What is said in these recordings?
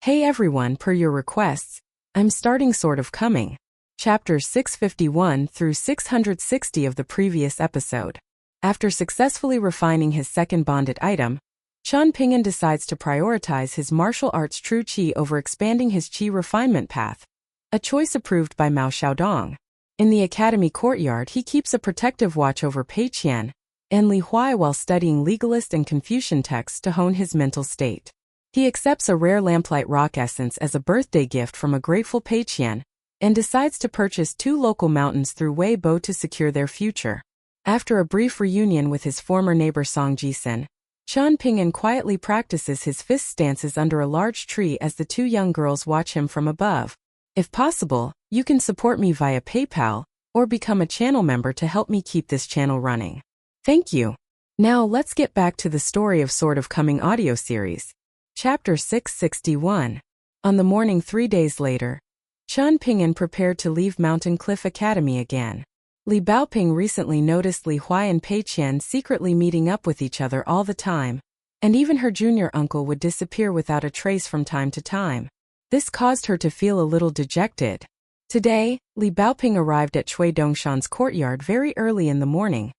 Hey everyone, per your requests, I'm starting Sword of Coming, chapters 651 through 660 of the previous episode. After successfully refining his second bonded item, Chen Ping'an decides to prioritize his martial arts true qi over expanding his qi refinement path, a choice approved by Mao Xiaodong. In the academy courtyard, he keeps a protective watch over Pei Qian and Li Huai while studying legalist and Confucian texts to hone his mental state. He accepts a rare lamplight rock essence as a birthday gift from a grateful Pei Qian and decides to purchase 2 local mountains through Weibo to secure their future. After a brief reunion with his former neighbor Song Jisin, Chen Ping'an quietly practices his fist stances under a large tree as the 2 young girls watch him from above. If possible, you can support me via PayPal or become a channel member to help me keep this channel running. Thank you. Now let's get back to the story of Sword of Coming audio series. Chapter 661. On the morning 3 days later, Chen Ping'an prepared to leave Mountain Cliff Academy again. Li Baoping recently noticed Li Huai and Pei Qian secretly meeting up with each other all the time, and even her junior uncle would disappear without a trace from time to time. This caused her to feel a little dejected. Today, Li Baoping arrived at Cui Dongshan's courtyard very early in the morning,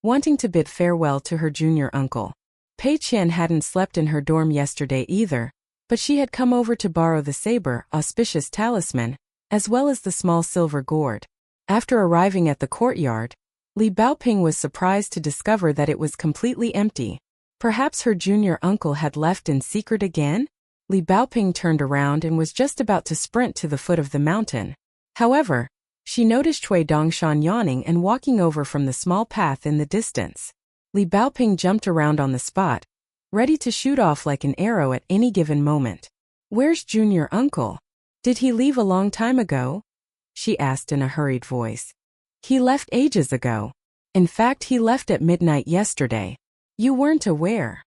wanting to bid farewell to her junior uncle. Pei Qian hadn't slept in her dorm yesterday either, but she had come over to borrow the saber, auspicious talisman, as well as the small silver gourd. After arriving at the courtyard, Li Baoping was surprised to discover that it was completely empty. Perhaps her junior uncle had left in secret again? Li Baoping turned around and was just about to sprint to the foot of the mountain. However, she noticed Cui Dongshan yawning and walking over from the small path in the distance. Li Baoping jumped around on the spot, ready to shoot off like an arrow at any given moment. "Where's junior uncle? Did he leave a long time ago?" she asked in a hurried voice. "He left ages ago. In fact, he left at midnight yesterday." "You weren't aware?"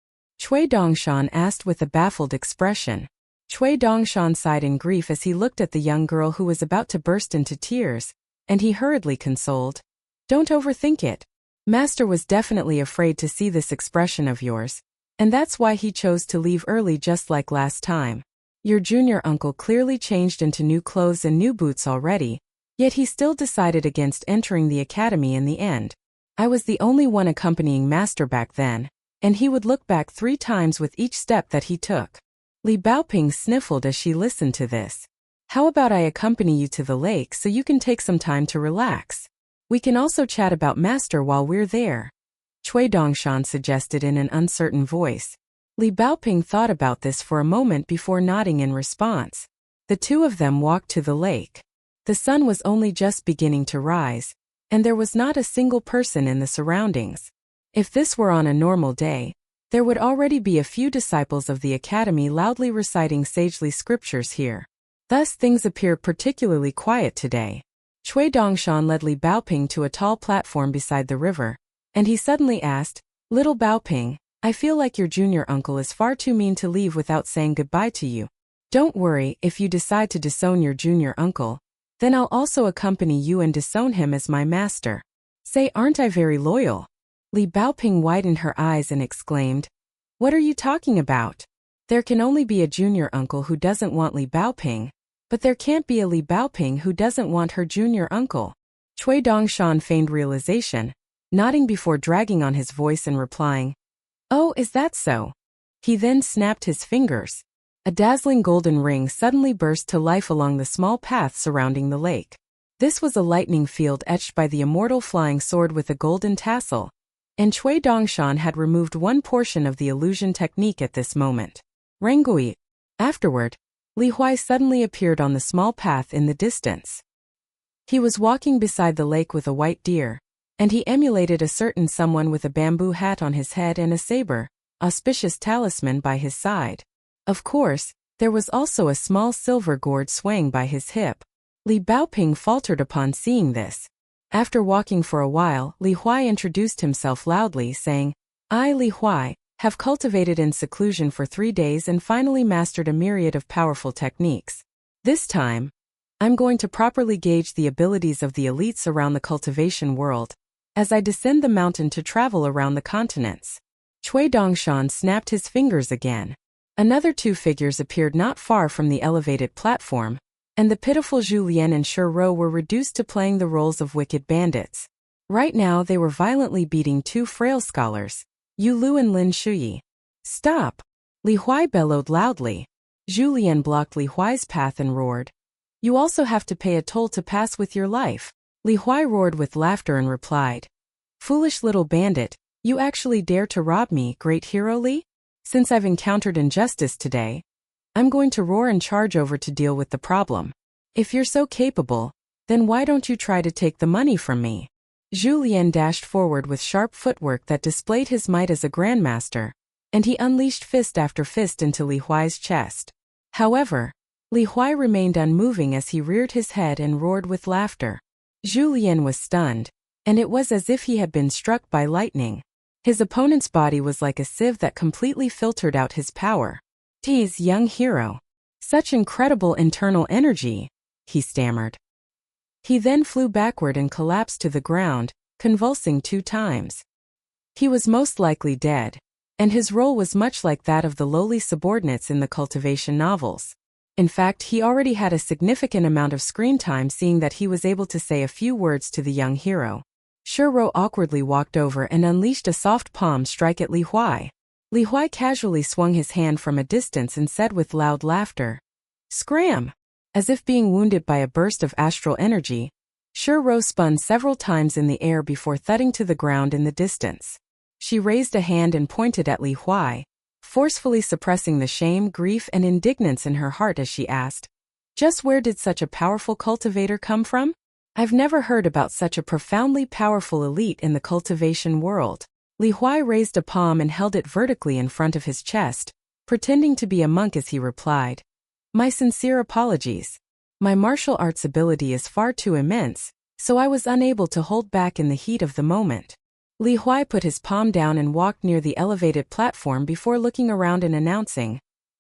Cui Dongshan asked with a baffled expression. Cui Dongshan sighed in grief as he looked at the young girl who was about to burst into tears, and he hurriedly consoled. "Don't overthink it. Master was definitely afraid to see this expression of yours, and that's why he chose to leave early just like last time. Your junior uncle clearly changed into new clothes and new boots already, yet he still decided against entering the academy in the end. I was the only one accompanying Master back then, and he would look back 3 times with each step that he took." Li Baoping sniffled as she listened to this. "How about I accompany you to the lake so you can take some time to relax? We can also chat about Master while we're there," Cui Dongshan suggested in an uncertain voice. Li Baoping thought about this for a moment before nodding in response. The 2 of them walked to the lake. The sun was only just beginning to rise, and there was not a single person in the surroundings. If this were on a normal day, there would already be a few disciples of the academy loudly reciting sagely scriptures here. Thus things appeared particularly quiet today. Cui Dongshan led Li Baoping to a tall platform beside the river, and he suddenly asked, "Little Baoping, I feel like your junior uncle is far too mean to leave without saying goodbye to you. Don't worry, if you decide to disown your junior uncle, then I'll also accompany you and disown him as my master. Say, aren't I very loyal?" Li Baoping widened her eyes and exclaimed, "What are you talking about? There can only be a junior uncle who doesn't want Li Baoping, but there can't be a Li Baoping who doesn't want her junior uncle." Cui Dongshan feigned realization, nodding before dragging on his voice and replying, "Oh, is that so?" He then snapped his fingers. A dazzling golden ring suddenly burst to life along the small path surrounding the lake. This was a lightning field etched by the immortal flying sword with a golden tassel, and Cui Dongshan had removed one portion of the illusion technique at this moment. Rengui. Afterward, Li Huai suddenly appeared on the small path in the distance. He was walking beside the lake with a white deer, and he emulated a certain someone with a bamboo hat on his head and a saber, auspicious talisman by his side. Of course, there was also a small silver gourd swaying by his hip. Li Baoping faltered upon seeing this. After walking for a while, Li Huai introduced himself loudly, saying, "I, Li Huai, have cultivated in seclusion for 3 days and finally mastered a myriad of powerful techniques. This time, I'm going to properly gauge the abilities of the elites around the cultivation world, as I descend the mountain to travel around the continents." Cui Dongshan snapped his fingers again. Another two figures appeared not far from the elevated platform, and the pitiful Julien and Shiro were reduced to playing the roles of wicked bandits. Right now they were violently beating two frail scholars, Yu Lu and Lin Shuyi. "Stop!" Li Huai bellowed loudly. Julien blocked Li Huai's path and roared. "You also have to pay a toll to pass with your life." Li Huai roared with laughter and replied, "Foolish little bandit, you actually dare to rob me, great hero Li? Since I've encountered injustice today, I'm going to roar and charge over to deal with the problem. If you're so capable, then why don't you try to take the money from me?" Julien dashed forward with sharp footwork that displayed his might as a grandmaster, and he unleashed fist after fist into Li Huai's chest. However, Li Huai remained unmoving as he reared his head and roared with laughter. Julien was stunned, and it was as if he had been struck by lightning. His opponent's body was like a sieve that completely filtered out his power. "Geez, young hero. Such incredible internal energy," he stammered. He then flew backward and collapsed to the ground, convulsing 2 times. He was most likely dead, and his role was much like that of the lowly subordinates in the Cultivation novels. In fact, he already had a significant amount of screen time, seeing that he was able to say a few words to the young hero. Shiro awkwardly walked over and unleashed a soft palm strike at Li Huai. Li Huai casually swung his hand from a distance and said with loud laughter, "Scram!" As if being wounded by a burst of astral energy, Shiro spun several times in the air before thudding to the ground in the distance. She raised a hand and pointed at Li Huai, forcefully suppressing the shame, grief, and indignance in her heart as she asked, "Just where did such a powerful cultivator come from? I've never heard about such a profoundly powerful elite in the cultivation world." Li Huai raised a palm and held it vertically in front of his chest, pretending to be a monk as he replied, "My sincere apologies. My martial arts ability is far too immense, so I was unable to hold back in the heat of the moment." Li Huai put his palm down and walked near the elevated platform before looking around and announcing,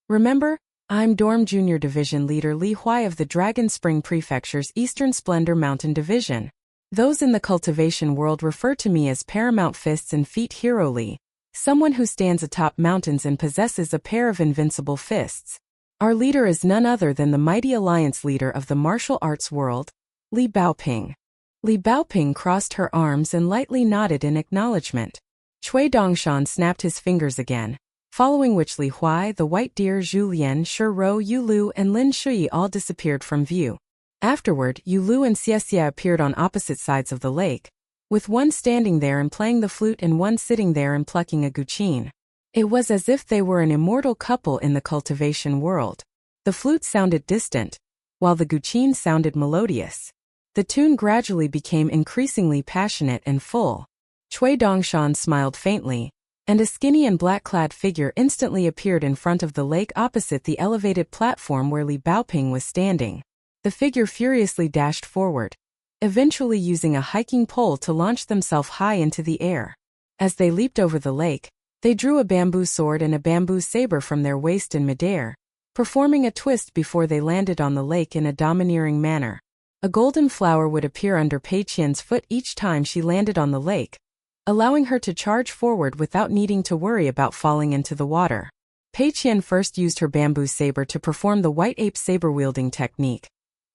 "Remember, I'm Dorm Junior Division Leader Li Huai of the Dragon Spring Prefecture's Eastern Splendor Mountain Division. Those in the cultivation world refer to me as Paramount Fists and Feet Hero Li, someone who stands atop mountains and possesses a pair of invincible fists. Our leader is none other than the mighty alliance leader of the martial arts world, Li Baoping." Li Baoping crossed her arms and lightly nodded in acknowledgement. Cui Dongshan snapped his fingers again, following which Li Huai, the White Deer, Julien, Shiro, Yu Lu, and Lin Shuyi all disappeared from view. Afterward, Yu Lu and Xie appeared on opposite sides of the lake, with one standing there and playing the flute and one sitting there and plucking a guqin. It was as if they were an immortal couple in the cultivation world. The flute sounded distant, while the guqin sounded melodious. The tune gradually became increasingly passionate and full. Cui Dongshan smiled faintly, and a skinny and black-clad figure instantly appeared in front of the lake opposite the elevated platform where Li Baoping was standing. The figure furiously dashed forward, eventually using a hiking pole to launch themselves high into the air. As they leaped over the lake, they drew a bamboo sword and a bamboo saber from their waist in midair, performing a twist before they landed on the lake in a domineering manner. A golden flower would appear under Pei Qian's foot each time she landed on the lake, allowing her to charge forward without needing to worry about falling into the water. Pei Qian first used her bamboo saber to perform the white ape saber-wielding technique,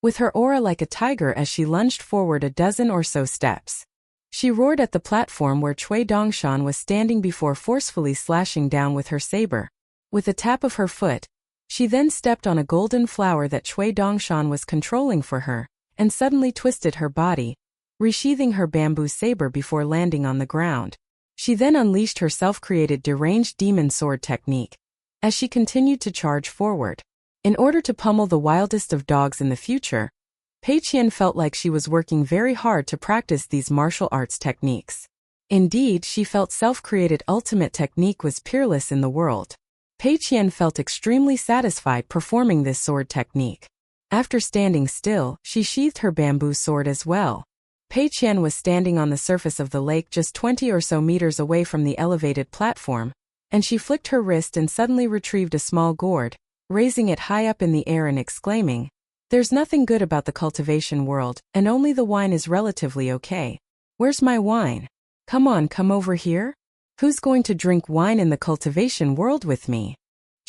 with her aura like a tiger as she lunged forward a dozen or so steps. She roared at the platform where Cui Dongshan was standing before forcefully slashing down with her saber. With a tap of her foot, she then stepped on a golden flower that Cui Dongshan was controlling for her, and suddenly twisted her body, resheathing her bamboo saber before landing on the ground. She then unleashed her self-created deranged demon sword technique, as she continued to charge forward. In order to pummel the wildest of dogs in the future, Pei Qian felt like she was working very hard to practice these martial arts techniques. Indeed, she felt self-created ultimate technique was peerless in the world. Pei Qian felt extremely satisfied performing this sword technique. After standing still, she sheathed her bamboo sword as well. Pei Qian was standing on the surface of the lake just 20 or so meters away from the elevated platform, and she flicked her wrist and suddenly retrieved a small gourd, raising it high up in the air and exclaiming, "There's nothing good about the cultivation world, and only the wine is relatively okay. Where's my wine? Come on, come over here. Who's going to drink wine in the cultivation world with me?"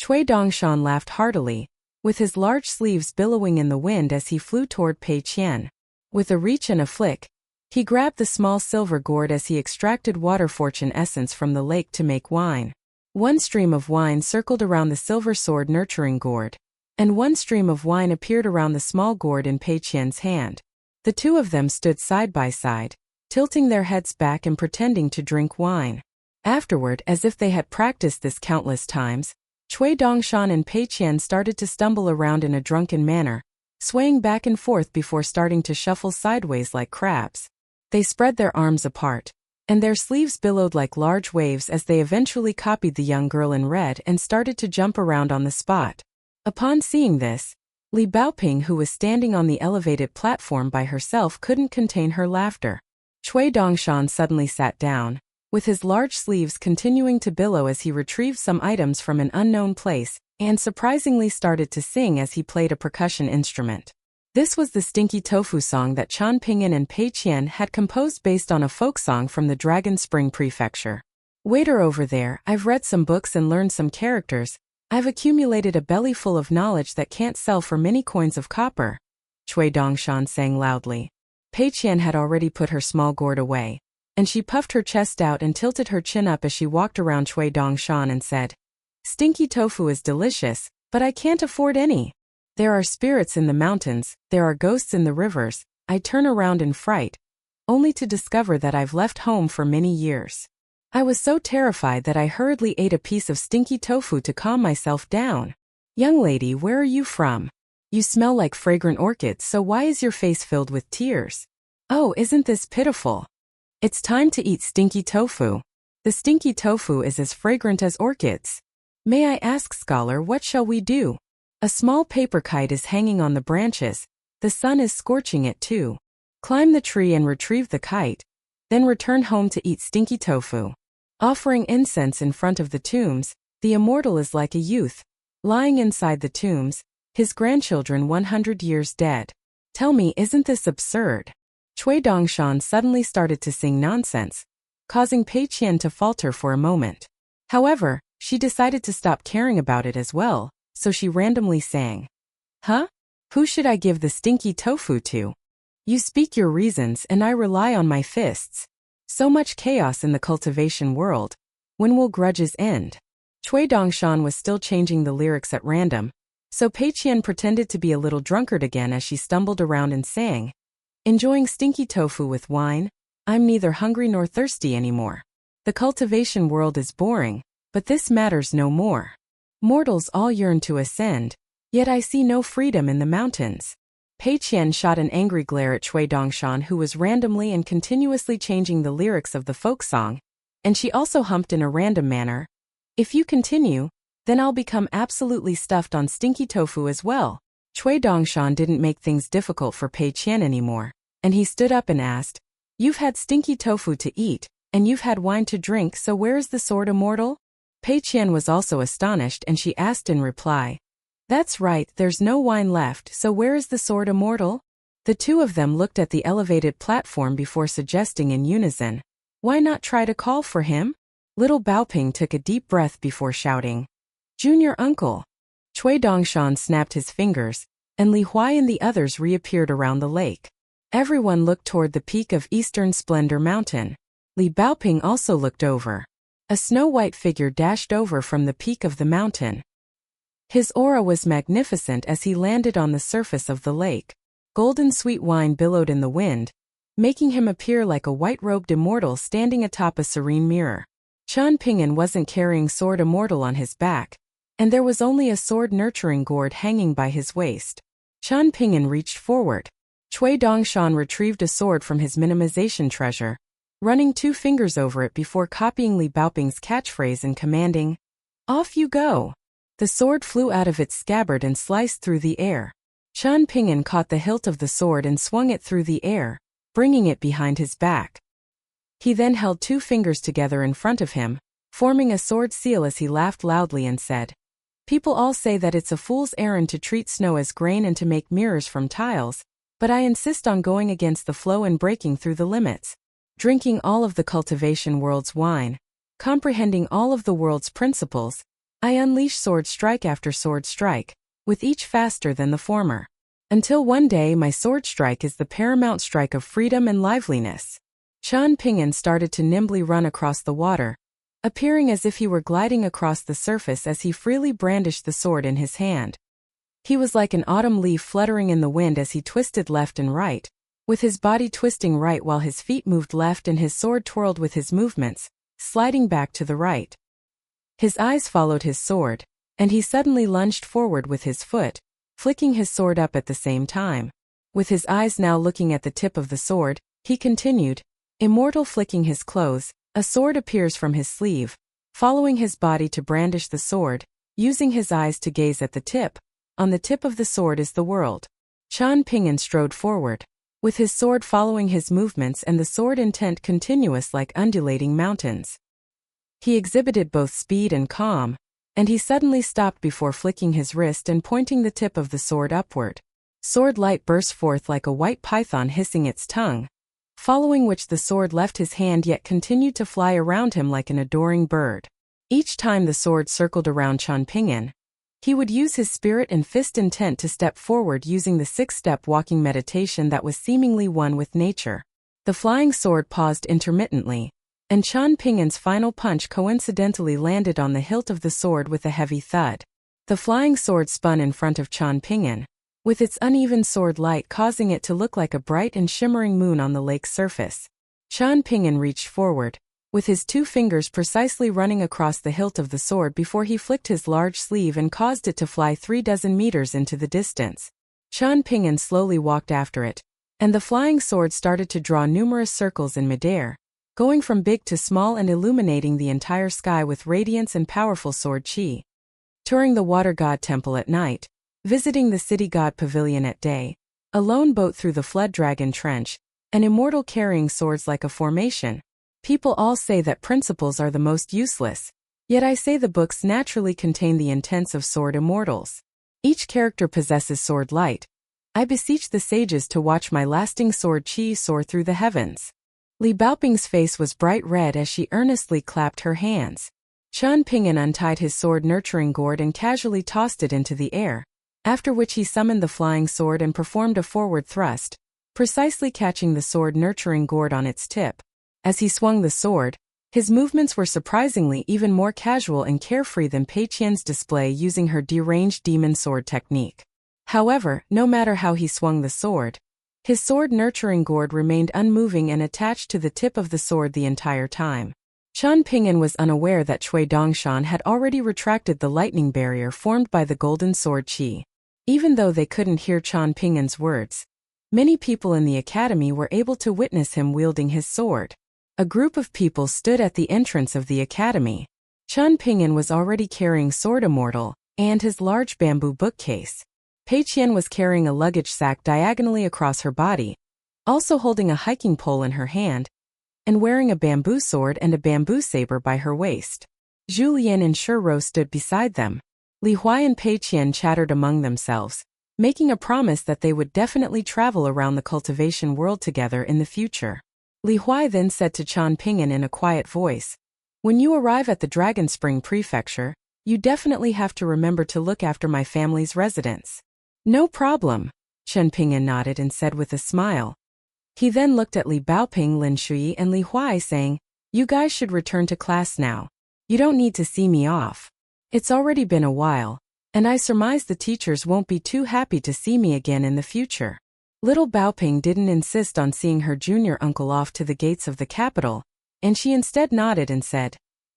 Cui Dongshan laughed heartily, with his large sleeves billowing in the wind as he flew toward Pei Qian. With a reach and a flick, he grabbed the small silver gourd as he extracted water fortune essence from the lake to make wine. One stream of wine circled around the silver sword nurturing gourd, and one stream of wine appeared around the small gourd in Pei Qian's hand. The two of them stood side by side, tilting their heads back and pretending to drink wine. Afterward, as if they had practiced this countless times, Cui Dongshan and Pei Qian started to stumble around in a drunken manner, swaying back and forth before starting to shuffle sideways like crabs. They spread their arms apart, and their sleeves billowed like large waves as they eventually copied the young girl in red and started to jump around on the spot. Upon seeing this, Li Baoping, who was standing on the elevated platform by herself, couldn't contain her laughter. Cui Dongshan suddenly sat down, with his large sleeves continuing to billow as he retrieved some items from an unknown place, and surprisingly started to sing as he played a percussion instrument. This was the Stinky Tofu song that Chan Ping'an and Pei Qian had composed based on a folk song from the Dragon Spring Prefecture. Waiter over there, I've read some books and learned some characters. I've accumulated a belly full of knowledge that can't sell for many coins of copper. Cui Dongshan sang loudly. Pei Qian had already put her small gourd away, and she puffed her chest out and tilted her chin up as she walked around Cui Dongshan and said, "Stinky tofu is delicious, but I can't afford any. There are spirits in the mountains, there are ghosts in the rivers. I turn around in fright, only to discover that I've left home for many years. I was so terrified that I hurriedly ate a piece of stinky tofu to calm myself down. Young lady, where are you from? You smell like fragrant orchids, so why is your face filled with tears? Oh, isn't this pitiful? It's time to eat stinky tofu. The stinky tofu is as fragrant as orchids. May I ask, scholar, what shall we do? A small paper kite is hanging on the branches. The sun is scorching it too. Climb the tree and retrieve the kite, then return home to eat stinky tofu." Offering incense in front of the tombs, the immortal is like a youth, lying inside the tombs, his grandchildren 100 years dead. Tell me, isn't this absurd? Cui Dongshan suddenly started to sing nonsense, causing Pei Qian to falter for a moment. However, she decided to stop caring about it as well, so she randomly sang. Huh? Who should I give the stinky tofu to? You speak your reasons and I rely on my fists. So much chaos in the cultivation world. When will grudges end? Cui Dongshan was still changing the lyrics at random, so Pei Qian pretended to be a little drunkard again as she stumbled around and sang. Enjoying stinky tofu with wine, I'm neither hungry nor thirsty anymore. The cultivation world is boring, but this matters no more. Mortals all yearn to ascend, yet I see no freedom in the mountains. Pei Qian shot an angry glare at Cui Dongshan, who was randomly and continuously changing the lyrics of the folk song, and she also humped in a random manner. If you continue, then I'll become absolutely stuffed on stinky tofu as well. Cui Dongshan didn't make things difficult for Pei Qian anymore, and he stood up and asked, You've had stinky tofu to eat, and you've had wine to drink, so where is the sword, immortal? Pei Qian was also astonished and she asked in reply, That's right, there's no wine left, so where is the sword, immortal? The two of them looked at the elevated platform before suggesting in unison, Why not try to call for him? Little Baoping took a deep breath before shouting, Junior uncle. Cui Dongshan snapped his fingers, and Li Huai and the others reappeared around the lake. Everyone looked toward the peak of Eastern Splendor Mountain. Li Baoping also looked over. A snow-white figure dashed over from the peak of the mountain. His aura was magnificent as he landed on the surface of the lake. Golden sweet wine billowed in the wind, making him appear like a white-robed immortal standing atop a serene mirror. Chan Ping'an wasn't carrying sword immortal on his back, and there was only a sword-nurturing gourd hanging by his waist. Chan Ping'an reached forward. Cui Dongshan retrieved a sword from his minimization treasure, running 2 fingers over it before copying Li Baoping's catchphrase and commanding, Off you go! The sword flew out of its scabbard and sliced through the air. Chan Ping'an caught the hilt of the sword and swung it through the air, bringing it behind his back. He then held 2 fingers together in front of him, forming a sword seal as he laughed loudly and said, People all say that it's a fool's errand to treat snow as grain and to make mirrors from tiles, but I insist on going against the flow and breaking through the limits. Drinking all of the cultivation world's wine, comprehending all of the world's principles, I unleash sword strike after sword strike, with each faster than the former. Until one day my sword strike is the paramount strike of freedom and liveliness. Qian Pingyuan started to nimbly run across the water, appearing as if he were gliding across the surface as he freely brandished the sword in his hand. He was like an autumn leaf fluttering in the wind as he twisted left and right, with his body twisting right while his feet moved left and his sword twirled with his movements, sliding back to the right. His eyes followed his sword, and he suddenly lunged forward with his foot, flicking his sword up at the same time. With his eyes now looking at the tip of the sword, he continued, immortal, flicking his clothes. A sword appears from his sleeve, following his body to brandish the sword, using his eyes to gaze at the tip. On the tip of the sword is the world. Qian Pingyuan strode forward, with his sword following his movements and the sword intent continuous like undulating mountains. He exhibited both speed and calm, and he suddenly stopped before flicking his wrist and pointing the tip of the sword upward. Sword light burst forth like a white python hissing its tongue, following which the sword left his hand yet continued to fly around him like an adoring bird. Each time the sword circled around Qian Pingyuan, he would use his spirit and fist intent to step forward using the six-step walking meditation that was seemingly one with nature. The flying sword paused intermittently, and Qian Pingyuan's final punch coincidentally landed on the hilt of the sword with a heavy thud. The flying sword spun in front of Qian Pingyuan, with its uneven sword light causing it to look like a bright and shimmering moon on the lake's surface. Qian Pingyuan reached forward, with his 2 fingers precisely running across the hilt of the sword before he flicked his large sleeve and caused it to fly 36 meters into the distance. Qian Pingyuan slowly walked after it, and the flying sword started to draw numerous circles in midair, going from big to small and illuminating the entire sky with radiance and powerful sword chi. Touring the water god temple at night, visiting the city god pavilion at day, a lone boat through the flood dragon trench, an immortal carrying swords like a formation. People all say that principles are the most useless, yet I say the books naturally contain the intents of sword immortals. Each character possesses sword light. I beseech the sages to watch my lasting sword chi soar through the heavens. Li Baoping's face was bright red as she earnestly clapped her hands. Qian Pingyuan untied his sword nurturing gourd and casually tossed it into the air, after which he summoned the flying sword and performed a forward thrust, precisely catching the sword nurturing gourd on its tip. As he swung the sword, his movements were surprisingly even more casual and carefree than Pei Qian's display using her deranged demon sword technique. However, no matter how he swung the sword, his sword nurturing gourd remained unmoving and attached to the tip of the sword the entire time. Qian Pingyuan was unaware that Cui Dongshan had already retracted the lightning barrier formed by the golden sword chi. Even though they couldn't hear Qian Pingyuan's words, many people in the academy were able to witness him wielding his sword. A group of people stood at the entrance of the academy. Qian Pingyuan was already carrying Sword Immortal and his large bamboo bookcase. Pei Qian was carrying a luggage sack diagonally across her body, also holding a hiking pole in her hand, and wearing a bamboo sword and a bamboo saber by her waist. Zhu Lian and Shi Rou stood beside them. Li Huai and Pei Qian chattered among themselves, making a promise that they would definitely travel around the cultivation world together in the future. Li Huai then said to Qian Pingyuan in a quiet voice, "When you arrive at the Dragon Spring Prefecture, you definitely have to remember to look after my family's residence." "No problem," Qian Pingyuan nodded and said with a smile. He then looked at Li Baoping, Lin Shui and Li Huai saying, "You guys should return to class now. You don't need to see me off. It's already been a while, and I surmise the teachers won't be too happy to see me again in the future." Little Baoping didn't insist on seeing her junior uncle off to the gates of the capital, and she instead nodded and said,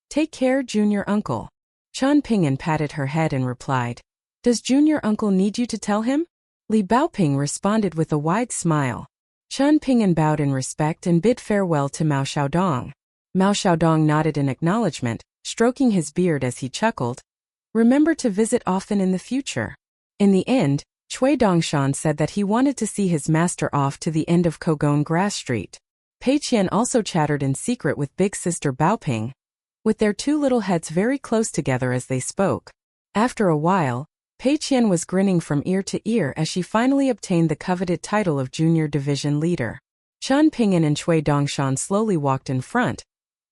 "Take care, junior uncle." Qian Pingyuan patted her head and replied, "Does junior uncle need you to tell him?" Li Baoping responded with a wide smile. Qian Pingyuan bowed in respect and bid farewell to Mao Xiaodong. Mao Xiaodong nodded in acknowledgement, stroking his beard as he chuckled. "Remember to visit often in the future." In the end, Cui Dongshan said that he wanted to see his master off to the end of Kogong Grass Street. Pei Qian also chattered in secret with big sister Baoping, with their 2 little heads very close together as they spoke. After a while, Pei Qian was grinning from ear to ear as she finally obtained the coveted title of Junior Division Leader. Qian Pingyuan and Cui Dongshan slowly walked in front,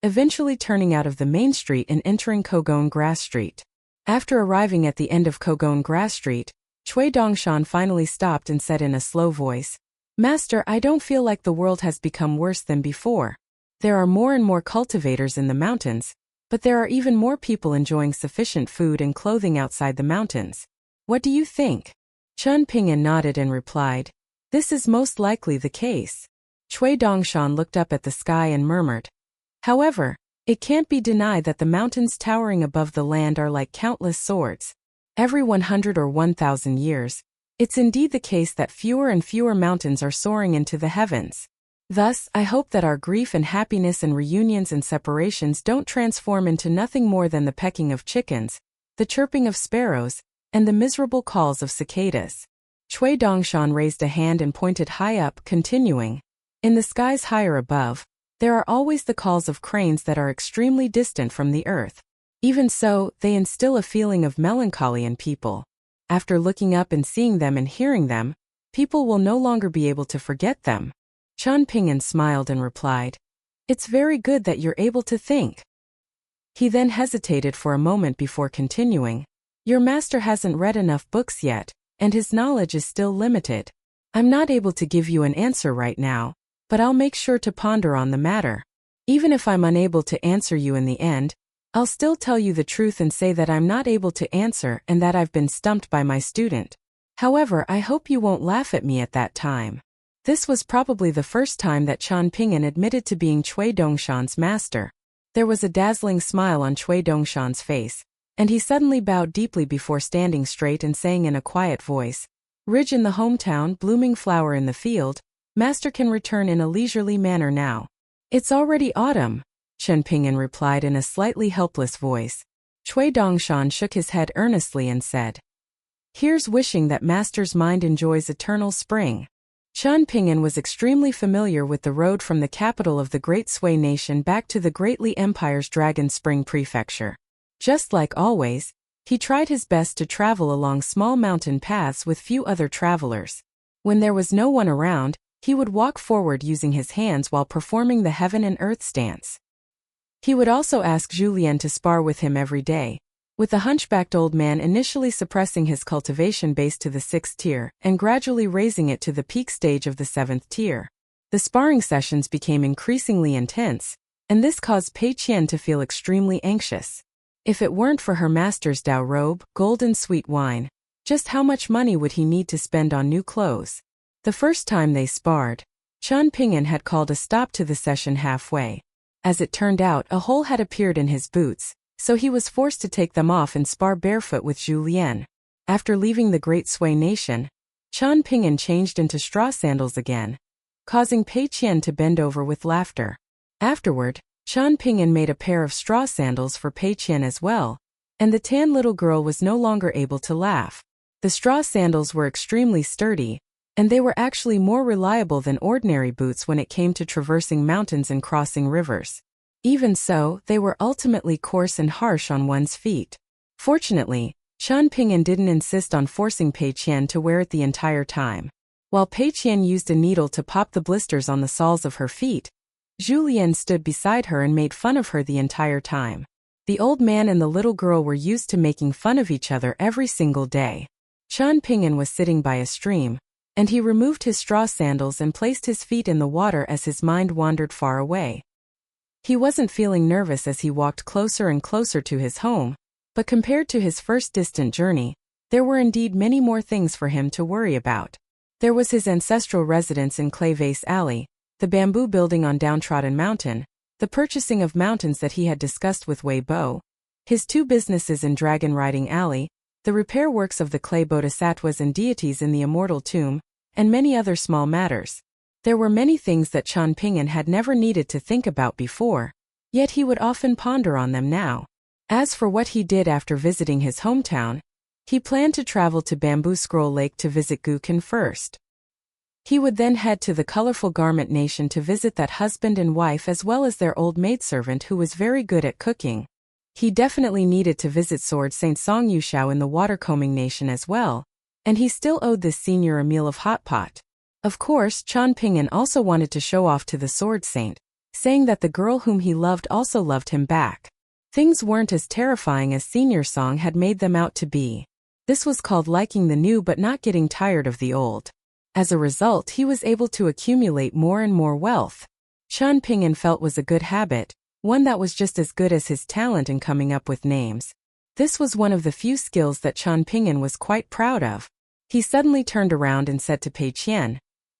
eventually turning out of the main street and entering Kogong Grass Street. After arriving at the end of Kogon Grass Street, Cui Dongshan finally stopped and said in a slow voice, "Master, I don't feel like the world has become worse than before. There are more and more cultivators in the mountains, but there are even more people enjoying sufficient food and clothing outside the mountains. What do you think?" Chen Ping'an nodded and replied, "This is most likely the case." Cui Dongshan looked up at the sky and murmured, "However, it can't be denied that the mountains towering above the land are like countless swords. Every 100 or 1,000 years, it's indeed the case that fewer and fewer mountains are soaring into the heavens. Thus, I hope that our grief and happiness and reunions and separations don't transform into nothing more than the pecking of chickens, the chirping of sparrows, and the miserable calls of cicadas." Cui Dongshan raised a hand and pointed high up, continuing, "In the skies higher above, there are always the calls of cranes that are extremely distant from the earth. Even so, they instill a feeling of melancholy in people. After looking up and seeing them and hearing them, people will no longer be able to forget them." Chen Ping'an smiled and replied, "It's very good that you're able to think." He then hesitated for a moment before continuing, "Your master hasn't read enough books yet, and his knowledge is still limited. I'm not able to give you an answer right now, but I'll make sure to ponder on the matter. Even if I'm unable to answer you in the end, I'll still tell you the truth and say that I'm not able to answer and that I've been stumped by my student. However, I hope you won't laugh at me at that time." This was probably the first time that Chen Ping'an admitted to being Cui Dongshan's master. There was a dazzling smile on Cui Dongshan's face, and he suddenly bowed deeply before standing straight and saying in a quiet voice, "Ridge in the hometown, blooming flower in the field, master can return in a leisurely manner now." "It's already autumn," Chen Ping'an replied in a slightly helpless voice. Cui Dongshan shook his head earnestly and said, "Here's wishing that master's mind enjoys eternal spring." Chen Ping'an was extremely familiar with the road from the capital of the Great Sui Nation back to the Greatly Empire's Dragon Spring Prefecture. Just like always, he tried his best to travel along small mountain paths with few other travelers. When there was no one around, he would walk forward using his hands while performing the heaven and earth stance. He would also ask Julien to spar with him every day, with the hunchbacked old man initially suppressing his cultivation base to the 6th tier and gradually raising it to the peak stage of the 7th tier. The sparring sessions became increasingly intense, and this caused Pei Qian to feel extremely anxious. If it weren't for her master's Dao robe, gold and sweet wine, just how much money would he need to spend on new clothes? The first time they sparred, Chen Ping'an had called a stop to the session halfway. As it turned out, a hole had appeared in his boots, so he was forced to take them off and spar barefoot with Julien. After leaving the Great Sui Nation, Chen Ping'an changed into straw sandals again, causing Pei Qian to bend over with laughter. Afterward, Chen Ping'an made a pair of straw sandals for Pei Qian as well, and the tan little girl was no longer able to laugh. The straw sandals were extremely sturdy, and they were actually more reliable than ordinary boots when it came to traversing mountains and crossing rivers. Even so, they were ultimately coarse and harsh on one's feet. Fortunately, Chen Ping'an didn't insist on forcing Pei Qian to wear it the entire time. While Pei Qian used a needle to pop the blisters on the soles of her feet, Julien stood beside her and made fun of her the entire time. The old man and the little girl were used to making fun of each other every single day. Chen Ping'an was sitting by a stream, and he removed his straw sandals and placed his feet in the water as his mind wandered far away. He wasn't feeling nervous as he walked closer and closer to his home, but compared to his first distant journey, there were indeed many more things for him to worry about. There was his ancestral residence in Clay Vase Alley, the bamboo building on Downtrodden Mountain, the purchasing of mountains that he had discussed with Wei Bo, his 2 businesses in Dragon Riding Alley, the repair works of the clay bodhisattvas and deities in the immortal tomb, and many other small matters. There were many things that Chen Ping'an had never needed to think about before, yet he would often ponder on them now. As for what he did after visiting his hometown, he planned to travel to Bamboo Scroll Lake to visit Gukin first. He would then head to the Colorful Garment Nation to visit that husband and wife as well as their old maidservant who was very good at cooking. He definitely needed to visit Sword Saint Song Yushao in the Watercombing Nation as well, and he still owed this senior a meal of hot pot. Of course, Chen Ping'an also wanted to show off to the Sword Saint, saying that the girl whom he loved also loved him back. Things weren't as terrifying as Senior Song had made them out to be. This was called liking the new but not getting tired of the old. As a result, he was able to accumulate more and more wealth. Chen Ping'an felt was a good habit, one that was just as good as his talent in coming up with names. This was one of the few skills that Chen Ping'an was quite proud of. He suddenly turned around and said to Pei Qian,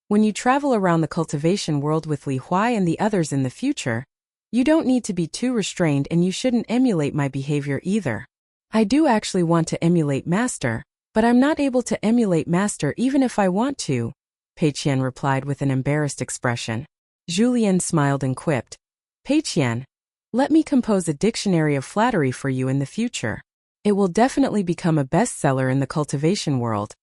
"When you travel around the cultivation world with Li Huai and the others in the future, you don't need to be too restrained and you shouldn't emulate my behavior either. I do actually want to emulate Master, but I'm not able to emulate Master even if I want to," Pei Qian replied with an embarrassed expression. Julien smiled and quipped, "Pei Qian, let me compose a dictionary of flattery for you in the future. It will definitely become a bestseller in the cultivation world,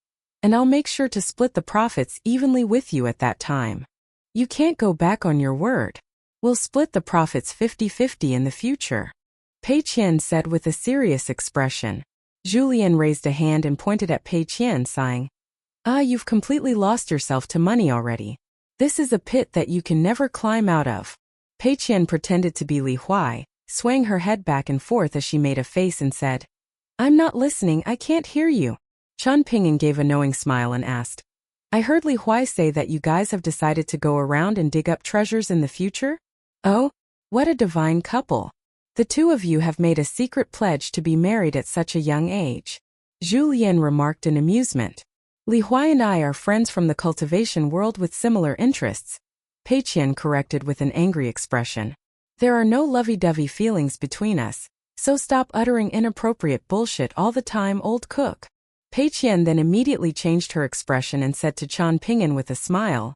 and I'll make sure to split the profits evenly with you at that time. You can't go back on your word. We'll split the profits 50-50 in the future," Pei Qian said with a serious expression. Julien raised a hand and pointed at Pei Qian, sighing, You've completely lost yourself to money already. This is a pit that you can never climb out of." Pei Qian pretended to be Li Huai, swaying her head back and forth as she made a face and said, "I'm not listening, I can't hear you." Chen Ping'an gave a knowing smile and asked, "I heard Li Huai say that you guys have decided to go around and dig up treasures in the future? Oh, what a divine couple. The two of you have made a secret pledge to be married at such a young age," Julien remarked in amusement. "Li Huai and I are friends from the cultivation world with similar interests," Pei Qian corrected with an angry expression. "There are no lovey-dovey feelings between us, so stop uttering inappropriate bullshit all the time, old cook." Pei Qian then immediately changed her expression and said to Chen Ping'an with a smile,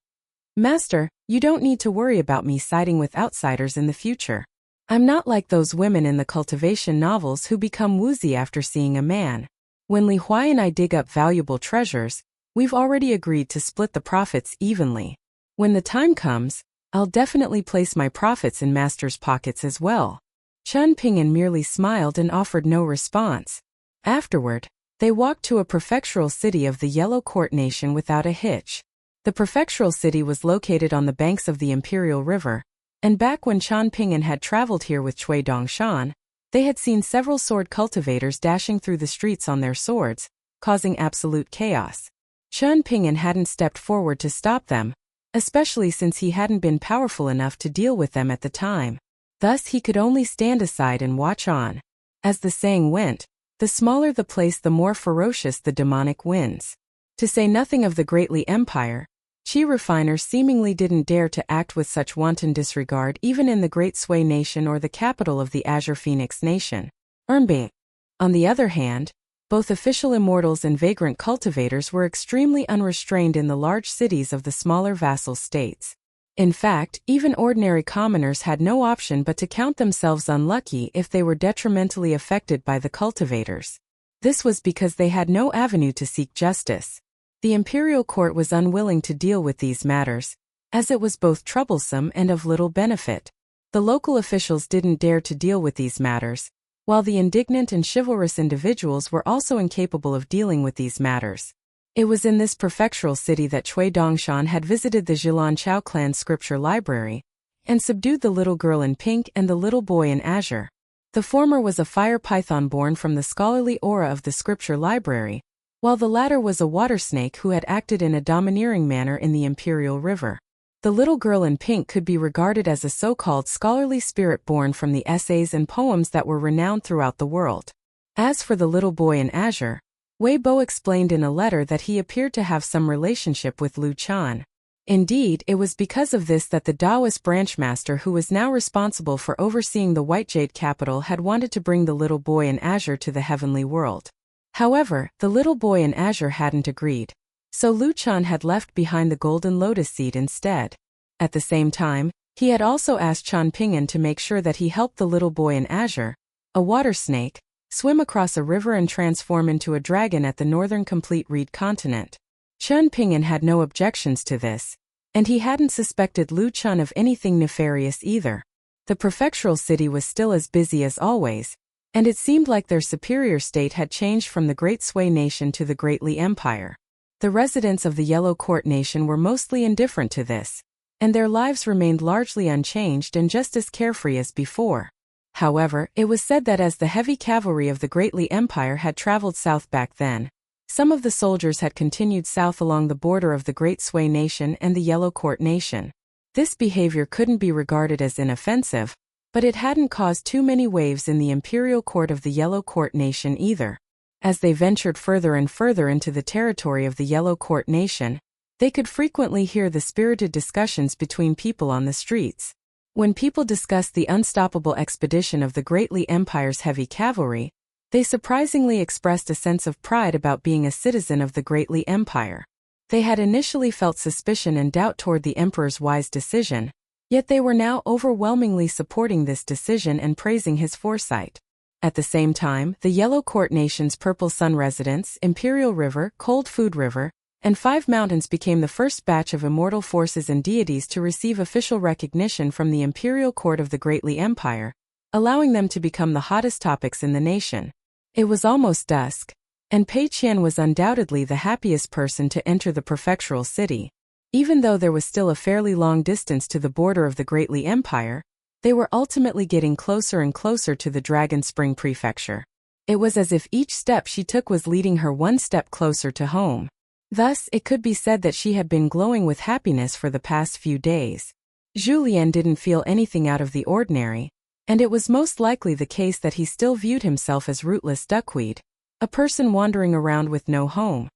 "Master, you don't need to worry about me siding with outsiders in the future. I'm not like those women in the cultivation novels who become woozy after seeing a man. When Li Huai and I dig up valuable treasures, we've already agreed to split the profits evenly. When the time comes, I'll definitely place my profits in Master's pockets as well." Chen Ping'an merely smiled and offered no response. Afterward, they walked to a prefectural city of the Yellow Court Nation without a hitch. The prefectural city was located on the banks of the Imperial River, and back when Chen Ping'an had traveled here with Cui Dongshan, they had seen several sword cultivators dashing through the streets on their swords, causing absolute chaos. Chen Ping'an hadn't stepped forward to stop them, especially since he hadn't been powerful enough to deal with them at the time. Thus he could only stand aside and watch on. As the saying went, the smaller the place, the more ferocious the demonic winds. To say nothing of the Great Li Empire, Qi refiners seemingly didn't dare to act with such wanton disregard even in the Great Sui Nation or the capital of the Azure Phoenix Nation, Ernbing. On the other hand, both official immortals and vagrant cultivators were extremely unrestrained in the large cities of the smaller vassal states. In fact, even ordinary commoners had no option but to count themselves unlucky if they were detrimentally affected by the cultivators. This was because they had no avenue to seek justice. The imperial court was unwilling to deal with these matters, as it was both troublesome and of little benefit. The local officials didn't dare to deal with these matters, while the indignant and chivalrous individuals were also incapable of dealing with these matters. It was in this prefectural city that Cui Dongshan had visited the Zhilan Chao clan scripture library, and subdued the little girl in pink and the little boy in azure. The former was a fire python born from the scholarly aura of the scripture library, while the latter was a water snake who had acted in a domineering manner in the Imperial River. The little girl in pink could be regarded as a so-called scholarly spirit born from the essays and poems that were renowned throughout the world. As for the little boy in azure, Wei Bo explained in a letter that he appeared to have some relationship with Lu Chan. Indeed, it was because of this that the Taoist branchmaster who was now responsible for overseeing the White Jade capital had wanted to bring the little boy in azure to the heavenly world. However, the little boy in azure hadn't agreed, so Lu Chan had left behind the golden lotus seed instead. At the same time, he had also asked Chen Ping'an to make sure that he helped the little boy in azure, a water snake, swim across a river and transform into a dragon at the northern complete reed continent. Chen Ping'an had no objections to this, and he hadn't suspected Lu Chan of anything nefarious either. The prefectural city was still as busy as always, and it seemed like their superior state had changed from the Great Sui Nation to the Great Li Empire. The residents of the Yellow Court Nation were mostly indifferent to this, and their lives remained largely unchanged and just as carefree as before. However, it was said that as the heavy cavalry of the Great Li Empire had traveled south back then, some of the soldiers had continued south along the border of the Great Sui Nation and the Yellow Court Nation. This behavior couldn't be regarded as inoffensive, but it hadn't caused too many waves in the imperial court of the Yellow Court Nation either. As they ventured further and further into the territory of the Yellow Court Nation, they could frequently hear the spirited discussions between people on the streets. When people discussed the unstoppable expedition of the Great Li Empire's heavy cavalry, they surprisingly expressed a sense of pride about being a citizen of the Great Li Empire. They had initially felt suspicion and doubt toward the emperor's wise decision, yet they were now overwhelmingly supporting this decision and praising his foresight. At the same time, the Yellow Court Nation's Purple Sun residents, Imperial River, Cold Food River, and Five Mountains became the first batch of immortal forces and deities to receive official recognition from the Imperial Court of the Great Li Empire, allowing them to become the hottest topics in the nation. It was almost dusk, and Pei Qian was undoubtedly the happiest person to enter the prefectural city. Even though there was still a fairly long distance to the border of the Great Li Empire, they were ultimately getting closer and closer to the Dragon Spring Prefecture. It was as if each step she took was leading her one step closer to home. Thus, it could be said that she had been glowing with happiness for the past few days. Julien didn't feel anything out of the ordinary, and it was most likely the case that he still viewed himself as rootless duckweed, a person wandering around with no home.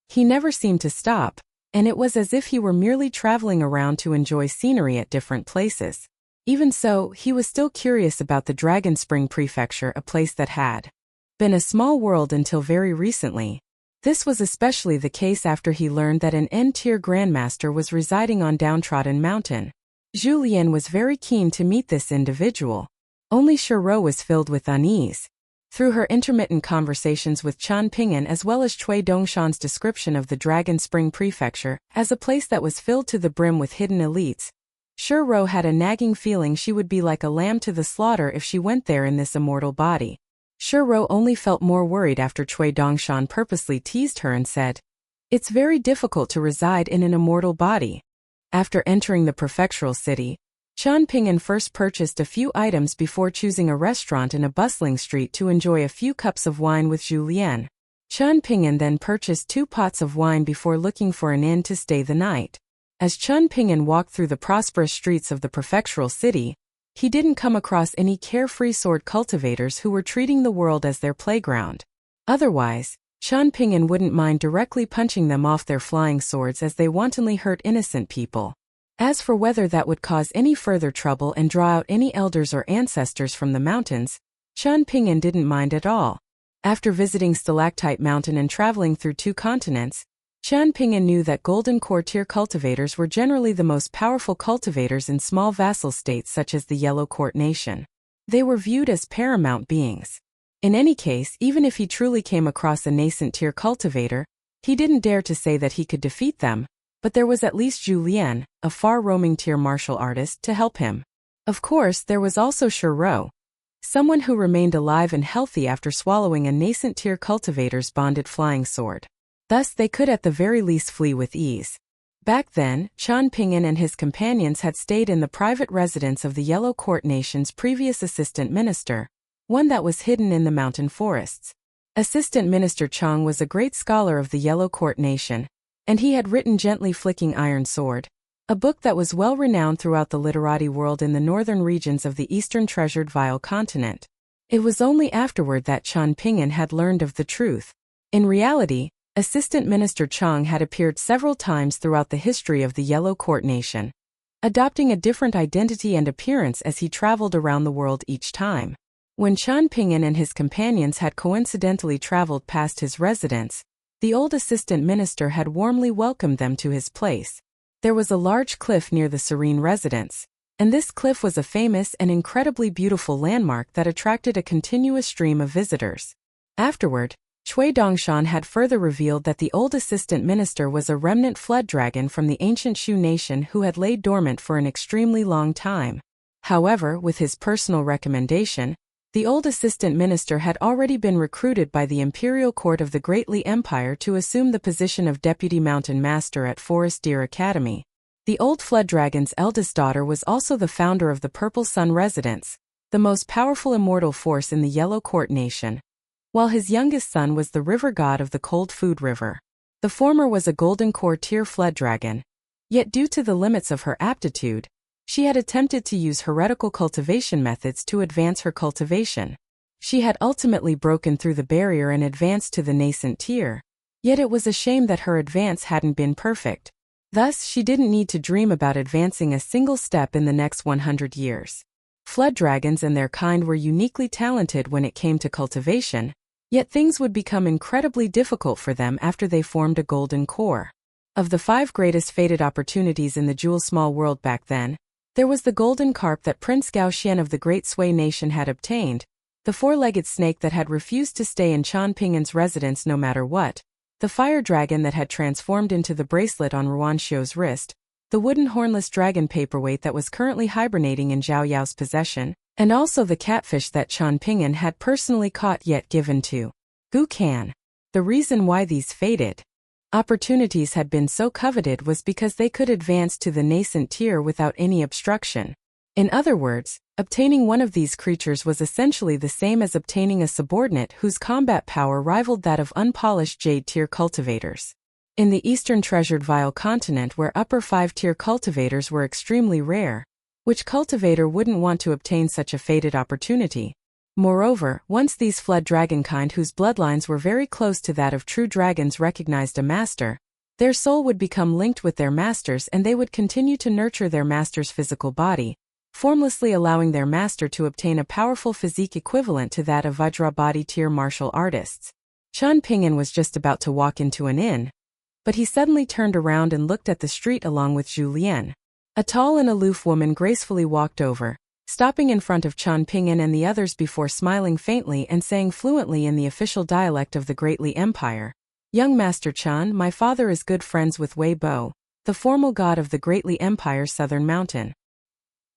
He never seemed to stop, and it was as if he were merely traveling around to enjoy scenery at different places. Even so, he was still curious about the Dragon Spring Prefecture, a place that had been a small world until very recently. This was especially the case after he learned that an N-tier Grandmaster was residing on Downtrodden Mountain. Julien was very keen to meet this individual. Only Shiro was filled with unease. Through her intermittent conversations with Chen Ping'an as well as Cui Dongshan's description of the Dragon Spring Prefecture as a place that was filled to the brim with hidden elites, Shiro had a nagging feeling she would be like a lamb to the slaughter if she went there in this immortal body. Shiro only felt more worried after Cui Dongshan purposely teased her and said, "It's very difficult to reside in an immortal body." After entering the prefectural city, Chen Ping'an first purchased a few items before choosing a restaurant in a bustling street to enjoy a few cups of wine with Julien. Chen Ping'an then purchased 2 pots of wine before looking for an inn to stay the night. As Chen Ping'an walked through the prosperous streets of the prefectural city, he didn't come across any carefree sword cultivators who were treating the world as their playground. Otherwise, Chen Ping'an wouldn't mind directly punching them off their flying swords as they wantonly hurt innocent people. As for whether that would cause any further trouble and draw out any elders or ancestors from the mountains, Chen Ping'an didn't mind at all. After visiting Stalactite Mountain and traveling through 2 continents, Chen Ping'an knew that Golden Core tier cultivators were generally the most powerful cultivators in small vassal states such as the Yellow Court Nation. They were viewed as paramount beings. In any case, even if he truly came across a nascent tier cultivator, he didn't dare to say that he could defeat them, but there was at least Julien, a far-roaming tier martial artist, to help him. Of course, there was also Shiro, someone who remained alive and healthy after swallowing a nascent tier cultivator's bonded flying sword. Thus they could at the very least flee with ease. Back then, Chen Ping'an and his companions had stayed in the private residence of the Yellow Court Nation's previous assistant minister, one that was hidden in the mountain forests. Assistant Minister Chang was a great scholar of the Yellow Court Nation, and he had written Gently Flicking Iron Sword, a book that was well renowned throughout the literati world in the northern regions of the eastern treasured Vile continent. It was only afterward that Chen Ping'an had learned of the truth. In reality, Assistant Minister Chang had appeared several times throughout the history of the Yellow Court Nation, adopting a different identity and appearance as he traveled around the world each time. When Chen Ping'an and his companions had coincidentally traveled past his residence, the old assistant minister had warmly welcomed them to his place. There was a large cliff near the serene residence, and this cliff was a famous and incredibly beautiful landmark that attracted a continuous stream of visitors. Afterward, Cui Dongshan had further revealed that the old assistant minister was a remnant flood dragon from the ancient Shu nation who had laid dormant for an extremely long time. However, with his personal recommendation, the old assistant minister had already been recruited by the imperial court of the Great Li Empire to assume the position of deputy mountain master at Forest Deer Academy. The old flood dragon's eldest daughter was also the founder of the Purple Sun residence, the most powerful immortal force in the Yellow Court nation, while his youngest son was the river god of the cold food river. The former was a golden core tier flood dragon, yet due to the limits of her aptitude, she had attempted to use heretical cultivation methods to advance her cultivation. She had ultimately broken through the barrier and advanced to the nascent tier, yet it was a shame that her advance hadn't been perfect. Thus, she didn't need to dream about advancing a single step in the next 100 years. Flood dragons and their kind were uniquely talented when it came to cultivation, yet things would become incredibly difficult for them after they formed a golden core. Of the 5 greatest fated opportunities in the Jewel Small World back then, there was the golden carp that Prince Gaoxian of the Great Sui Nation had obtained, the 4-legged snake that had refused to stay in Chan Pingan's residence no matter what, the fire dragon that had transformed into the bracelet on Ruan Xiu's wrist, the wooden hornless dragon paperweight that was currently hibernating in Zhao Yao's possession, and also the catfish that Chan Pingan had personally caught yet given to Gu Kan. The reason why these fated opportunities had been so coveted was because they could advance to the nascent tier without any obstruction. In other words, obtaining one of these creatures was essentially the same as obtaining a subordinate whose combat power rivaled that of unpolished jade-tier cultivators. In the Eastern Treasured Vial continent where upper 5-tier cultivators were extremely rare, which cultivator wouldn't want to obtain such a fated opportunity? Moreover, once these flood dragonkind whose bloodlines were very close to that of true dragons recognized a master, their soul would become linked with their master's and they would continue to nurture their master's physical body, formlessly allowing their master to obtain a powerful physique equivalent to that of Vajrabadi tier martial artists. Chan Pingan was just about to walk into an inn, but he suddenly turned around and looked at the street along with Zhu Lian. A tall and aloof woman gracefully walked over, stopping in front of Chan Pingan and the others before smiling faintly and saying fluently in the official dialect of the Great Li Empire, "Young Master Chan, my father is good friends with Wei Bo, the formal god of the Great Li Empire's southern mountain.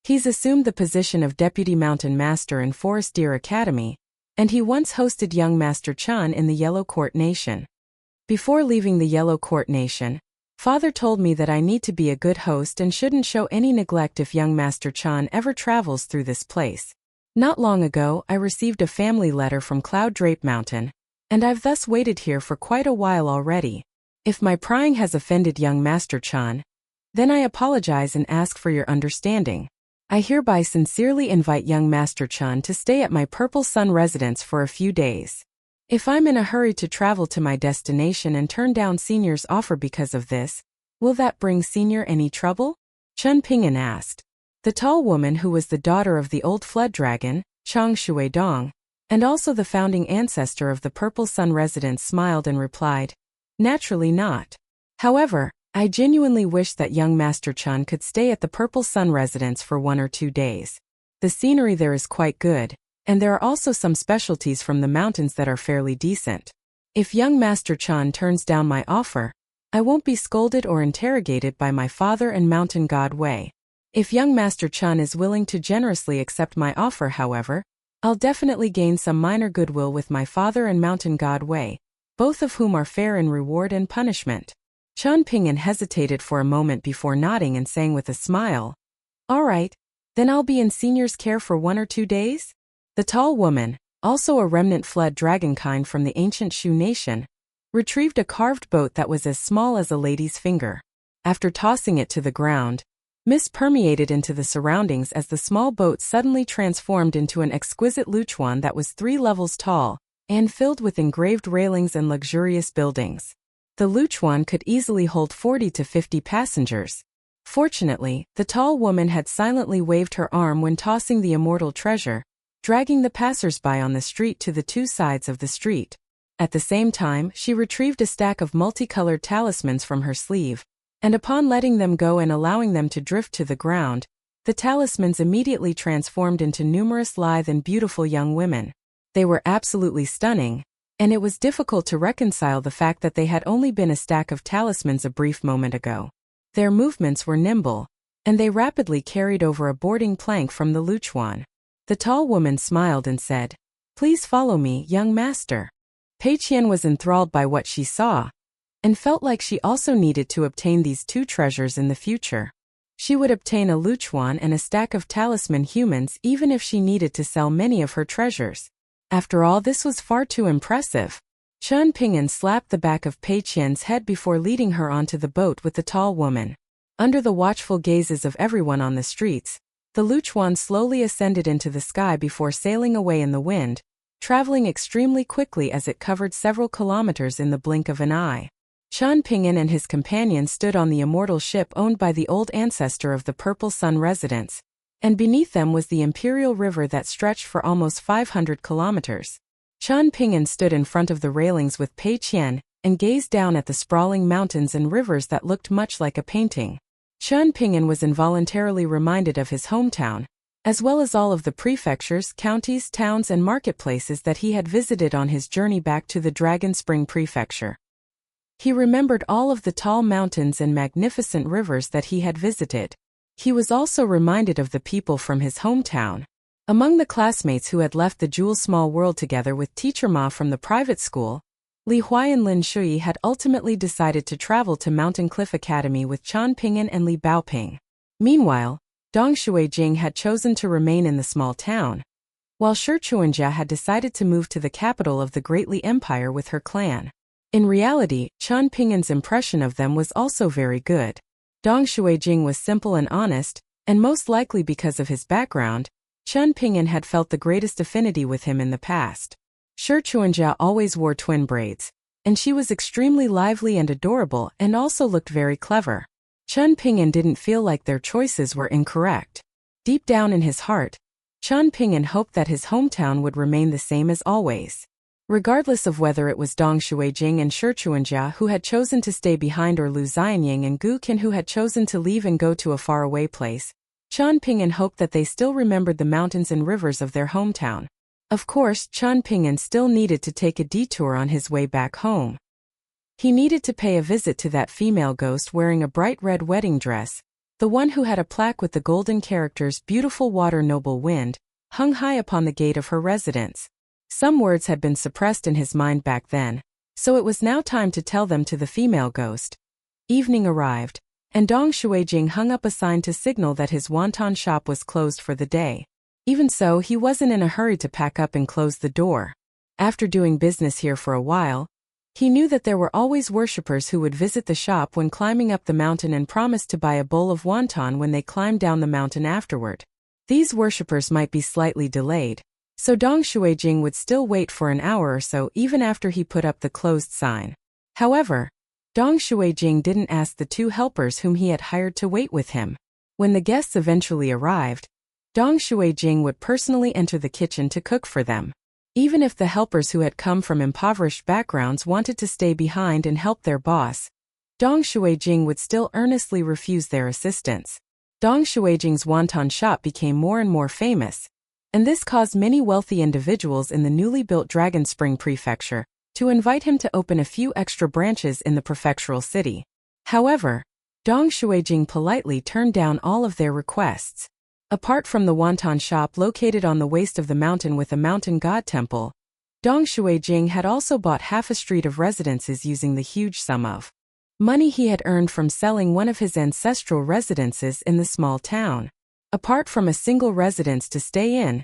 He's assumed the position of Deputy Mountain Master in Forest Deer Academy, and he once hosted young Master Chan in the Yellow Court Nation. Before leaving the Yellow Court Nation, Father told me that I need to be a good host and shouldn't show any neglect if young Master Chan ever travels through this place. Not long ago, I received a family letter from Cloud Drape Mountain, and I've thus waited here for quite a while already. If my prying has offended young Master Chan, then I apologize and ask for your understanding. I hereby sincerely invite young Master Chan to stay at my Purple Sun residence for a few days. If I'm in a hurry to travel to my destination and turn down Senior's offer because of this, will that bring Senior any trouble?" Chen Pingan asked. The tall woman who was the daughter of the old flood dragon, Chang Shuidong, and also the founding ancestor of the Purple Sun residence smiled and replied, "Naturally not. However, I genuinely wish that young Master Chan could stay at the Purple Sun residence for 1 or 2 days. The scenery there is quite good, and there are also some specialties from the mountains that are fairly decent. If young Master Chan turns down my offer, I won't be scolded or interrogated by my father and mountain god Wei. If young Master Chan is willing to generously accept my offer, however, I'll definitely gain some minor goodwill with my father and mountain god Wei, both of whom are fair in reward and punishment." Chan Pingan hesitated for a moment before nodding and saying with a smile, "All right, then I'll be in Senior's care for 1 or 2 days?" The tall woman, also a remnant flood dragonkind from the ancient Shu nation, retrieved a carved boat that was as small as a lady's finger. After tossing it to the ground, mist permeated into the surroundings as the small boat suddenly transformed into an exquisite luchuan that was 3 levels tall and filled with engraved railings and luxurious buildings. The luchuan could easily hold 40 to 50 passengers. Fortunately, the tall woman had silently waved her arm when tossing the immortal treasure, dragging the passers-by on the street to the 2 sides of the street. At the same time, she retrieved a stack of multicolored talismans from her sleeve, and upon letting them go and allowing them to drift to the ground, the talismans immediately transformed into numerous lithe and beautiful young women. They were absolutely stunning, and it was difficult to reconcile the fact that they had only been a stack of talismans a brief moment ago. Their movements were nimble, and they rapidly carried over a boarding plank from the luchuan. The tall woman smiled and said, "Please follow me, young master." Pei Qian was enthralled by what she saw, and felt like she also needed to obtain these 2 treasures in the future. She would obtain a luchuan and a stack of talisman humans even if she needed to sell many of her treasures. After all, this was far too impressive. Chen Ping'an slapped the back of Pei Qian's head before leading her onto the boat with the tall woman. Under the watchful gazes of everyone on the streets, the luchuan slowly ascended into the sky before sailing away in the wind, traveling extremely quickly as it covered several kilometers in the blink of an eye. Chen Ping'an and his companion stood on the immortal ship owned by the old ancestor of the Purple Sun residents, and beneath them was the imperial river that stretched for almost 500 kilometers. Chen Ping'an stood in front of the railings with Pei Qian and gazed down at the sprawling mountains and rivers that looked much like a painting. Chen Ping'an was involuntarily reminded of his hometown, as well as all of the prefectures, counties, towns and marketplaces that he had visited on his journey back to the Dragon Spring Prefecture. He remembered all of the tall mountains and magnificent rivers that he had visited. He was also reminded of the people from his hometown. Among the classmates who had left the Jewel Small World together with teacher Ma from the private school, Li Huai and Lin Shui had ultimately decided to travel to Mountain Cliff Academy with Chen Ping'an and Li Baoping. Meanwhile, Dong Xuejing had chosen to remain in the small town, while Shi Chuanjia had decided to move to the capital of the Great Li Empire with her clan. In reality, Chen Ping'an's impression of them was also very good. Dong Xuejing was simple and honest, and most likely because of his background, Chen Ping'an had felt the greatest affinity with him in the past. Shi Chuanjia always wore twin braids, and she was extremely lively and adorable and also looked very clever. Chen Ping'an didn't feel like their choices were incorrect. Deep down in his heart, Chen Ping'an hoped that his hometown would remain the same as always. Regardless of whether it was Dong Xuejing and Shi Chuanjia who had chosen to stay behind or Lu Xianying and Gu Qin who had chosen to leave and go to a faraway place, Chen Ping'an hoped that they still remembered the mountains and rivers of their hometown. Of course, Chen Ping'an still needed to take a detour on his way back home. He needed to pay a visit to that female ghost wearing a bright red wedding dress, the one who had a plaque with the golden characters "Beautiful Water, Noble Wind," hung high upon the gate of her residence. Some words had been suppressed in his mind back then, so it was now time to tell them to the female ghost. Evening arrived, and Dong Xuejing hung up a sign to signal that his wonton shop was closed for the day. Even so, he wasn't in a hurry to pack up and close the door. After doing business here for a while, he knew that there were always worshippers who would visit the shop when climbing up the mountain and promised to buy a bowl of wonton when they climbed down the mountain afterward. These worshippers might be slightly delayed, so Dong Xuejing would still wait for an hour or so even after he put up the closed sign. However, Dong Xuejing didn't ask the two helpers whom he had hired to wait with him. When the guests eventually arrived, Dong Xuejing would personally enter the kitchen to cook for them. Even if the helpers who had come from impoverished backgrounds wanted to stay behind and help their boss, Dong Xuejing would still earnestly refuse their assistance. Dong Xuejing's wonton shop became more and more famous, and this caused many wealthy individuals in the newly built Dragon Spring Prefecture to invite him to open a few extra branches in the prefectural city. However, Dong Xuejing politely turned down all of their requests. Apart from the wonton shop located on the waist of the mountain with a mountain god temple, Dong Xuejing had also bought half a street of residences using the huge sum of money he had earned from selling one of his ancestral residences in the small town. Apart from a single residence to stay in,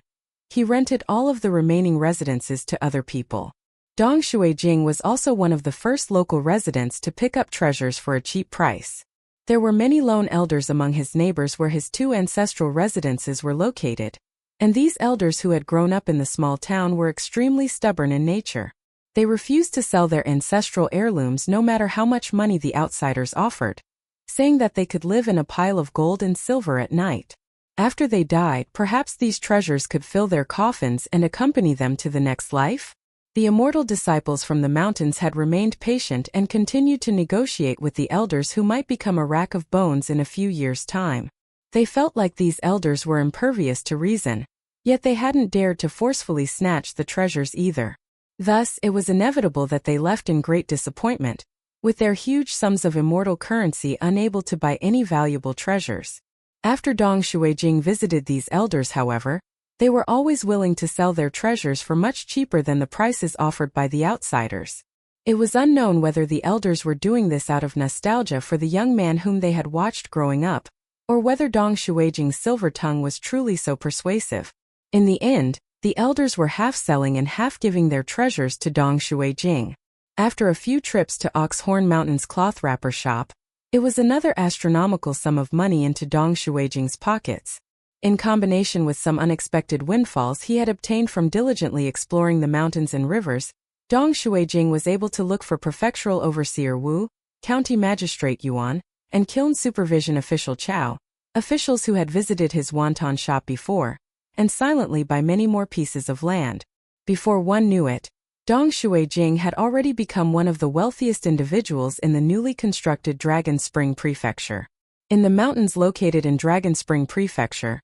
he rented all of the remaining residences to other people. Dong Xuejing was also one of the first local residents to pick up treasures for a cheap price. There were many lone elders among his neighbors where his two ancestral residences were located, and these elders who had grown up in the small town were extremely stubborn in nature. They refused to sell their ancestral heirlooms no matter how much money the outsiders offered, saying that they could live in a pile of gold and silver at night. After they died, perhaps these treasures could fill their coffins and accompany them to the next life? The immortal disciples from the mountains had remained patient and continued to negotiate with the elders who might become a rack of bones in a few years' time. They felt like these elders were impervious to reason, yet they hadn't dared to forcefully snatch the treasures either. Thus, it was inevitable that they left in great disappointment, with their huge sums of immortal currency unable to buy any valuable treasures. After Dong Xuejing visited these elders, however, they were always willing to sell their treasures for much cheaper than the prices offered by the outsiders. It was unknown whether the elders were doing this out of nostalgia for the young man whom they had watched growing up, or whether Dong Shuijing's silver tongue was truly so persuasive. In the end, the elders were half selling and half giving their treasures to Dong Shuijing. After a few trips to Oxhorn Mountain's cloth wrapper shop, it was another astronomical sum of money into Dong Shuijing's pockets. In combination with some unexpected windfalls he had obtained from diligently exploring the mountains and rivers, Dong Shuijing was able to look for Prefectural Overseer Wu, County Magistrate Yuan, and Kiln Supervision Official Chow, officials who had visited his wonton shop before, and silently buy many more pieces of land. Before one knew it, Dong Shuijing had already become one of the wealthiest individuals in the newly constructed Dragon Spring Prefecture. In the mountains located in Dragon Spring Prefecture,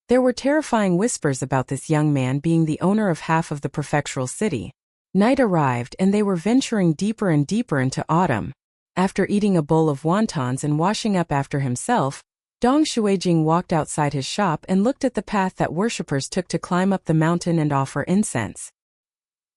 there were terrifying whispers about this young man being the owner of half of the prefectural city. Night arrived and they were venturing deeper and deeper into autumn. After eating a bowl of wontons and washing up after himself, Dong Shuijing walked outside his shop and looked at the path that worshippers took to climb up the mountain and offer incense.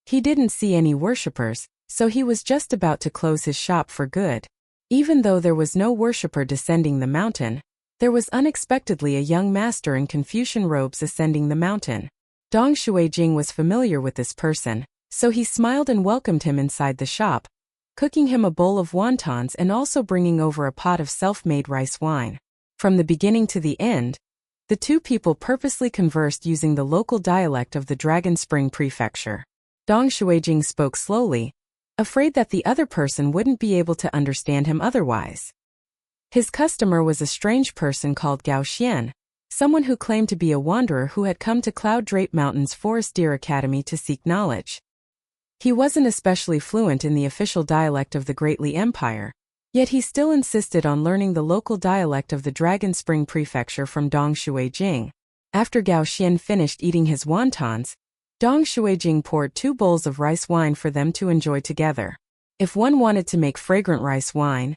He didn't see any worshippers, so he was just about to close his shop for good. Even though there was no worshipper descending the mountain, there was unexpectedly a young master in Confucian robes ascending the mountain. Dong Shuijing was familiar with this person, so he smiled and welcomed him inside the shop, cooking him a bowl of wontons and also bringing over a pot of self-made rice wine. From the beginning to the end, the two people purposely conversed using the local dialect of the Dragon Spring Prefecture. Dong Shuijing spoke slowly, afraid that the other person wouldn't be able to understand him otherwise. His customer was a strange person called Gao Xian, someone who claimed to be a wanderer who had come to Cloud Drape Mountain's Forest Deer Academy to seek knowledge. He wasn't especially fluent in the official dialect of the Great Li Empire, yet he still insisted on learning the local dialect of the Dragon Spring Prefecture from Dong Shuijing. After Gao Xian finished eating his wontons, Dong Shuijing poured 2 bowls of rice wine for them to enjoy together. If one wanted to make fragrant rice wine,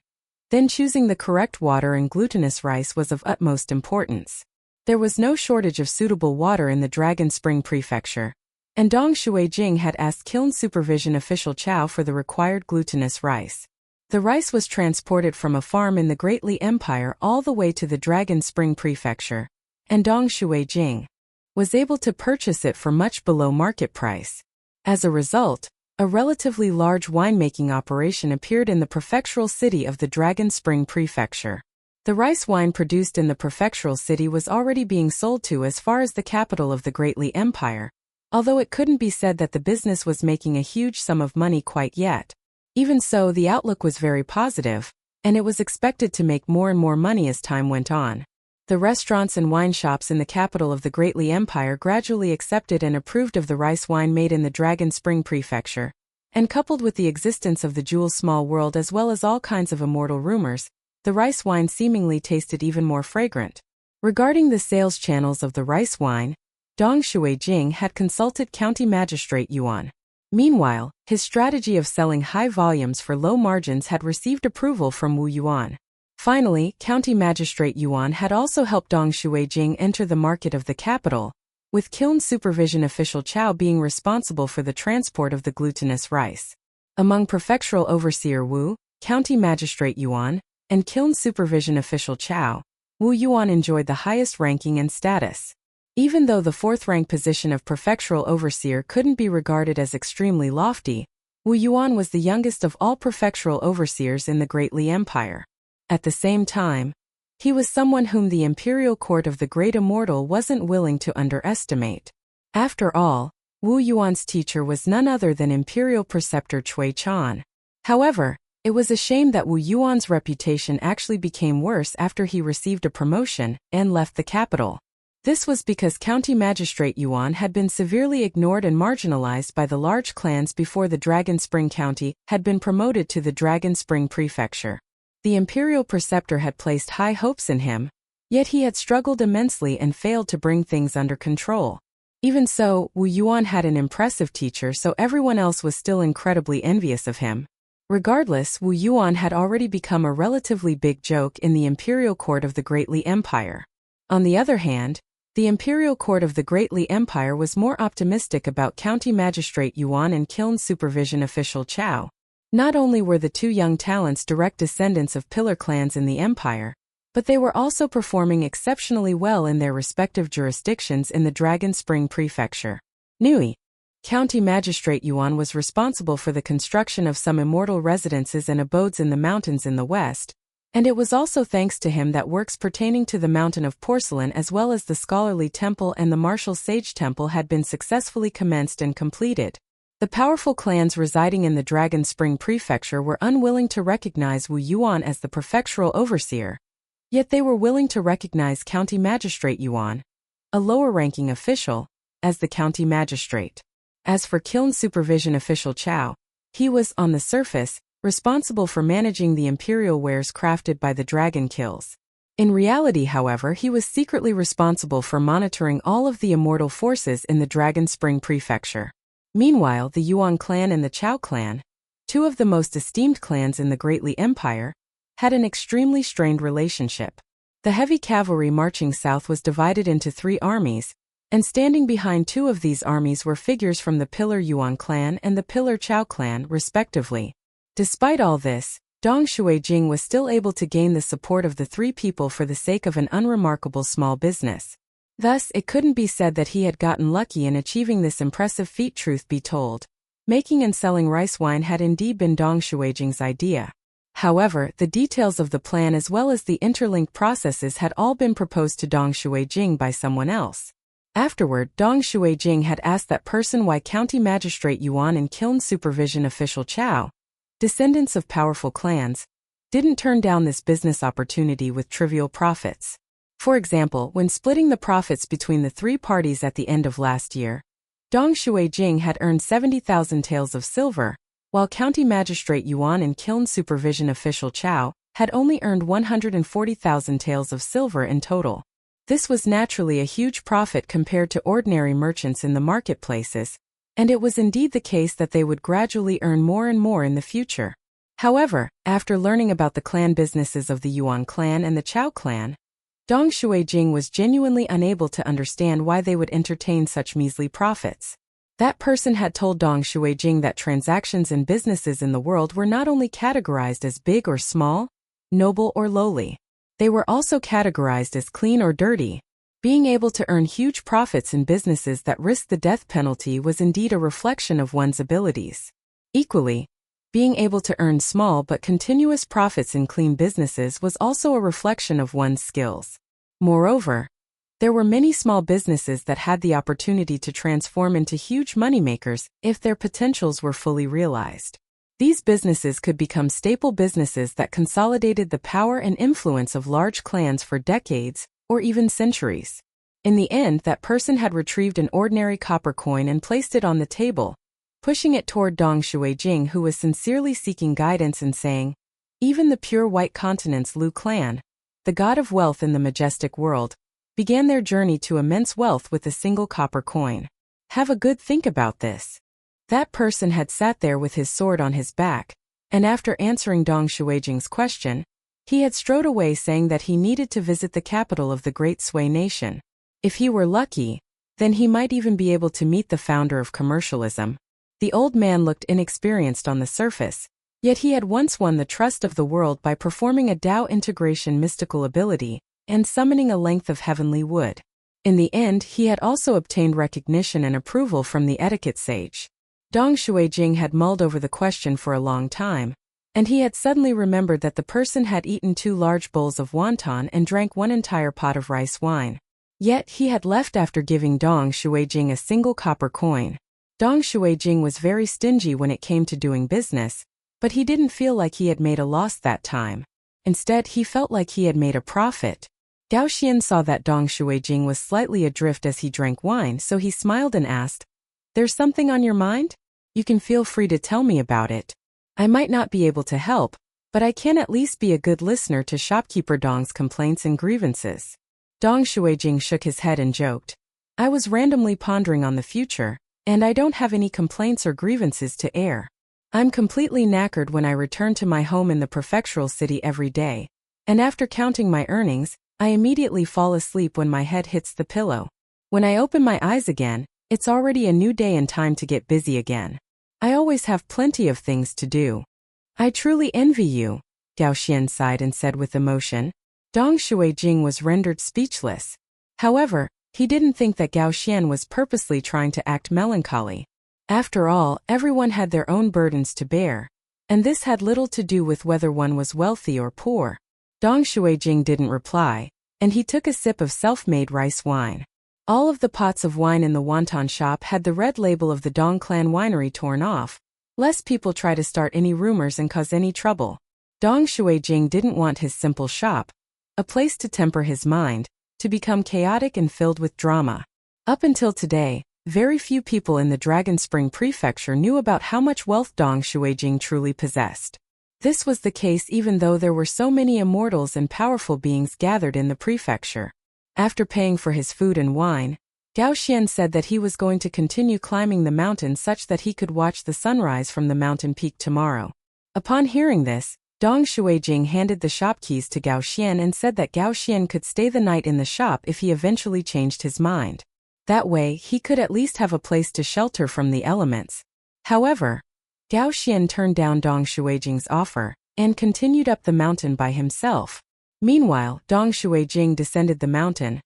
then choosing the correct water and glutinous rice was of utmost importance. There was no shortage of suitable water in the Dragon Spring Prefecture, and Dong Shuijing had asked Kiln Supervision Official Chow for the required glutinous rice. The rice was transported from a farm in the Great Li Empire all the way to the Dragon Spring Prefecture, and Dong Shuijing was able to purchase it for much below market price. As a result, a relatively large winemaking operation appeared in the prefectural city of the Dragon Spring Prefecture. The rice wine produced in the prefectural city was already being sold to as far as the capital of the Great Li Empire, although it couldn't be said that the business was making a huge sum of money quite yet. Even so, the outlook was very positive, and it was expected to make more and more money as time went on. The restaurants and wine shops in the capital of the Great Li Empire gradually accepted and approved of the rice wine made in the Dragon Spring Prefecture, and coupled with the existence of the Jewel's Small World as well as all kinds of immortal rumors, the rice wine seemingly tasted even more fragrant. Regarding the sales channels of the rice wine, Dong Shuijing had consulted County Magistrate Yuan. Meanwhile, his strategy of selling high volumes for low margins had received approval from Wu Yuan. Finally, County Magistrate Yuan had also helped Dong Shuijing enter the market of the capital, with Kiln Supervision Official Chow being responsible for the transport of the glutinous rice. Among Prefectural Overseer Wu, County Magistrate Yuan, and Kiln Supervision Official Chow, Wu Yuan enjoyed the highest ranking and status. Even though the 4th rank position of Prefectural Overseer couldn't be regarded as extremely lofty, Wu Yuan was the youngest of all Prefectural Overseers in the Great Li Empire. At the same time, he was someone whom the Imperial Court of the Great Immortal wasn't willing to underestimate. After all, Wu Yuan's teacher was none other than Imperial Preceptor Cui Chan. However, it was a shame that Wu Yuan's reputation actually became worse after he received a promotion and left the capital. This was because County Magistrate Yuan had been severely ignored and marginalized by the large clans before the Dragon Spring County had been promoted to the Dragon Spring Prefecture. The Imperial Preceptor had placed high hopes in him, yet he had struggled immensely and failed to bring things under control. Even so, Wu Yuan had an impressive teacher, so everyone else was still incredibly envious of him. Regardless, Wu Yuan had already become a relatively big joke in the Imperial Court of the Great Li Empire. On the other hand, the Imperial Court of the Great Li Empire was more optimistic about County Magistrate Yuan and Kiln Supervision Official Chow. Not only were the two young talents direct descendants of pillar clans in the empire, but they were also performing exceptionally well in their respective jurisdictions in the Dragon Spring Prefecture. Nui, County Magistrate Yuan was responsible for the construction of some immortal residences and abodes in the mountains in the west, and it was also thanks to him that works pertaining to the Mountain of Porcelain as well as the Scholarly Temple and the Martial Sage Temple had been successfully commenced and completed. The powerful clans residing in the Dragon Spring Prefecture were unwilling to recognize Wu Yuan as the prefectural overseer, yet they were willing to recognize County Magistrate Yuan, a lower-ranking official, as the county magistrate. As for Kiln Supervision Official Chao, he was, on the surface, responsible for managing the imperial wares crafted by the Dragon Kills. In reality, however, he was secretly responsible for monitoring all of the immortal forces in the Dragon Spring Prefecture. Meanwhile, the Yuan clan and the Chao clan, two of the most esteemed clans in the Great Li Empire, had an extremely strained relationship. The heavy cavalry marching south was divided into 3 armies, and standing behind 2 of these armies were figures from the Pillar Yuan clan and the Pillar Chao clan, respectively. Despite all this, Dong Shuijing was still able to gain the support of the 3 people for the sake of an unremarkable small business. Thus, it couldn't be said that he had gotten lucky in achieving this impressive feat. Truth be told, making and selling rice wine had indeed been Dong Shuijing's idea. However, the details of the plan as well as the interlinked processes had all been proposed to Dong Shuijing by someone else. Afterward, Dong Shuijing had asked that person why County Magistrate Yuan and Kiln Supervision Official Chao, descendants of powerful clans, didn't turn down this business opportunity with trivial profits. For example, when splitting the profits between the 3 parties at the end of last year, Dong Shuijing had earned 70,000 taels of silver, while County Magistrate Yuan and Kiln Supervision Official Chao had only earned 140,000 taels of silver in total. This was naturally a huge profit compared to ordinary merchants in the marketplaces, and it was indeed the case that they would gradually earn more and more in the future. However, after learning about the clan businesses of the Yuan clan and the Chao clan, Dong Shuijing was genuinely unable to understand why they would entertain such measly profits. That person had told Dong Shuijing that transactions and businesses in the world were not only categorized as big or small, noble or lowly, they were also categorized as clean or dirty. Being able to earn huge profits in businesses that risked the death penalty was indeed a reflection of one's abilities. Equally, being able to earn small but continuous profits in clean businesses was also a reflection of one's skills. Moreover, there were many small businesses that had the opportunity to transform into huge moneymakers if their potentials were fully realized. These businesses could become staple businesses that consolidated the power and influence of large clans for decades, or even centuries. In the end, that person had retrieved an ordinary copper coin and placed it on the table, pushing it toward Dong Shuijing, who was sincerely seeking guidance and saying, "Even the pure white continent's Lu clan, the god of wealth in the majestic world, began their journey to immense wealth with a single copper coin. Have a good think about this." That person had sat there with his sword on his back, and after answering Dong Shuijing's question, he had strode away saying that he needed to visit the capital of the Great Sui nation. If he were lucky, then he might even be able to meet the founder of commercialism. The old man looked inexperienced on the surface, yet he had once won the trust of the world by performing a Tao integration mystical ability and summoning a length of heavenly wood. In the end, he had also obtained recognition and approval from the etiquette sage. Dong Shuijing had mulled over the question for a long time, and he had suddenly remembered that the person had eaten 2 large bowls of wonton and drank 1 entire pot of rice wine. Yet he had left after giving Dong Shuijing a single copper coin. Dong Shuijing was very stingy when it came to doing business, but he didn't feel like he had made a loss that time. Instead, he felt like he had made a profit. Gao Xian saw that Dong Shuijing was slightly adrift as he drank wine, so he smiled and asked, "There's something on your mind? You can feel free to tell me about it. I might not be able to help, but I can at least be a good listener to shopkeeper Dong's complaints and grievances." Dong Shuijing shook his head and joked, "I was randomly pondering on the future, and I don't have any complaints or grievances to air. I'm completely knackered when I return to my home in the prefectural city every day, and after counting my earnings, I immediately fall asleep when my head hits the pillow. When I open my eyes again, it's already a new day and time to get busy again. I always have plenty of things to do." "I truly envy you," Gao Xian sighed and said with emotion. Dong Shuijing was rendered speechless. However, he didn't think that Gao Xian was purposely trying to act melancholy. After all, everyone had their own burdens to bear, and this had little to do with whether one was wealthy or poor. Dong Shuijing didn't reply, and he took a sip of self-made rice wine. All of the pots of wine in the wonton shop had the red label of the Dong clan winery torn off, lest people try to start any rumors and cause any trouble. Dong Shuijing didn't want his simple shop, a place to temper his mind, to become chaotic and filled with drama. Up until today, very few people in the Dragon Spring Prefecture knew about how much wealth Dong Shuijing truly possessed. This was the case even though there were so many immortals and powerful beings gathered in the prefecture. After paying for his food and wine, Gao Xian said that he was going to continue climbing the mountain such that he could watch the sunrise from the mountain peak tomorrow. Upon hearing this, Dong Shuijing handed the shop keys to Gao Xian and said that Gao Xian could stay the night in the shop if he eventually changed his mind. That way, he could at least have a place to shelter from the elements. However, Gao Xian turned down Dong Shuijing's offer and continued up the mountain by himself. Meanwhile, Dong Shuijing descended the mountain,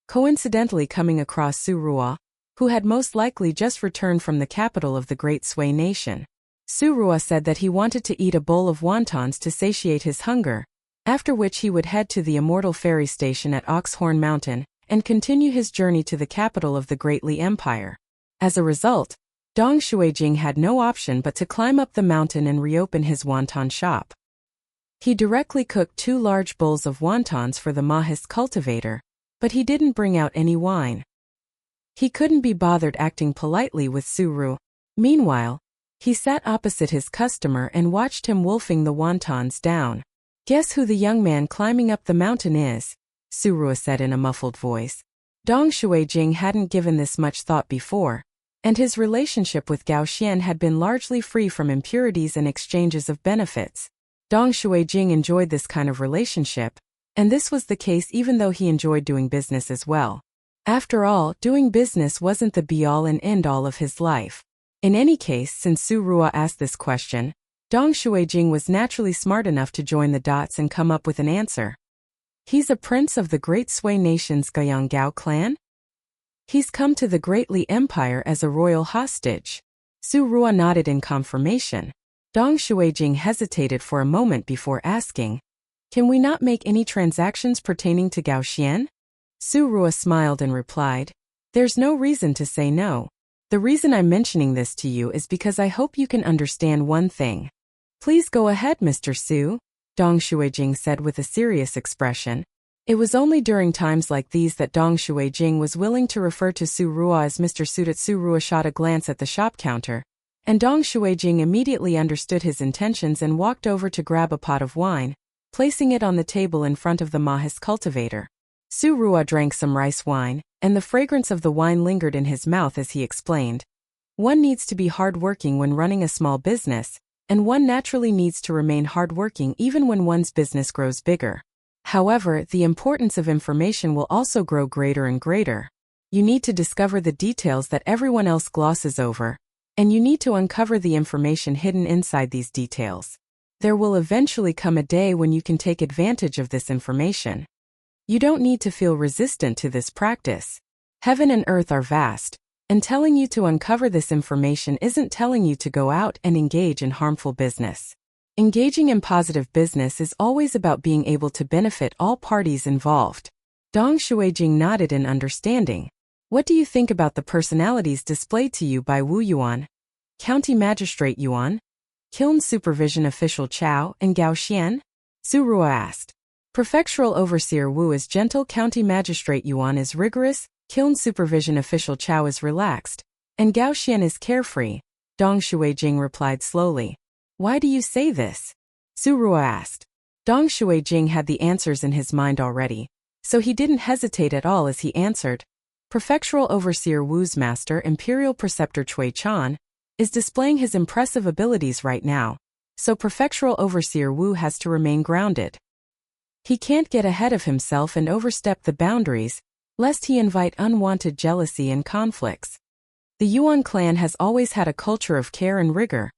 coincidentally coming across Su Ruo, who had most likely just returned from the capital of the Great Sui nation. Su Ruo said that he wanted to eat a bowl of wontons to satiate his hunger, after which he would head to the Immortal Ferry Station at Oxhorn Mountain and continue his journey to the capital of the Great Li Empire. As a result, Dong Shuijing had no option but to climb up the mountain and reopen his wonton shop. He directly cooked 2 large bowls of wontons for the Mahis cultivator, but he didn't bring out any wine. He couldn't be bothered acting politely with Su Ruo. Meanwhile, he sat opposite his customer and watched him wolfing the wontons down. "Guess who the young man climbing up the mountain is?" Su Ruo said in a muffled voice. Dong Shuijing hadn't given this much thought before, and his relationship with Gao Xian had been largely free from impurities and exchanges of benefits. Dong Shuijing enjoyed this kind of relationship, and this was the case even though he enjoyed doing business as well. After all, doing business wasn't the be-all and end-all of his life. In any case, since Su Ruo asked this question, Dong Shuijing was naturally smart enough to join the dots and come up with an answer. "He's a prince of the Great Sui Nation's Gao clan? He's come to the Great Li Empire as a royal hostage." Su Ruo nodded in confirmation. Dong Shuijing hesitated for a moment before asking, "Can we not make any transactions pertaining to Gao Xian?" Su Ruo smiled and replied, "There's no reason to say no. The reason I'm mentioning this to you is because I hope you can understand one thing." "Please go ahead, Mr. Su," Dong Shuijing said with a serious expression. It was only during times like these that Dong Shuijing was willing to refer to Su Ruo as Mr. Su. Su Ruo shot a glance at the shop counter, and Dong Shuijing immediately understood his intentions and walked over to grab a pot of wine, placing it on the table in front of the Mahis cultivator. Su Ruo drank some rice wine, and the fragrance of the wine lingered in his mouth as he explained. "One needs to be hardworking when running a small business, and one naturally needs to remain hardworking even when one's business grows bigger. However, the importance of information will also grow greater and greater. You need to discover the details that everyone else glosses over, and you need to uncover the information hidden inside these details. There will eventually come a day when you can take advantage of this information. You don't need to feel resistant to this practice. Heaven and earth are vast, and telling you to uncover this information isn't telling you to go out and engage in harmful business. Engaging in positive business is always about being able to benefit all parties involved." Dong Shuijing nodded in understanding. "What do you think about the personalities displayed to you by Wu Yuan, County Magistrate Yuan, Kiln Supervision Official Chao, and Gao Xian?" Su Ruo asked. "Prefectural Overseer Wu is gentle, County Magistrate Yuan is rigorous, Kiln Supervision Official Chao is relaxed, and Gao Xian is carefree," Dong Shuijing replied slowly. "Why do you say this?" Su Ruo asked. Dong Shuijing had the answers in his mind already, so he didn't hesitate at all as he answered. "Prefectural Overseer Wu's master, Imperial Preceptor Cui Chan, is displaying his impressive abilities right now, so Prefectural Overseer Wu has to remain grounded. He can't get ahead of himself and overstep the boundaries, lest he invite unwanted jealousy and conflicts. The Yuan clan has always had a culture of care and rigor,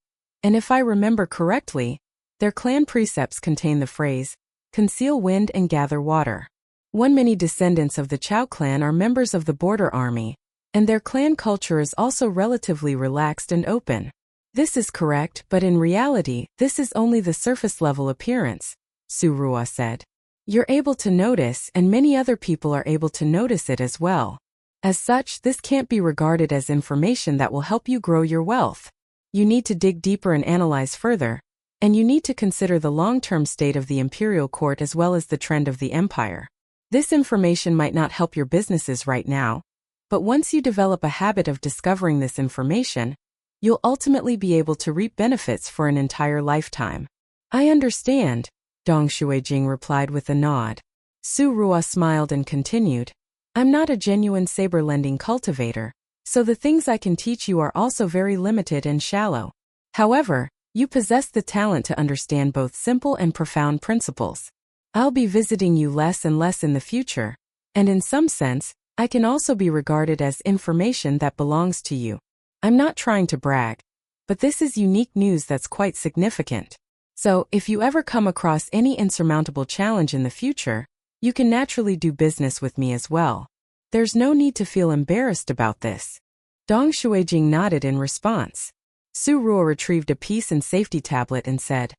and if I remember correctly, their clan precepts contain the phrase, conceal wind and gather water. Many descendants of the Chao clan are members of the border army, and their clan culture is also relatively relaxed and open. This is correct, but in reality, this is only the surface-level appearance, Su Ruo said. You're able to notice, and many other people are able to notice it as well. As such, this can't be regarded as information that will help you grow your wealth. You need to dig deeper and analyze further, and you need to consider the long-term state of the imperial court as well as the trend of the empire. This information might not help your businesses right now, but once you develop a habit of discovering this information, you'll ultimately be able to reap benefits for an entire lifetime. I understand, Dong Shuijing replied with a nod. Su Ruo smiled and continued, I'm not a genuine saber-lending cultivator, so the things I can teach you are also very limited and shallow. However, you possess the talent to understand both simple and profound principles. I'll be visiting you less and less in the future, and in some sense, I can also be regarded as information that belongs to you. I'm not trying to brag, but this is unique news that's quite significant. So, if you ever come across any insurmountable challenge in the future, you can naturally do business with me as well. There's no need to feel embarrassed about this. Dong Shuijing nodded in response. Su Ruo retrieved a peace and safety tablet and said,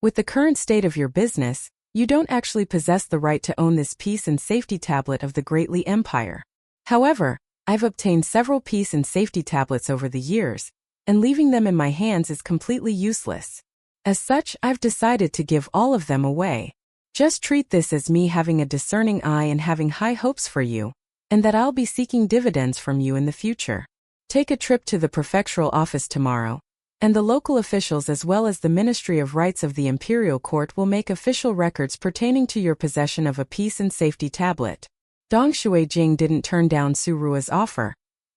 with the current state of your business, you don't actually possess the right to own this peace and safety tablet of the Great Li Empire. However, I've obtained several peace and safety tablets over the years, and leaving them in my hands is completely useless. As such, I've decided to give all of them away. Just treat this as me having a discerning eye and having high hopes for you, and that I'll be seeking dividends from you in the future. Take a trip to the prefectural office tomorrow, and the local officials as well as the Ministry of Rights of the Imperial Court will make official records pertaining to your possession of a peace and safety tablet. Dong Shuijing didn't turn down Su Ruo's offer,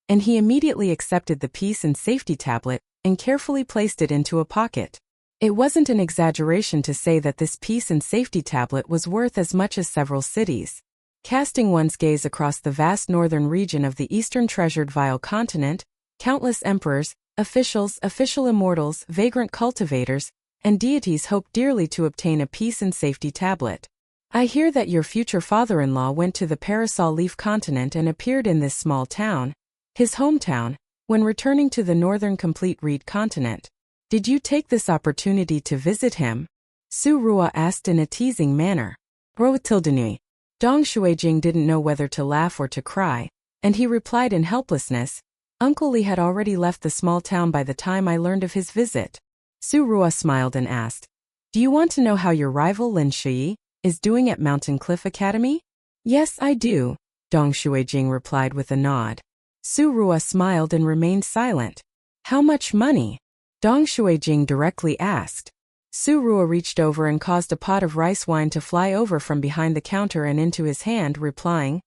and he immediately accepted the peace and safety tablet and carefully placed it into a pocket. It wasn't an exaggeration to say that this peace and safety tablet was worth as much as several cities. Casting one's gaze across the vast northern region of the eastern treasured vile continent, countless emperors, officials, official immortals, vagrant cultivators, and deities hope dearly to obtain a peace and safety tablet. I hear that your future father-in-law went to the Parasol Leaf continent and appeared in this small town, his hometown, when returning to the northern complete reed continent. Did you take this opportunity to visit him? Su Ruo asked in a teasing manner. Dong Shuijing didn't know whether to laugh or to cry, and he replied in helplessness, Uncle Li had already left the small town by the time I learned of his visit. Su Ruo smiled and asked, do you want to know how your rival Lin Shui is doing at Mountain Cliff Academy? Yes, I do, Dong Shuijing replied with a nod. Su Ruo smiled and remained silent. How much money? Dong Shuijing directly asked. Su Ruo reached over and caused a pot of rice wine to fly over from behind the counter and into his hand, replying,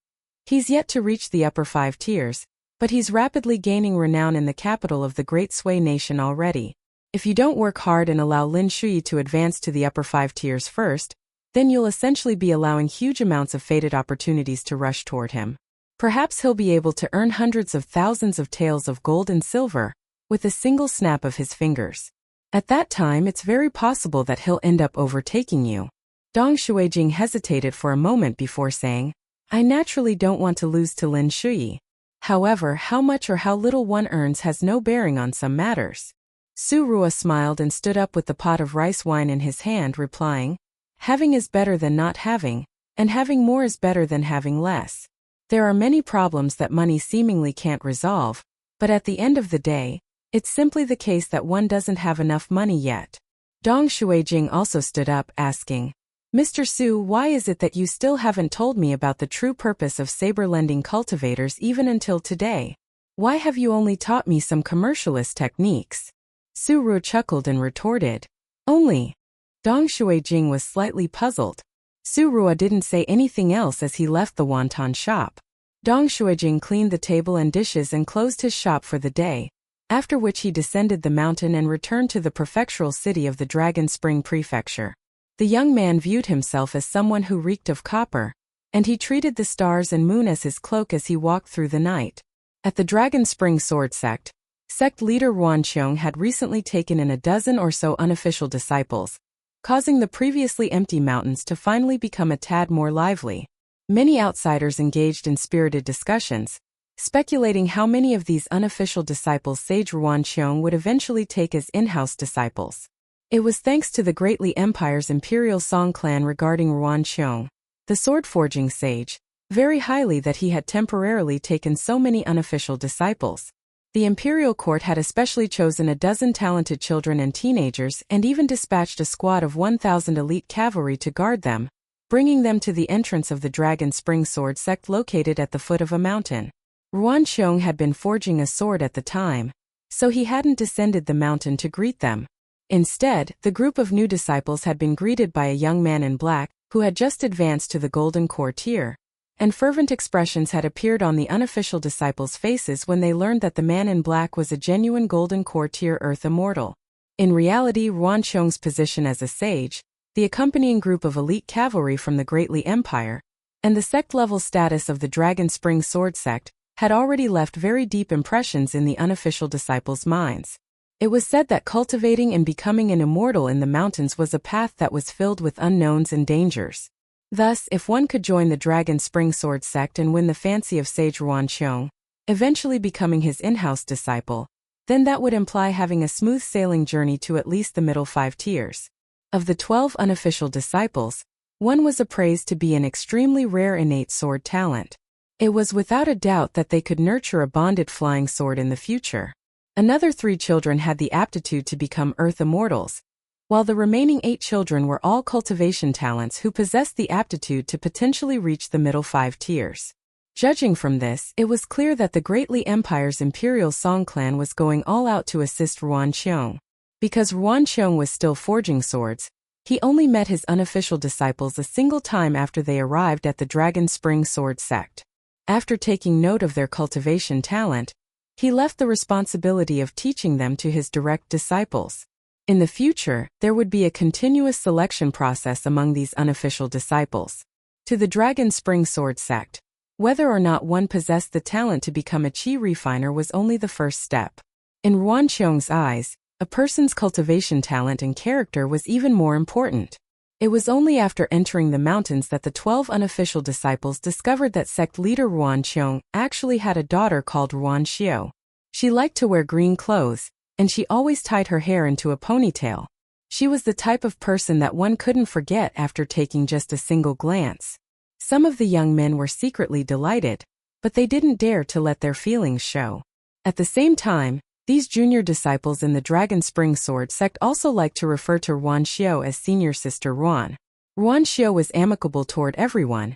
he's yet to reach the upper 5 tiers, but he's rapidly gaining renown in the capital of the Great Sui nation already. If you don't work hard and allow Lin Shui to advance to the upper 5 tiers first, then you'll essentially be allowing huge amounts of fated opportunities to rush toward him. Perhaps he'll be able to earn hundreds of thousands of taels of gold and silver with a single snap of his fingers. At that time, it's very possible that he'll end up overtaking you. Dong Shuijing hesitated for a moment before saying, I naturally don't want to lose to Lin Shui. However, how much or how little one earns has no bearing on some matters. Su Ruo smiled and stood up with the pot of rice wine in his hand, replying, having is better than not having, and having more is better than having less. There are many problems that money seemingly can't resolve, but at the end of the day, it's simply the case that one doesn't have enough money yet. Dong Shuijing also stood up, asking, Mr. Su, why is it that you still haven't told me about the true purpose of saber-lending cultivators even until today? Why have you only taught me some commercialist techniques? Su Ruo chuckled and retorted, only. Dong Shuijing was slightly puzzled. Su Ruo didn't say anything else as he left the wonton shop. Dong Shuijing cleaned the table and dishes and closed his shop for the day, after which he descended the mountain and returned to the prefectural city of the Dragon Spring Prefecture. The young man viewed himself as someone who reeked of copper, and he treated the stars and moon as his cloak as he walked through the night. At the Dragon Spring Sword Sect leader Ruan Qiong had recently taken in a dozen or so unofficial disciples, causing the previously empty mountains to finally become a tad more lively. Many outsiders engaged in spirited discussions, speculating how many of these unofficial disciples Sage Ruanqiong would eventually take as in-house disciples. It was thanks to the Greatly Empire's imperial Song clan regarding Ruanqiong, the sword-forging sage, very highly that he had temporarily taken so many unofficial disciples. The imperial court had especially chosen a dozen talented children and teenagers and even dispatched a squad of 1,000 elite cavalry to guard them, bringing them to the entrance of the Dragon Spring Sword sect located at the foot of a mountain. Ruanqiong had been forging a sword at the time, so he hadn't descended the mountain to greet them. Instead, the group of new disciples had been greeted by a young man in black, who had just advanced to the Golden Core tier, and fervent expressions had appeared on the unofficial disciples' faces when they learned that the man in black was a genuine Golden Core tier Earth immortal. In reality, Ruanqiong's position as a sage, the accompanying group of elite cavalry from the Greatly Empire, and the sect-level status of the Dragon Spring Sword sect had already left very deep impressions in the unofficial disciples' minds. It was said that cultivating and becoming an immortal in the mountains was a path that was filled with unknowns and dangers. Thus, if one could join the Dragon Spring Sword sect and win the fancy of Sage Ruanqiong, eventually becoming his in-house disciple, then that would imply having a smooth sailing journey to at least the middle 5 tiers. Of the 12 unofficial disciples, one was appraised to be an extremely rare innate sword talent. It was without a doubt that they could nurture a bonded flying sword in the future. Another 3 children had the aptitude to become Earth immortals, while the remaining 8 children were all cultivation talents who possessed the aptitude to potentially reach the middle 5 tiers. Judging from this, it was clear that the Greatly Empire's imperial Song clan was going all out to assist Ruanqiong. Because Ruanqiong was still forging swords, he only met his unofficial disciples a single time after they arrived at the Dragon Spring Sword sect. After taking note of their cultivation talent, he left the responsibility of teaching them to his direct disciples. In the future, there would be a continuous selection process among these unofficial disciples. To the Dragon Spring Sword sect, whether or not one possessed the talent to become a chi refiner was only the first step. In Ruanqiong's eyes, a person's cultivation talent and character was even more important. It was only after entering the mountains that the 12 unofficial disciples discovered that sect leader Ruanqiong actually had a daughter called Ruanxiu. She liked to wear green clothes, and she always tied her hair into a ponytail. She was the type of person that one couldn't forget after taking just a single glance. Some of the young men were secretly delighted, but they didn't dare to let their feelings show. At the same time, these junior disciples in the Dragon Spring Sword sect also liked to refer to Ruanxiu as senior sister Ruan. Ruanxiu was amicable toward everyone,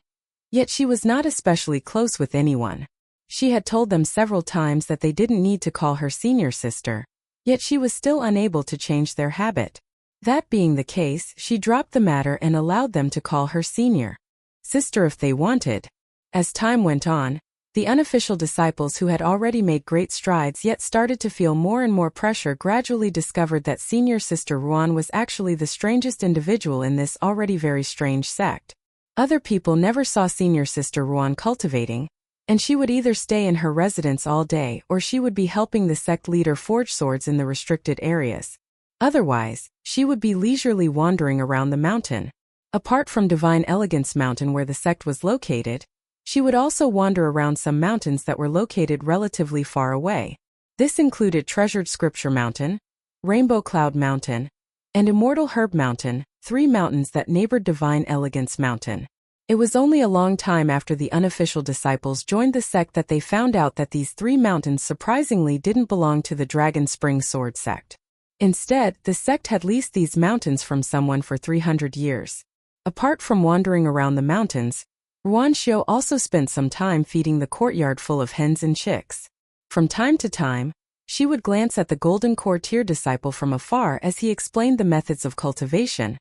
yet she was not especially close with anyone. She had told them several times that they didn't need to call her senior sister, yet she was still unable to change their habit. That being the case, she dropped the matter and allowed them to call her senior sister if they wanted. As time went on, the unofficial disciples who had already made great strides yet started to feel more and more pressure gradually discovered that senior sister Ruan was actually the strangest individual in this already very strange sect. Other people never saw senior sister Ruan cultivating, and she would either stay in her residence all day or she would be helping the sect leader forge swords in the restricted areas. Otherwise, she would be leisurely wandering around the mountain. Apart from Divine Elegance Mountain where the sect was located, she would also wander around some mountains that were located relatively far away. This included Treasured Scripture Mountain, Rainbow Cloud Mountain, and Immortal Herb Mountain, 3 mountains that neighbored Divine Elegance Mountain. It was only a long time after the unofficial disciples joined the sect that they found out that these 3 mountains surprisingly didn't belong to the Dragon Spring Sword sect. Instead, the sect had leased these mountains from someone for 300 years. Apart from wandering around the mountains, Ruanxiu also spent some time feeding the courtyard full of hens and chicks. From time to time, she would glance at the Golden Core tier disciple from afar as he explained the methods of cultivation,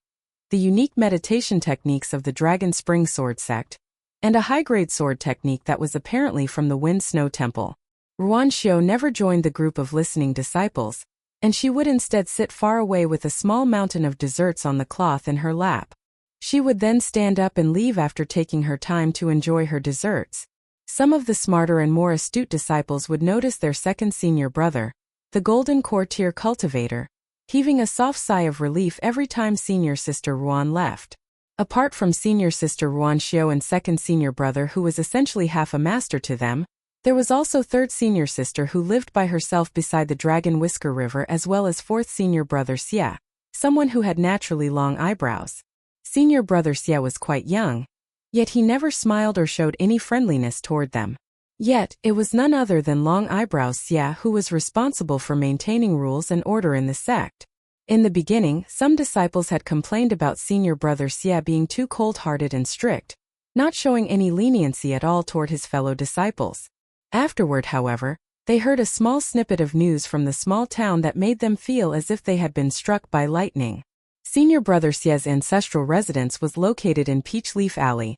the unique meditation techniques of the Dragon Spring Sword sect, and a high-grade sword technique that was apparently from the Wind Snow Temple. Ruanxiu never joined the group of listening disciples, and she would instead sit far away with a small mountain of desserts on the cloth in her lap. She would then stand up and leave after taking her time to enjoy her desserts. Some of the smarter and more astute disciples would notice their second senior brother, the Golden Core tier Cultivator, heaving a soft sigh of relief every time senior sister Ruan left. Apart from senior sister Ruan Xiao and second senior brother who was essentially half a master to them, there was also third senior sister who lived by herself beside the Dragon Whisker River, as well as fourth senior brother Xia, someone who had naturally long eyebrows. Senior brother Xia was quite young, yet he never smiled or showed any friendliness toward them. Yet, it was none other than Long Eyebrows Xia who was responsible for maintaining rules and order in the sect. In the beginning, some disciples had complained about senior brother Xia being too cold-hearted and strict, not showing any leniency at all toward his fellow disciples. Afterward, however, they heard a small snippet of news from the small town that made them feel as if they had been struck by lightning. Senior brother Xia's ancestral residence was located in Peach Leaf Alley,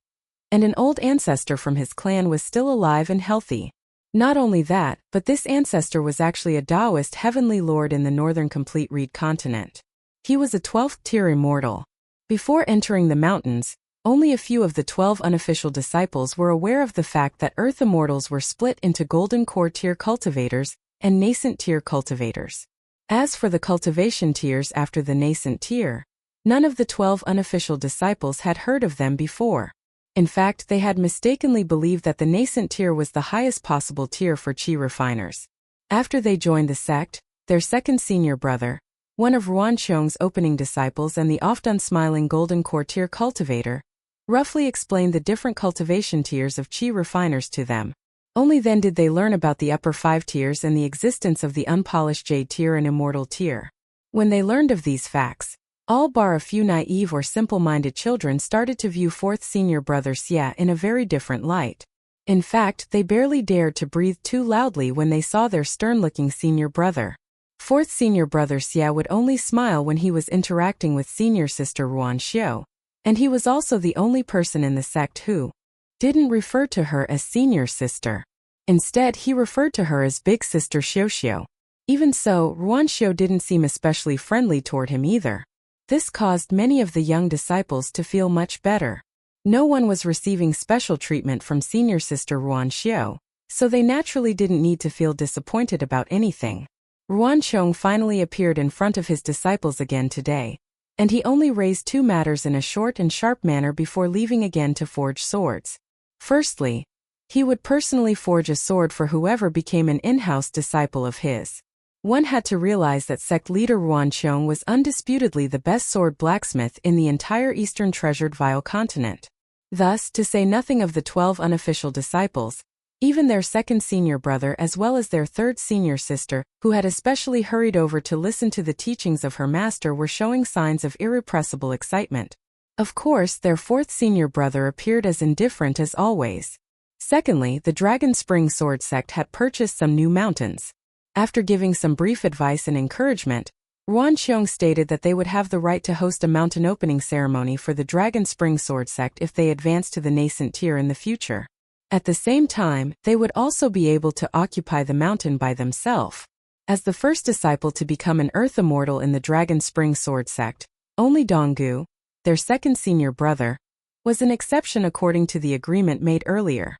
and an old ancestor from his clan was still alive and healthy. Not only that, but this ancestor was actually a Taoist heavenly lord in the northern complete reed continent. He was a 12th tier immortal. Before entering the mountains, only a few of the 12 unofficial disciples were aware of the fact that Earth immortals were split into golden core tier cultivators and nascent tier cultivators. As for the cultivation tiers after the nascent tier, none of the 12 unofficial disciples had heard of them before. In fact, they had mistakenly believed that the nascent tier was the highest possible tier for qi refiners. After they joined the sect, their second senior brother, one of Ruan Qiong's opening disciples and the often smiling golden core tier cultivator, roughly explained the different cultivation tiers of qi refiners to them. Only then did they learn about the upper 5 tiers and the existence of the unpolished jade tier and immortal tier. When they learned of these facts, all bar a few naive or simple-minded children started to view fourth senior brother Xia in a very different light. In fact, they barely dared to breathe too loudly when they saw their stern-looking senior brother. Fourth senior brother Xia would only smile when he was interacting with senior sister Ruan Xiao, and he was also the only person in the sect who didn't refer to her as senior sister. Instead, he referred to her as big sister Xiao Xiao. Even so, Ruan Xiao didn't seem especially friendly toward him either. This caused many of the young disciples to feel much better. No one was receiving special treatment from senior sister Ruan Xiao, so they naturally didn't need to feel disappointed about anything. Ruan Qiong finally appeared in front of his disciples again today, and he only raised 2 matters in a short and sharp manner before leaving again to forge swords. Firstly, he would personally forge a sword for whoever became an in-house disciple of his. One had to realize that sect leader Ruan Qiong was undisputedly the best sword blacksmith in the entire Eastern Treasured Vial continent. Thus, to say nothing of the 12 unofficial disciples, even their second senior brother as well as their third senior sister, who had especially hurried over to listen to the teachings of her master, were showing signs of irrepressible excitement. Of course, their fourth senior brother appeared as indifferent as always. Secondly, the Dragon Spring Sword sect had purchased some new mountains. After giving some brief advice and encouragement, Ruan Qiong stated that they would have the right to host a mountain opening ceremony for the Dragon Spring Sword sect if they advanced to the nascent tier in the future. At the same time, they would also be able to occupy the mountain by themselves. As the first disciple to become an Earth Immortal in the Dragon Spring Sword sect, only Donggu, their second senior brother, was an exception according to the agreement made earlier.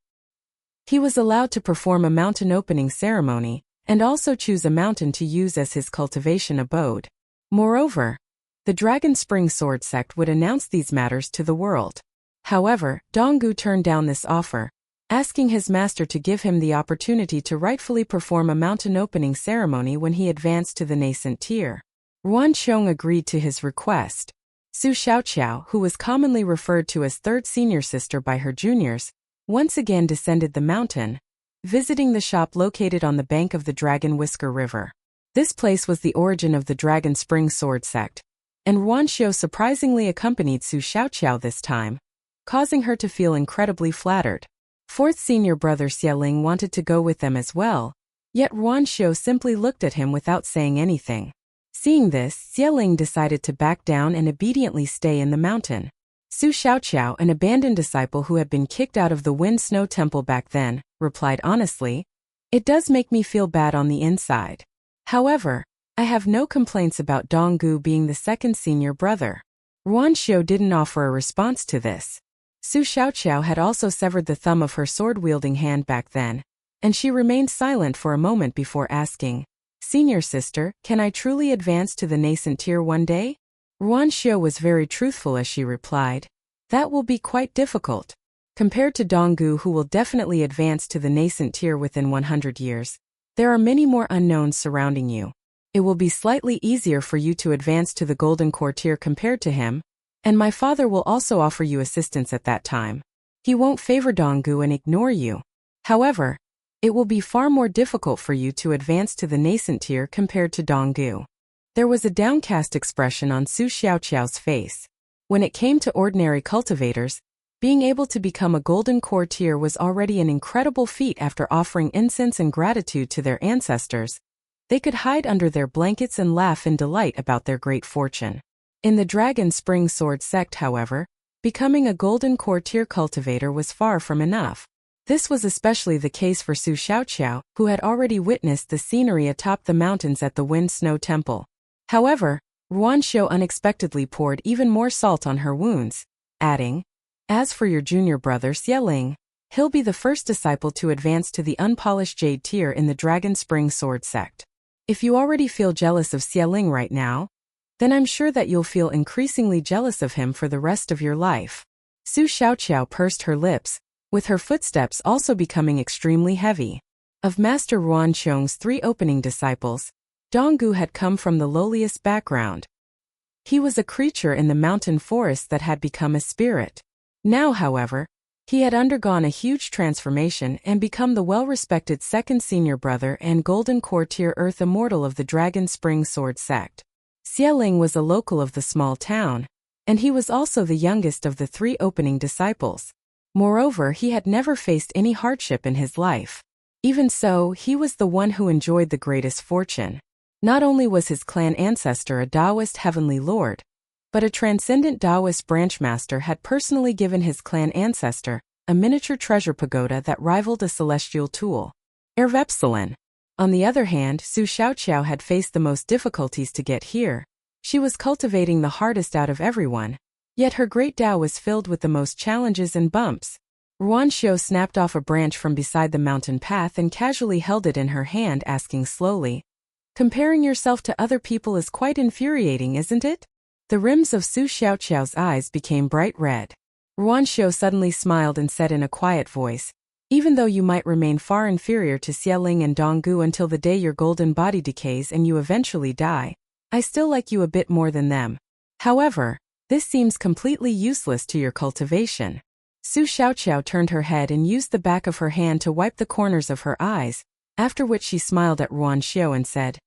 He was allowed to perform a mountain opening ceremony, and also choose a mountain to use as his cultivation abode. Moreover, the Dragon Spring Sword sect would announce these matters to the world. However, Donggu turned down this offer, asking his master to give him the opportunity to rightfully perform a mountain opening ceremony when he advanced to the nascent tier. Ruan Qiong agreed to his request. Su Xiaoqiao, who was commonly referred to as third senior sister by her juniors, once again descended the mountain, visiting the shop located on the bank of the Dragon Whisker River. This place was the origin of the Dragon Spring Sword sect, and Ruan Xiao surprisingly accompanied Su Xiaoqiao this time, causing her to feel incredibly flattered. Fourth senior brother Xiaoling wanted to go with them as well, yet Ruan Xiao simply looked at him without saying anything. Seeing this, Xiaoling decided to back down and obediently stay in the mountain. Su Xiaoqiao, an abandoned disciple who had been kicked out of the Wind Snow Temple back then, replied honestly, "It does make me feel bad on the inside. However, I have no complaints about Donggu being the second senior brother." Ruan Xiao didn't offer a response to this. Su Xiaoqiao had also severed the thumb of her sword-wielding hand back then, and she remained silent for a moment before asking, Senior sister, can I truly advance to the nascent tier one day? Ruan Xiu was very truthful as she replied. That will be quite difficult. Compared to Donggu, who will definitely advance to the nascent tier within 100 years, there are many more unknowns surrounding you. It will be slightly easier for you to advance to the golden core tier compared to him, and my father will also offer you assistance at that time. He won't favor Donggu and ignore you. However, it will be far more difficult for you to advance to the nascent tier compared to Donggu. There was a downcast expression on Su Xiaoqiao's face. When it came to ordinary cultivators, being able to become a golden core tier was already an incredible feat. After offering incense and gratitude to their ancestors, they could hide under their blankets and laugh in delight about their great fortune. In the Dragon Spring Sword sect, however, becoming a golden core tier cultivator was far from enough. This was especially the case for Su Xiaoqiao, who had already witnessed the scenery atop the mountains at the Wind Snow Temple. However, Ruan Xiu unexpectedly poured even more salt on her wounds, adding, as for your junior brother Xieling, he'll be the first disciple to advance to the unpolished Jade tier in the Dragon Spring Sword sect. If you already feel jealous of Xieling right now, then I'm sure that you'll feel increasingly jealous of him for the rest of your life. Su Xiaoqiao pursed her lips, with her footsteps also becoming extremely heavy. Of Master Ruan Qiong's 3 opening disciples, Donggu had come from the lowliest background. He was a creature in the mountain forest that had become a spirit. Now, however, he had undergone a huge transformation and become the well-respected second senior brother and golden core tier earth immortal of the Dragon Spring Sword sect. Xieling was a local of the small town, and he was also the youngest of the 3 opening disciples. Moreover, he had never faced any hardship in his life. Even so, he was the one who enjoyed the greatest fortune. Not only was his clan ancestor a Taoist heavenly lord, but a transcendent Taoist branchmaster had personally given his clan ancestor a miniature treasure pagoda that rivaled a celestial tool. Ervepsilon. On the other hand, Su Xiaoqiao had faced the most difficulties to get here. She was cultivating the hardest out of everyone, yet her great Tao was filled with the most challenges and bumps. Ruan Xiu snapped off a branch from beside the mountain path and casually held it in her hand, asking slowly, comparing yourself to other people is quite infuriating, isn't it? The rims of Su Xiaoqiao's eyes became bright red. Ruan Xiu suddenly smiled and said in a quiet voice, even though you might remain far inferior to Xieling and Donggu until the day your golden body decays and you eventually die, I still like you a bit more than them. However, this seems completely useless to your cultivation. Su Xiaoqiao turned her head and used the back of her hand to wipe the corners of her eyes, after which she smiled at Ruan Xiu and said,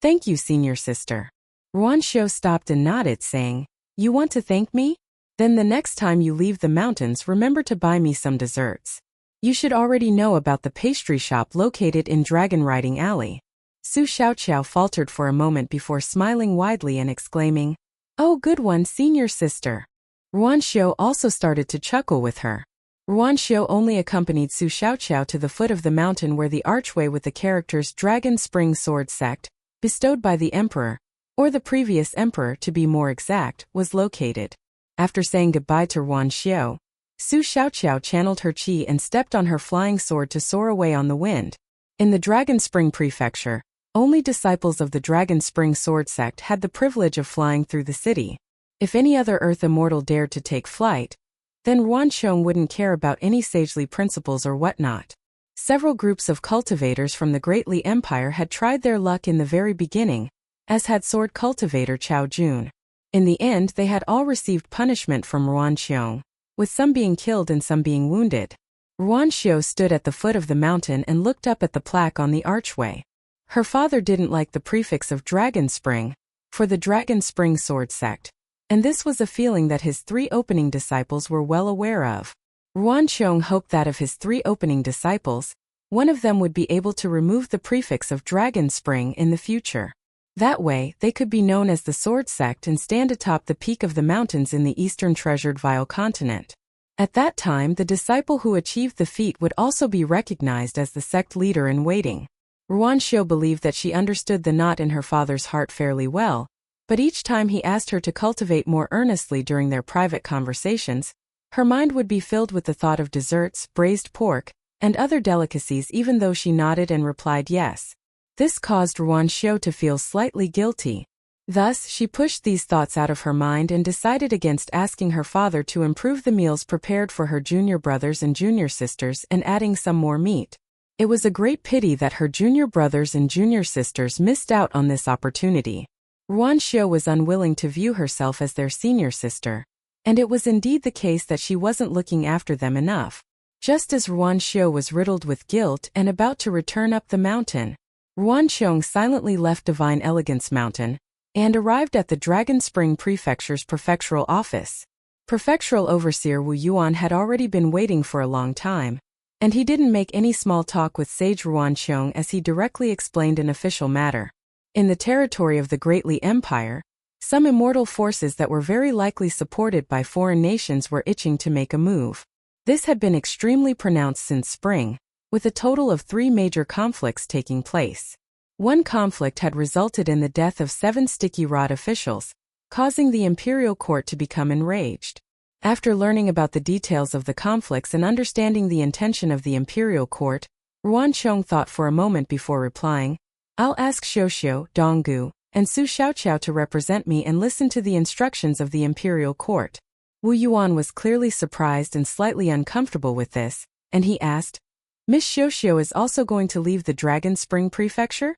thank you, senior sister. Ruan Xiu stopped and nodded, saying, you want to thank me? Then the next time you leave the mountains, remember to buy me some desserts. You should already know about the pastry shop located in Dragon Riding Alley. Su Xiaoqiao faltered for a moment before smiling widely and exclaiming, oh, good one, senior sister. Ruan Xiu also started to chuckle with her. Ruan Xiu only accompanied Su Xiaoqiao to the foot of the mountain where the archway with the characters Dragon Spring Sword sect, bestowed by the emperor, or the previous emperor to be more exact, was located. After saying goodbye to Ruan Xiu, Su Xiaoqiao channeled her qi and stepped on her flying sword to soar away on the wind. In the Dragon Spring Prefecture, only disciples of the Dragon Spring Sword sect had the privilege of flying through the city. If any other earth immortal dared to take flight, then Ruan Qiong wouldn't care about any sagely principles or whatnot. Several groups of cultivators from the Great Li Empire had tried their luck in the very beginning, as had sword cultivator Chao Jun. In the end, they had all received punishment from Ruan Qiong, with some being killed and some being wounded. Ruan Xiu stood at the foot of the mountain and looked up at the plaque on the archway. Her father didn't like the prefix of Dragon Spring, for the Dragon Spring Sword sect, and this was a feeling that his 3 opening disciples were well aware of. Ruan Qiong hoped that of his 3 opening disciples, one of them would be able to remove the prefix of Dragon Spring in the future. That way, they could be known as the Sword Sect and stand atop the peak of the mountains in the eastern treasured Vile continent. At that time, the disciple who achieved the feat would also be recognized as the sect leader in waiting. Ruan Xiu believed that she understood the knot in her father's heart fairly well, but each time he asked her to cultivate more earnestly during their private conversations, her mind would be filled with the thought of desserts, braised pork, and other delicacies, even though she nodded and replied yes. This caused Ruan Xiu to feel slightly guilty. Thus, she pushed these thoughts out of her mind and decided against asking her father to improve the meals prepared for her junior brothers and junior sisters and adding some more meat. It was a great pity that her junior brothers and junior sisters missed out on this opportunity. Ruan Xiu was unwilling to view herself as their senior sister, and it was indeed the case that she wasn't looking after them enough. Just as Ruan Xiu was riddled with guilt and about to return up the mountain, Ruan Xiong silently left Divine Elegance Mountain and arrived at the Dragon Spring Prefecture's prefectural office. Prefectural Overseer Wu Yuan had already been waiting for a long time, and he didn't make any small talk with Sage Ruan Xiong as he directly explained an official matter. In the territory of the Great Li Empire, some immortal forces that were very likely supported by foreign nations were itching to make a move. This had been extremely pronounced since spring, with a total of 3 major conflicts taking place. One conflict had resulted in the death of 7 Sticky Rod officials, causing the imperial court to become enraged. After learning about the details of the conflicts and understanding the intention of the imperial court, Ruan Xiong thought for a moment before replying, "I'll ask Xiuxiu, Donggu, and Su Xiaoqiao to represent me and listen to the instructions of the imperial court." Wu Yuan was clearly surprised and slightly uncomfortable with this, and he asked, "Miss Xiuxiu is also going to leave the Dragon Spring Prefecture?"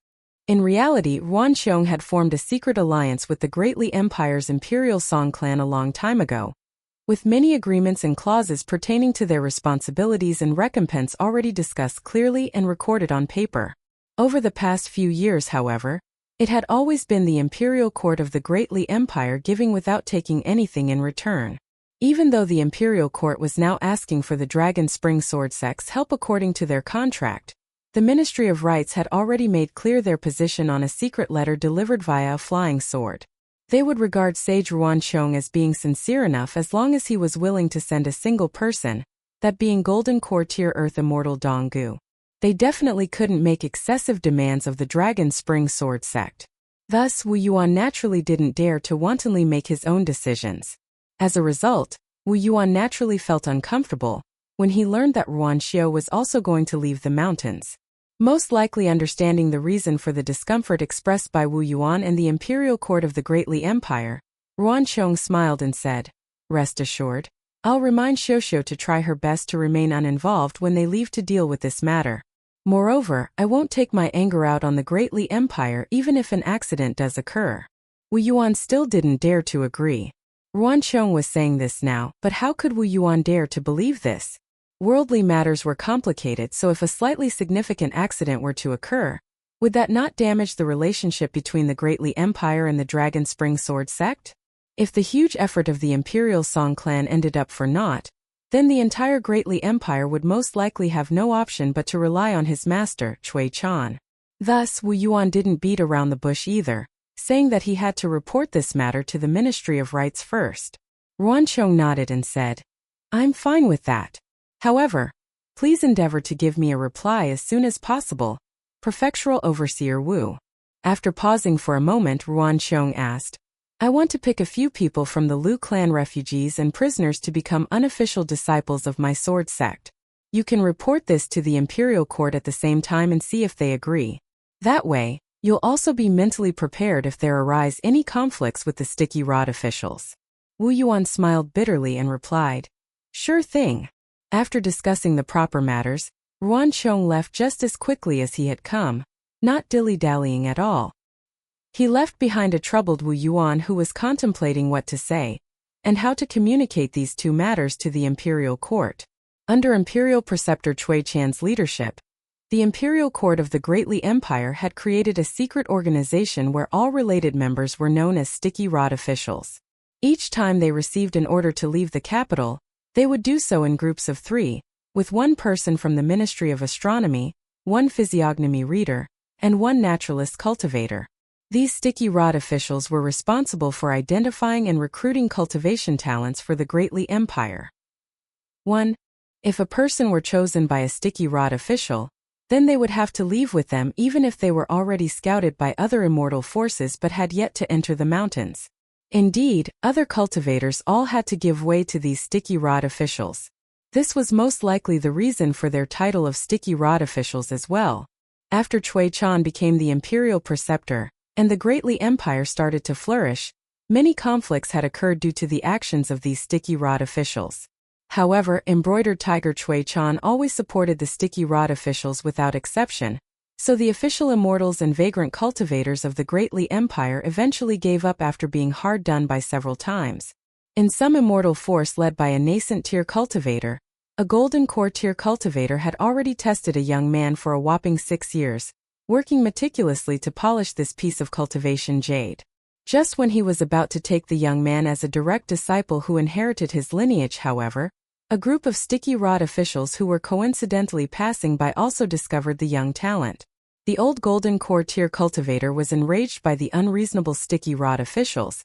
In reality, Ruan Xiong had formed a secret alliance with the Great Li Empire's Imperial Song clan a long time ago, with many agreements and clauses pertaining to their responsibilities and recompense already discussed clearly and recorded on paper. Over the past few years, however, it had always been the imperial court of the Great Li Empire giving without taking anything in return. Even though the imperial court was now asking for the Dragon Spring Sword Sect's help according to their contract, the Ministry of Rights had already made clear their position on a secret letter delivered via a flying sword. They would regard Sage Ruan Xiong as being sincere enough as long as he was willing to send a single person, that being Golden Courtier Earth Immortal Donggu. They definitely couldn't make excessive demands of the Dragon Spring Sword Sect. Thus, Wu Yuan naturally didn't dare to wantonly make his own decisions. As a result, Wu Yuan naturally felt uncomfortable when he learned that Ruan Xiu was also going to leave the mountains. Most likely understanding the reason for the discomfort expressed by Wu Yuan and the imperial court of the Great Li Empire, Ruan Xiong smiled and said, "Rest assured, I'll remind Xiuxiu to try her best to remain uninvolved when they leave to deal with this matter. Moreover, I won't take my anger out on the Great Li Empire even if an accident does occur." Wu Yuan still didn't dare to agree. Ruan Xiong was saying this now, but how could Wu Yuan dare to believe this? Worldly matters were complicated, so if a slightly significant accident were to occur, would that not damage the relationship between the Great Li Empire and the Dragon Spring Sword Sect? If the huge effort of the Imperial Song clan ended up for naught, then the entire Great Li Empire would most likely have no option but to rely on his master, Cui Chan. Thus, Wu Yuan didn't beat around the bush either, saying that he had to report this matter to the Ministry of Rights first. Ruan Xiong nodded and said, "I'm fine with that. However, please endeavor to give me a reply as soon as possible." Prefectural Overseer Wu. After pausing for a moment, Ruan Xiong asked, "I want to pick a few people from the Lu clan refugees and prisoners to become unofficial disciples of my sword sect. You can report this to the imperial court at the same time and see if they agree. That way, you'll also be mentally prepared if there arise any conflicts with the Sticky Rod officials." Wu Yuan smiled bitterly and replied, "Sure thing." After discussing the proper matters, Ruan Xiong left just as quickly as he had come, not dilly-dallying at all. He left behind a troubled Wu Yuan who was contemplating what to say, and how to communicate these two matters to the imperial court. Under Imperial Preceptor Cui Chan's leadership, the imperial court of the Great Li Empire had created a secret organization where all related members were known as Sticky Rod officials. Each time they received an order to leave the capital, they would do so in groups of 3, with one person from the Ministry of Astronomy, one physiognomy reader, and one naturalist cultivator. These Sticky Rod officials were responsible for identifying and recruiting cultivation talents for the Great Li Empire. 1. If a person were chosen by a Sticky Rod official, then they would have to leave with them even if they were already scouted by other immortal forces but had yet to enter the mountains. Indeed, other cultivators all had to give way to these Sticky Rod officials. This was most likely the reason for their title of Sticky Rod officials as well. After Cui Chan became the imperial preceptor, and the Great Li Empire started to flourish, many conflicts had occurred due to the actions of these sticky rod officials. However, embroidered tiger Cui Chan always supported the sticky rod officials without exception, so the official immortals and vagrant cultivators of the Great Li Empire eventually gave up after being hard done by several times. In some immortal force led by a nascent tier cultivator, a golden core tier cultivator had already tested a young man for a whopping 6 years, working meticulously to polish this piece of cultivation jade. Just when he was about to take the young man as a direct disciple who inherited his lineage, however, a group of sticky rod officials who were coincidentally passing by also discovered the young talent. The old golden core tier cultivator was enraged by the unreasonable sticky rod officials,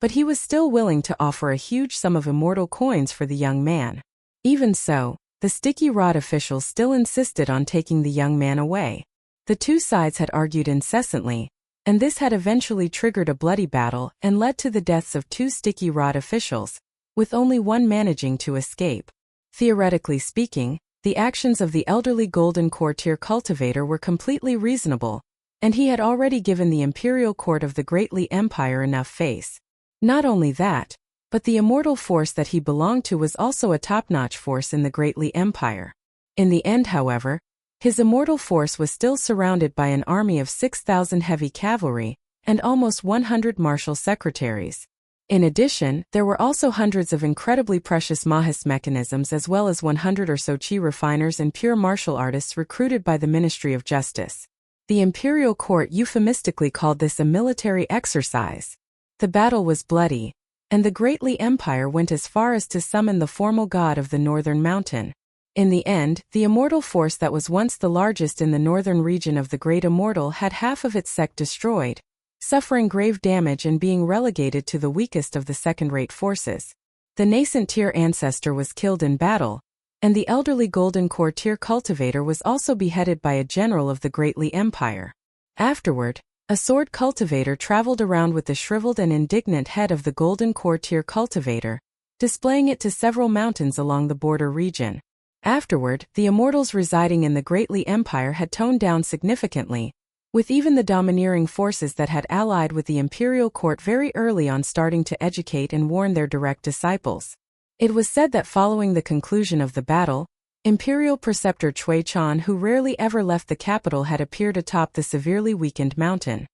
but he was still willing to offer a huge sum of immortal coins for the young man. Even so, the sticky rod officials still insisted on taking the young man away. The two sides had argued incessantly, and this had eventually triggered a bloody battle and led to the deaths of 2 sticky rod officials, with only one managing to escape. Theoretically speaking, the actions of the elderly golden core tier cultivator were completely reasonable, and he had already given the imperial court of the Great Li Empire enough face. Not only that, but the immortal force that he belonged to was also a top-notch force in the Great Li Empire. In the end, however, his immortal force was still surrounded by an army of 6,000 heavy cavalry and almost 100 martial secretaries. In addition, there were also hundreds of incredibly precious Mahis mechanisms as well as 100 or so chi refiners and pure martial artists recruited by the Ministry of Justice. The imperial court euphemistically called this a military exercise. The battle was bloody, and the Great Li Empire went as far as to summon the formal god of the northern mountain. In the end, the immortal force that was once the largest in the northern region of the Great Immortal had half of its sect destroyed, suffering grave damage and being relegated to the weakest of the second-rate forces. The nascent tier ancestor was killed in battle, and the elderly golden core tier cultivator was also beheaded by a general of the Great Li Empire. Afterward, a sword cultivator traveled around with the shriveled and indignant head of the golden core tier cultivator, displaying it to several mountains along the border region. Afterward, the immortals residing in the Great Li Empire had toned down significantly, with even the domineering forces that had allied with the imperial court very early on starting to educate and warn their direct disciples. It was said that following the conclusion of the battle, Imperial Preceptor Cui Chan, who rarely ever left the capital, had appeared atop the severely weakened mountain.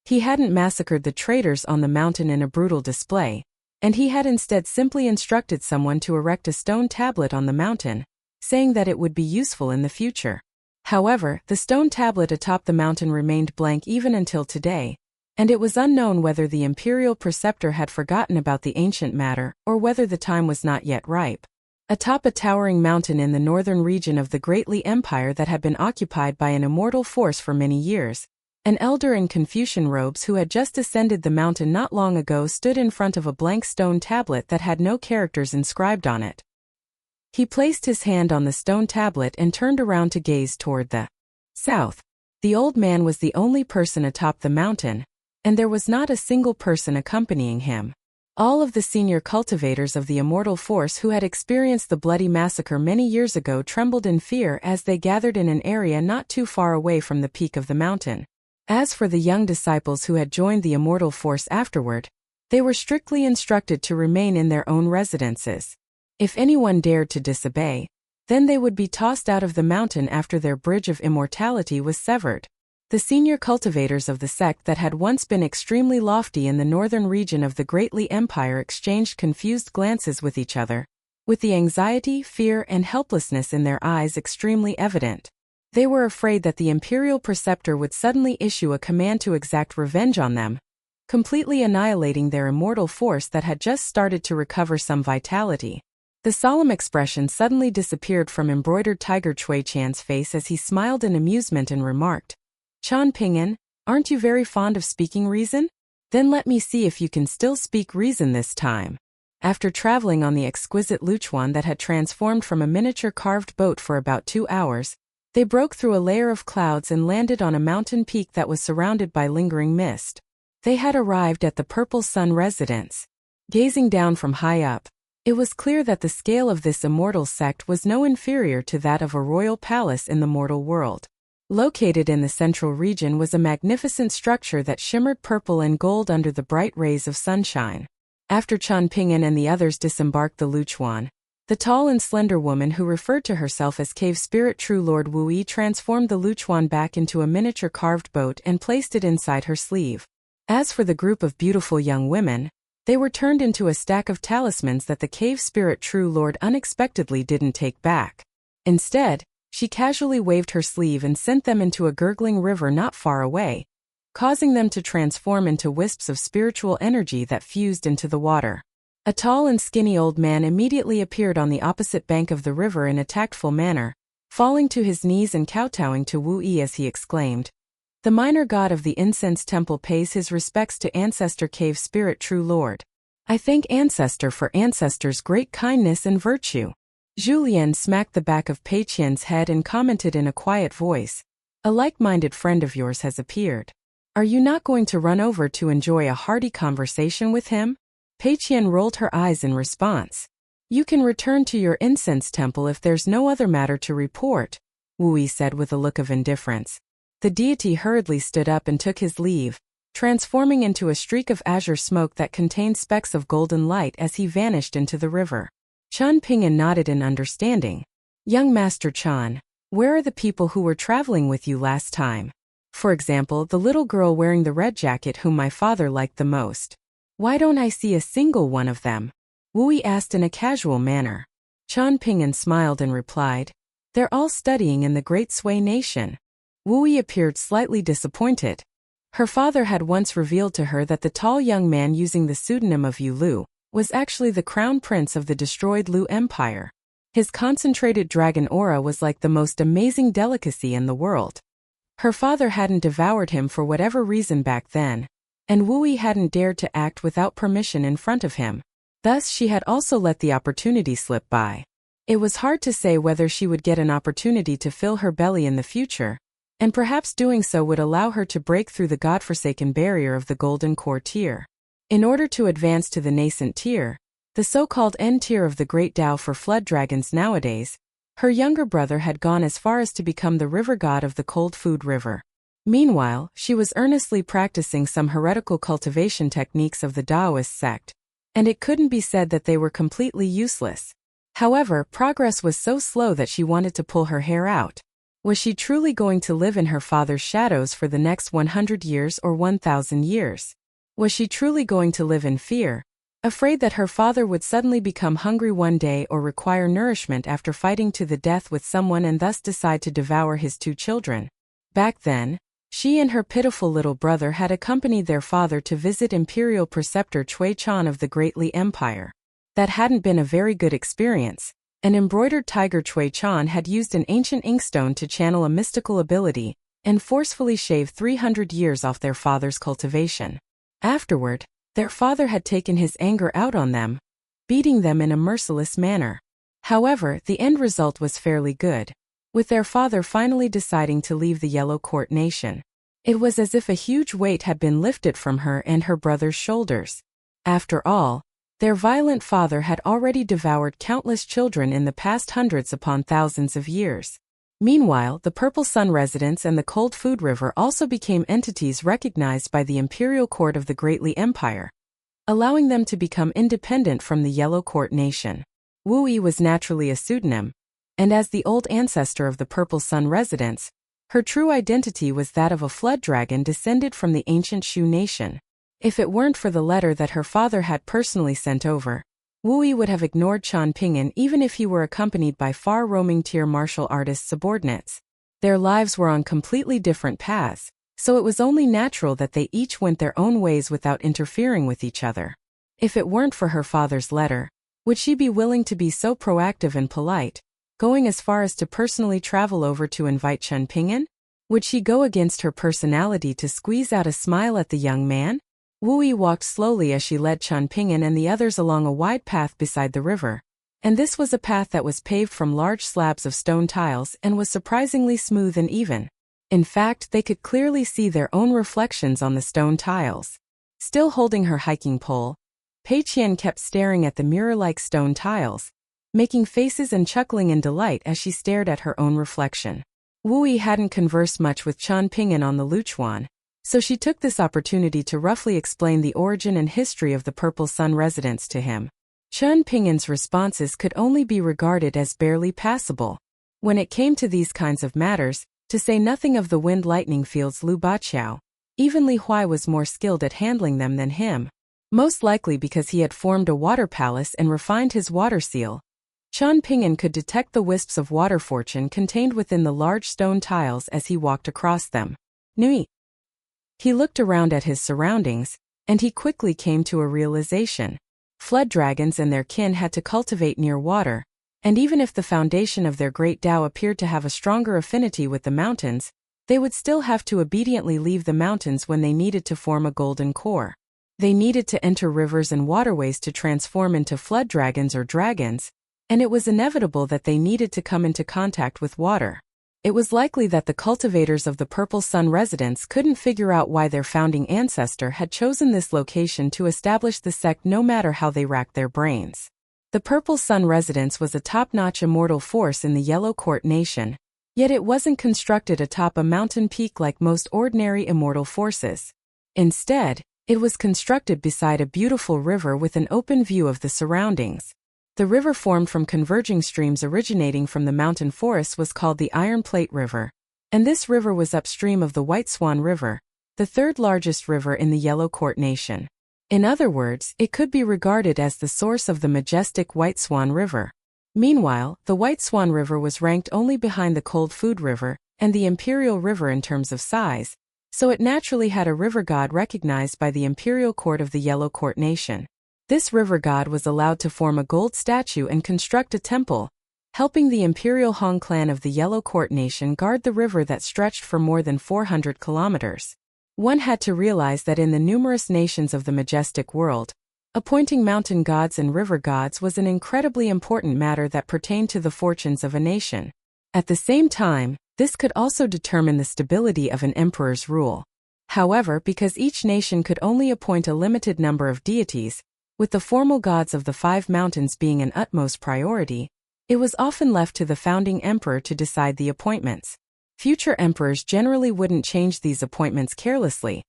He hadn't massacred the traitors on the mountain in a brutal display, and he had instead simply instructed someone to erect a stone tablet on the mountain, saying that it would be useful in the future. However, the stone tablet atop the mountain remained blank even until today, and it was unknown whether the imperial preceptor had forgotten about the ancient matter or whether the time was not yet ripe. Atop a towering mountain in the northern region of the Great Li Empire that had been occupied by an immortal force for many years, an elder in Confucian robes who had just ascended the mountain not long ago stood in front of a blank stone tablet that had no characters inscribed on it. He placed his hand on the stone tablet and turned around to gaze toward the south. The old man was the only person atop the mountain, and there was not a single person accompanying him. All of the senior cultivators of the immortal force who had experienced the bloody massacre many years ago trembled in fear as they gathered in an area not too far away from the peak of the mountain. As for the young disciples who had joined the immortal force afterward, they were strictly instructed to remain in their own residences. If anyone dared to disobey, then they would be tossed out of the mountain after their bridge of immortality was severed. The senior cultivators of the sect that had once been extremely lofty in the northern region of the Great Li Empire exchanged confused glances with each other, with the anxiety, fear, and helplessness in their eyes extremely evident. They were afraid that the imperial preceptor would suddenly issue a command to exact revenge on them, completely annihilating their immortal force that had just started to recover some vitality. The solemn expression suddenly disappeared from embroidered tiger Cui Chan's face as he smiled in amusement and remarked, "Chan Ping'an, aren't you very fond of speaking reason? Then let me see if you can still speak reason this time." After traveling on the exquisite Luchuan that had transformed from a miniature carved boat for about 2 hours, they broke through a layer of clouds and landed on a mountain peak that was surrounded by lingering mist. They had arrived at the Purple Sun residence. Gazing down from high up, it was clear that the scale of this immortal sect was no inferior to that of a royal palace in the mortal world. Located in the central region was a magnificent structure that shimmered purple and gold under the bright rays of sunshine. After Chen Ping'an and the others disembarked the Luchuan, the tall and slender woman who referred to herself as Cave Spirit True Lord Wu Yi transformed the Luchuan back into a miniature carved boat and placed it inside her sleeve. As for the group of beautiful young women, they were turned into a stack of talismans that the Cave Spirit True Lord unexpectedly didn't take back. Instead, she casually waved her sleeve and sent them into a gurgling river not far away, causing them to transform into wisps of spiritual energy that fused into the water. A tall and skinny old man immediately appeared on the opposite bank of the river in a tactful manner, falling to his knees and kowtowing to Wu Yi as he exclaimed, "The minor god of the incense temple pays his respects to Ancestor Cave Spirit True Lord. I thank Ancestor for Ancestor's great kindness and virtue." Julien smacked the back of Pei Qian's head and commented in a quiet voice, "A like-minded friend of yours has appeared. Are you not going to run over to enjoy a hearty conversation with him?" Pei Qian rolled her eyes in response. "You can return to your incense temple if there's no other matter to report," Wu Yi said with a look of indifference. The deity hurriedly stood up and took his leave, transforming into a streak of azure smoke that contained specks of golden light as he vanished into the river. Chen Ping'an nodded in understanding. "Young Master Chen, where are the people who were traveling with you last time? For example, the little girl wearing the red jacket whom my father liked the most. Why don't I see a single one of them?" Wu Yi asked in a casual manner. Chen Ping'an smiled and replied, "They're all studying in the Great Sui Nation." Wu Yi appeared slightly disappointed. Her father had once revealed to her that the tall young man using the pseudonym of Yu Lu was actually the crown prince of the destroyed Lu Empire. His concentrated dragon aura was like the most amazing delicacy in the world. Her father hadn't devoured him for whatever reason back then, and Wu Yi hadn't dared to act without permission in front of him. Thus she had also let the opportunity slip by. It was hard to say whether she would get an opportunity to fill her belly in the future, and perhaps doing so would allow her to break through the godforsaken barrier of the Golden Core tier. In order to advance to the nascent tier, the so-called end tier of the Great Tao for flood dragons nowadays, her younger brother had gone as far as to become the river god of the cold food river. Meanwhile, she was earnestly practicing some heretical cultivation techniques of the Taoist sect, and it couldn't be said that they were completely useless. However, progress was so slow that she wanted to pull her hair out. Was she truly going to live in her father's shadows for the next 100 years or 1,000 years? Was she truly going to live in fear, afraid that her father would suddenly become hungry one day or require nourishment after fighting to the death with someone and thus decide to devour his 2 children? Back then, she and her pitiful little brother had accompanied their father to visit Imperial Preceptor Cui Chan of the Great Li Empire. That hadn't been a very good experience. An embroidered tiger Cui Chan had used an ancient inkstone to channel a mystical ability and forcefully shave 300 years off their father's cultivation. Afterward, their father had taken his anger out on them, beating them in a merciless manner. However, the end result was fairly good, with their father finally deciding to leave the Yellow Court Nation. It was as if a huge weight had been lifted from her and her brother's shoulders. After all, their violent father had already devoured countless children in the past hundreds upon thousands of years. Meanwhile, the Purple Sun residents and the Cold Food River also became entities recognized by the Imperial Court of the Great Li Empire, allowing them to become independent from the Yellow Court Nation. Wu Yi was naturally a pseudonym, and as the old ancestor of the Purple Sun residents, her true identity was that of a flood dragon descended from the ancient Shu nation. If it weren't for the letter that her father had personally sent over, Wu Yi would have ignored Chen Ping'an even if he were accompanied by far-roaming tier martial artist subordinates. Their lives were on completely different paths, so it was only natural that they each went their own ways without interfering with each other. If it weren't for her father's letter, would she be willing to be so proactive and polite, going as far as to personally travel over to invite Chen Ping'an? Would she go against her personality to squeeze out a smile at the young man? Wu Yi walked slowly as she led Chen Ping'an and the others along a wide path beside the river, and this was a path that was paved from large slabs of stone tiles and was surprisingly smooth and even. In fact, they could clearly see their own reflections on the stone tiles. Still holding her hiking pole, Pei Qian kept staring at the mirror-like stone tiles, making faces and chuckling in delight as she stared at her own reflection. Wu Yi hadn't conversed much with Chen Ping'an on the Luchuan, so she took this opportunity to roughly explain the origin and history of the Purple Sun residents to him. Chen Ping'an's responses could only be regarded as barely passable. When it came to these kinds of matters, to say nothing of the wind lightning fields Lu Baqiao, even Li Huai was more skilled at handling them than him, most likely because he had formed a water palace and refined his water seal. Chen Ping'an could detect the wisps of water fortune contained within the large stone tiles as he walked across them. Nui. He looked around at his surroundings, and he quickly came to a realization. Flood dragons and their kin had to cultivate near water, and even if the foundation of their great Tao appeared to have a stronger affinity with the mountains, they would still have to obediently leave the mountains when they needed to form a golden core. They needed to enter rivers and waterways to transform into flood dragons or dragons, and it was inevitable that they needed to come into contact with water. It was likely that the cultivators of the Purple Sun residents couldn't figure out why their founding ancestor had chosen this location to establish the sect no matter how they racked their brains. The Purple Sun residence was a top-notch immortal force in the Yellow Court Nation, yet it wasn't constructed atop a mountain peak like most ordinary immortal forces. Instead, it was constructed beside a beautiful river with an open view of the surroundings. The river formed from converging streams originating from the mountain forests was called the Iron Plate River, and this river was upstream of the White Swan River, the third largest river in the Yellow Court Nation. In other words, it could be regarded as the source of the majestic White Swan River. Meanwhile, the White Swan River was ranked only behind the Cold Food River and the Imperial River in terms of size, so it naturally had a river god recognized by the Imperial Court of the Yellow Court Nation. This river god was allowed to form a gold statue and construct a temple, helping the Imperial Hong clan of the Yellow Court Nation guard the river that stretched for more than 400 kilometers. One had to realize that in the numerous nations of the majestic world, appointing mountain gods and river gods was an incredibly important matter that pertained to the fortunes of a nation. At the same time, this could also determine the stability of an emperor's rule. However, because each nation could only appoint a limited number of deities, with the formal gods of the five mountains being an utmost priority, it was often left to the founding emperor to decide the appointments. Future emperors generally wouldn't change these appointments carelessly,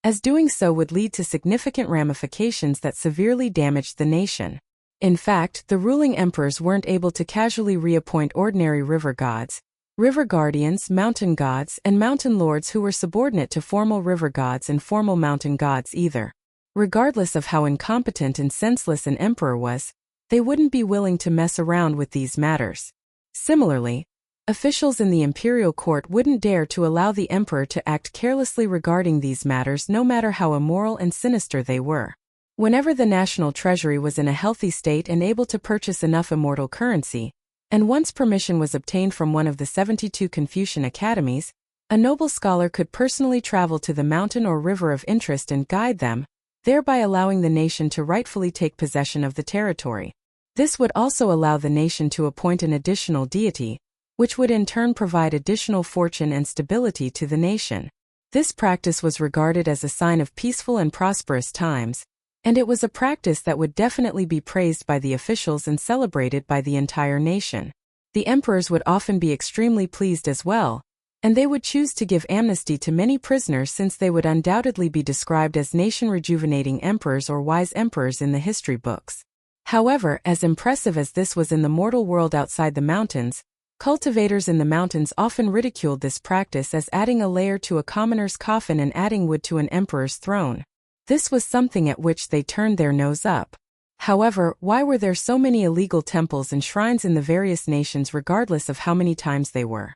as doing so would lead to significant ramifications that severely damaged the nation. In fact, the ruling emperors weren't able to casually reappoint ordinary river gods, river guardians, mountain gods, and mountain lords who were subordinate to formal river gods and formal mountain gods either. Regardless of how incompetent and senseless an emperor was, they wouldn't be willing to mess around with these matters. Similarly, officials in the imperial court wouldn't dare to allow the emperor to act carelessly regarding these matters no matter how immoral and sinister they were. Whenever the national treasury was in a healthy state and able to purchase enough immortal currency, and once permission was obtained from one of the 72 Confucian academies, a noble scholar could personally travel to the mountain or river of interest and guide them, thereby allowing the nation to rightfully take possession of the territory. This would also allow the nation to appoint an additional deity, which would in turn provide additional fortune and stability to the nation. This practice was regarded as a sign of peaceful and prosperous times, and it was a practice that would definitely be praised by the officials and celebrated by the entire nation. The emperors would often be extremely pleased as well, and they would choose to give amnesty to many prisoners since they would undoubtedly be described as nation-rejuvenating emperors or wise emperors in the history books. However, as impressive as this was in the mortal world outside the mountains, cultivators in the mountains often ridiculed this practice as adding a layer to a commoner's coffin and adding wood to an emperor's throne. This was something at which they turned their nose up. However, why were there so many illegal temples and shrines in the various nations regardless of how many times they were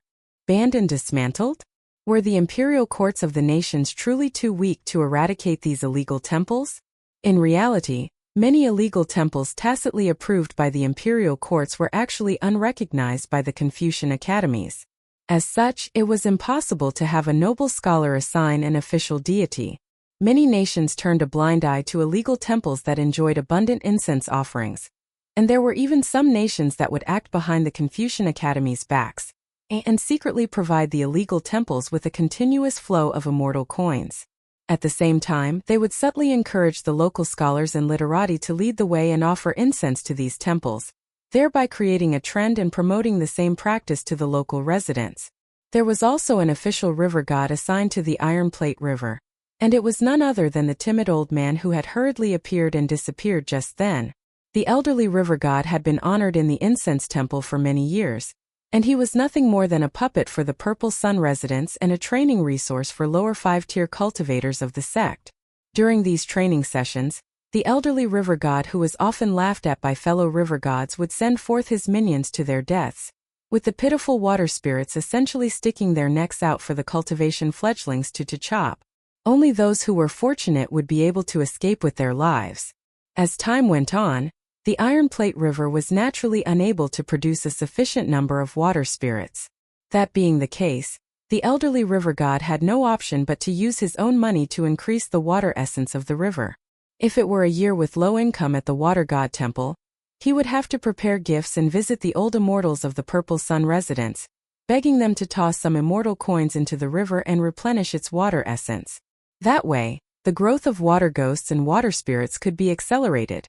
banned and dismantled? Were the imperial courts of the nations truly too weak to eradicate these illegal temples? In reality, many illegal temples tacitly approved by the imperial courts were actually unrecognized by the Confucian academies. As such, it was impossible to have a noble scholar assign an official deity. Many nations turned a blind eye to illegal temples that enjoyed abundant incense offerings, and there were even some nations that would act behind the Confucian academies' backs and secretly provide the illegal temples with a continuous flow of immortal coins. At the same time, they would subtly encourage the local scholars and literati to lead the way and offer incense to these temples, thereby creating a trend and promoting the same practice to the local residents. There was also an official river god assigned to the Iron Plate River, and it was none other than the timid old man who had hurriedly appeared and disappeared just then. The elderly river god had been honored in the incense temple for many years, and he was nothing more than a puppet for the Purple Sun residents and a training resource for lower 5-tier cultivators of the sect. During these training sessions, the elderly river god, who was often laughed at by fellow river gods, would send forth his minions to their deaths, with the pitiful water spirits essentially sticking their necks out for the cultivation fledglings to chop. Only those who were fortunate would be able to escape with their lives. As time went on, the Iron Plate River was naturally unable to produce a sufficient number of water spirits. That being the case, the elderly river god had no option but to use his own money to increase the water essence of the river. If it were a year with low income at the water god temple, he would have to prepare gifts and visit the old immortals of the Purple Sun residents, begging them to toss some immortal coins into the river and replenish its water essence. That way, the growth of water ghosts and water spirits could be accelerated,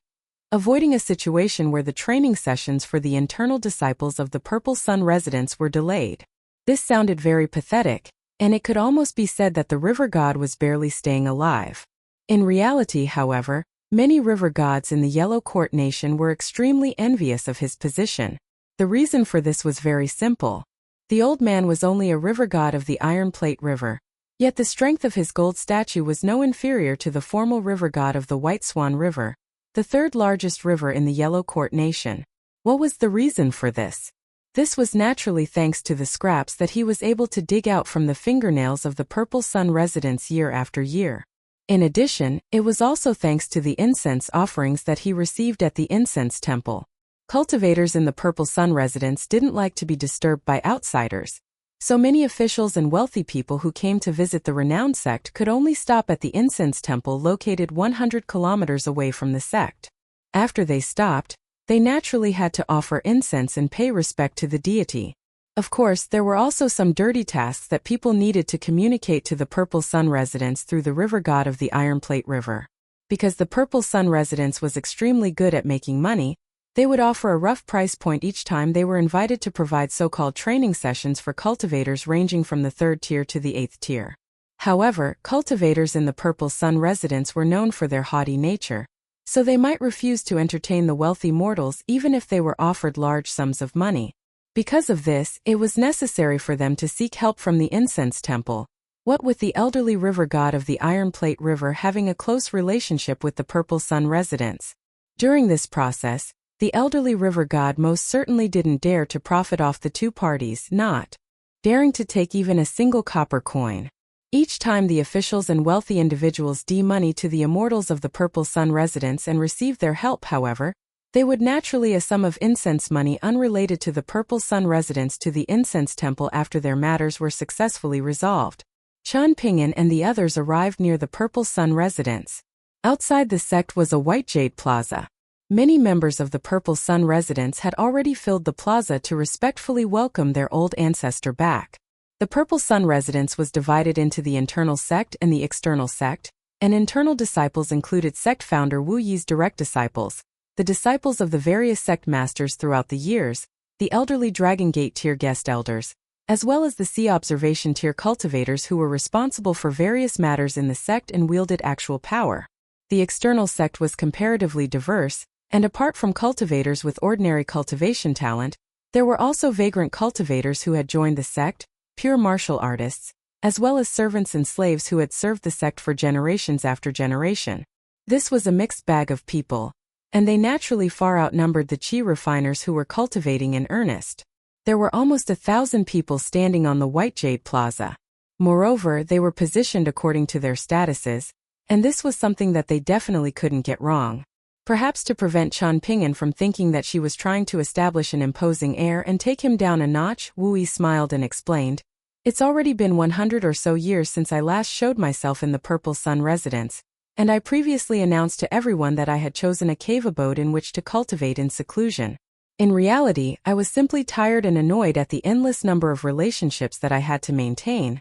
avoiding a situation where the training sessions for the internal disciples of the Purple Sun residents were delayed. This sounded very pathetic, and it could almost be said that the river god was barely staying alive. In reality, however, many river gods in the Yellow Court Nation were extremely envious of his position. The reason for this was very simple. The old man was only a river god of the Iron Plate River, yet the strength of his gold statue was no inferior to the formal river god of the White Swan River, the third largest river in the Yellow Court Nation. What was the reason for this? This was naturally thanks to the scraps that he was able to dig out from the fingernails of the Purple Sun residents year after year. In addition, it was also thanks to the incense offerings that he received at the incense temple. Cultivators in the Purple Sun residence didn't like to be disturbed by outsiders, so many officials and wealthy people who came to visit the renowned sect could only stop at the incense temple located 100 kilometers away from the sect. After they stopped, they naturally had to offer incense and pay respect to the deity. Of course, there were also some dirty tasks that people needed to communicate to the Purple Sun residents through the river god of the Iron Plate River. Because the Purple Sun residents was extremely good at making money, they would offer a rough price point each time they were invited to provide so-called training sessions for cultivators ranging from the 3rd tier to the 8th tier. However, cultivators in the Purple Sun residence were known for their haughty nature, so they might refuse to entertain the wealthy mortals even if they were offered large sums of money. Because of this, it was necessary for them to seek help from the incense temple, what with the elderly river god of the Iron Plate River having a close relationship with the Purple Sun residents. During this process, the elderly river god most certainly didn't dare to profit off the two parties, not daring to take even a single copper coin. Each time the officials and wealthy individuals dealt money to the immortals of the Purple Sun residents and received their help, however, they would naturally a sum of incense money unrelated to the Purple Sun residents to the incense temple after their matters were successfully resolved. Chen Ping'an and the others arrived near the Purple Sun residence. Outside the sect was a white jade plaza. Many members of the Purple Sun residents had already filled the plaza to respectfully welcome their old ancestor back. The Purple Sun residence was divided into the internal sect and the external sect, and internal disciples included sect founder Wu Yi's direct disciples, the disciples of the various sect masters throughout the years, the elderly Dragon Gate tier guest elders, as well as the Sea Observation tier cultivators who were responsible for various matters in the sect and wielded actual power. The external sect was comparatively diverse, and apart from cultivators with ordinary cultivation talent, there were also vagrant cultivators who had joined the sect, pure martial artists, as well as servants and slaves who had served the sect for generations after generation. This was a mixed bag of people, and they naturally far outnumbered the chi refiners who were cultivating in earnest. There were almost 1,000 people standing on the White Jade Plaza. Moreover, they were positioned according to their statuses, and this was something that they definitely couldn't get wrong. Perhaps to prevent Chen Ping'an from thinking that she was trying to establish an imposing air and take him down a notch, Wu Yi smiled and explained, "It's already been 100 or so years since I last showed myself in the Purple Sun residence, and I previously announced to everyone that I had chosen a cave abode in which to cultivate in seclusion. In reality, I was simply tired and annoyed at the endless number of relationships that I had to maintain,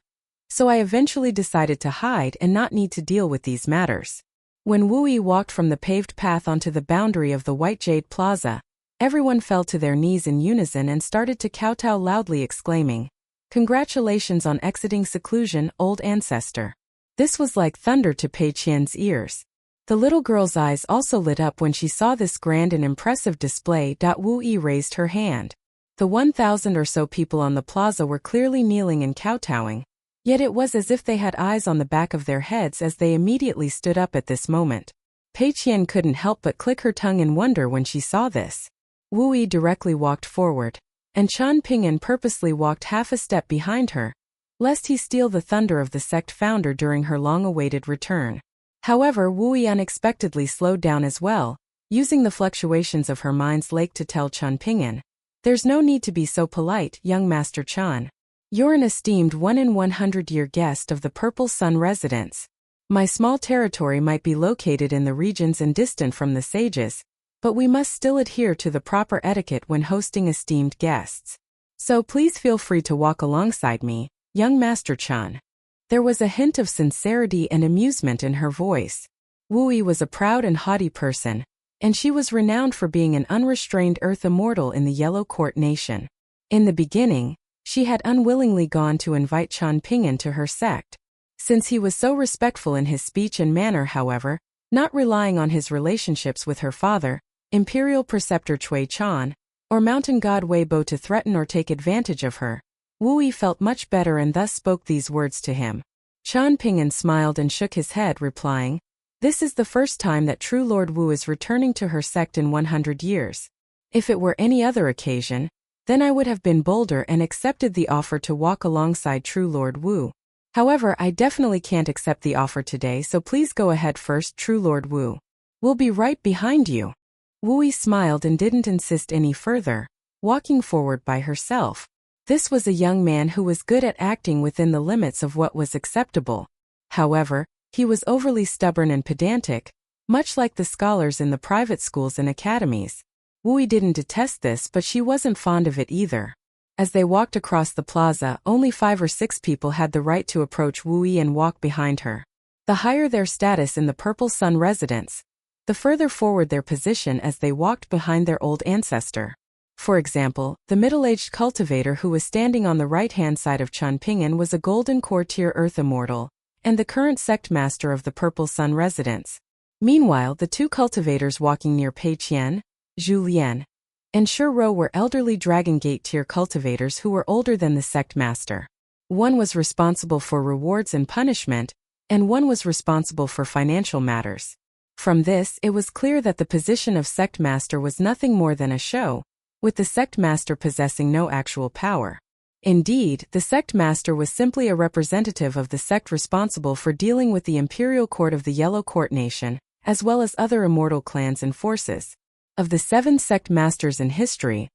so I eventually decided to hide and not need to deal with these matters." When Wu Yi walked from the paved path onto the boundary of the White Jade Plaza, everyone fell to their knees in unison and started to kowtow loudly exclaiming, Congratulations on exiting seclusion, old ancestor. This was like thunder to Pei Qian's ears. The little girl's eyes also lit up when she saw this grand and impressive display. Wu Yi raised her hand. The 1,000 or so people on the plaza were clearly kneeling and kowtowing, yet it was as if they had eyes on the back of their heads as they immediately stood up at this moment. Pei Qian couldn't help but click her tongue in wonder when she saw this. Wu Yi directly walked forward, and Qian Ping'an purposely walked half a step behind her, lest he steal the thunder of the sect founder during her long-awaited return. However, Wu Yi unexpectedly slowed down as well, using the fluctuations of her mind's lake to tell Qian Ping'an, "There's no need to be so polite, young Master Qian. You're an esteemed 1 in 100-year guest of the Purple Sun residence. My small territory might be located in the regions and distant from the sages, but we must still adhere to the proper etiquette when hosting esteemed guests. So please feel free to walk alongside me, young Master Qian." There was a hint of sincerity and amusement in her voice. Wu Yi was a proud and haughty person, and she was renowned for being an unrestrained earth immortal in the Yellow Court nation. In the beginning, she had unwillingly gone to invite Qian Ping'an to her sect. Since he was so respectful in his speech and manner, however, not relying on his relationships with her father, Imperial Preceptor Cui Chan, or Mountain God Wei Bo to threaten or take advantage of her, Wu Yi felt much better and thus spoke these words to him. Qian Ping'an smiled and shook his head, replying, "This is the first time that true Lord Wu is returning to her sect in 100 years. If it were any other occasion, then I would have been bolder and accepted the offer to walk alongside true Lord Wu. However, I definitely can't accept the offer today, so please go ahead first, true Lord Wu. We'll be right behind you." Wu Yi smiled and didn't insist any further, walking forward by herself. This was a young man who was good at acting within the limits of what was acceptable. However, he was overly stubborn and pedantic, much like the scholars in the private schools and academies. Wu Yi didn't detest this, but she wasn't fond of it either. As they walked across the plaza, only 5 or 6 people had the right to approach Wu Yi and walk behind her. The higher their status in the Purple Sun residence, the further forward their position as they walked behind their old ancestor. For example, the middle-aged cultivator who was standing on the right-hand side of Qian Ping'an was a golden core-tier earth immortal, and the current sect master of the Purple Sun residence. Meanwhile, the 2 cultivators walking near Pei Qian, Zhu Lian, and Shi Ro were elderly Dragon Gate tier cultivators who were older than the sect master. One was responsible for rewards and punishment, and one was responsible for financial matters. From this, it was clear that the position of sect master was nothing more than a show, with the sect master possessing no actual power. Indeed, the sect master was simply a representative of the sect responsible for dealing with the imperial court of the Yellow Court nation, as well as other immortal clans and forces. Of the 7 sect masters in history,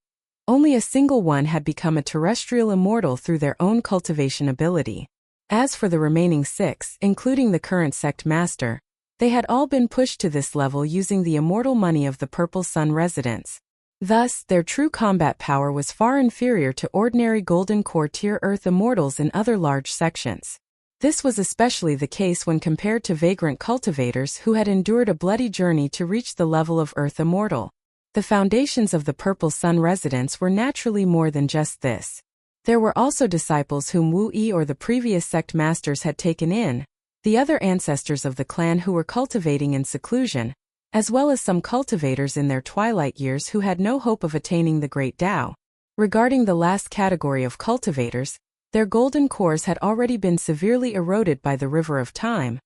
only a single one had become a terrestrial immortal through their own cultivation ability. As for the remaining 6, including the current sect master, they had all been pushed to this level using the immortal money of the Purple Sun residence. Thus, their true combat power was far inferior to ordinary golden core tier earth immortals in other large sections. This was especially the case when compared to vagrant cultivators who had endured a bloody journey to reach the level of earth immortal. The foundations of the Purple Sun residence were naturally more than just this. There were also disciples whom Wu Yi or the previous sect masters had taken in, the other ancestors of the clan who were cultivating in seclusion, as well as some cultivators in their twilight years who had no hope of attaining the Great Tao. Regarding the last category of cultivators, their golden cores had already been severely eroded by the river of time,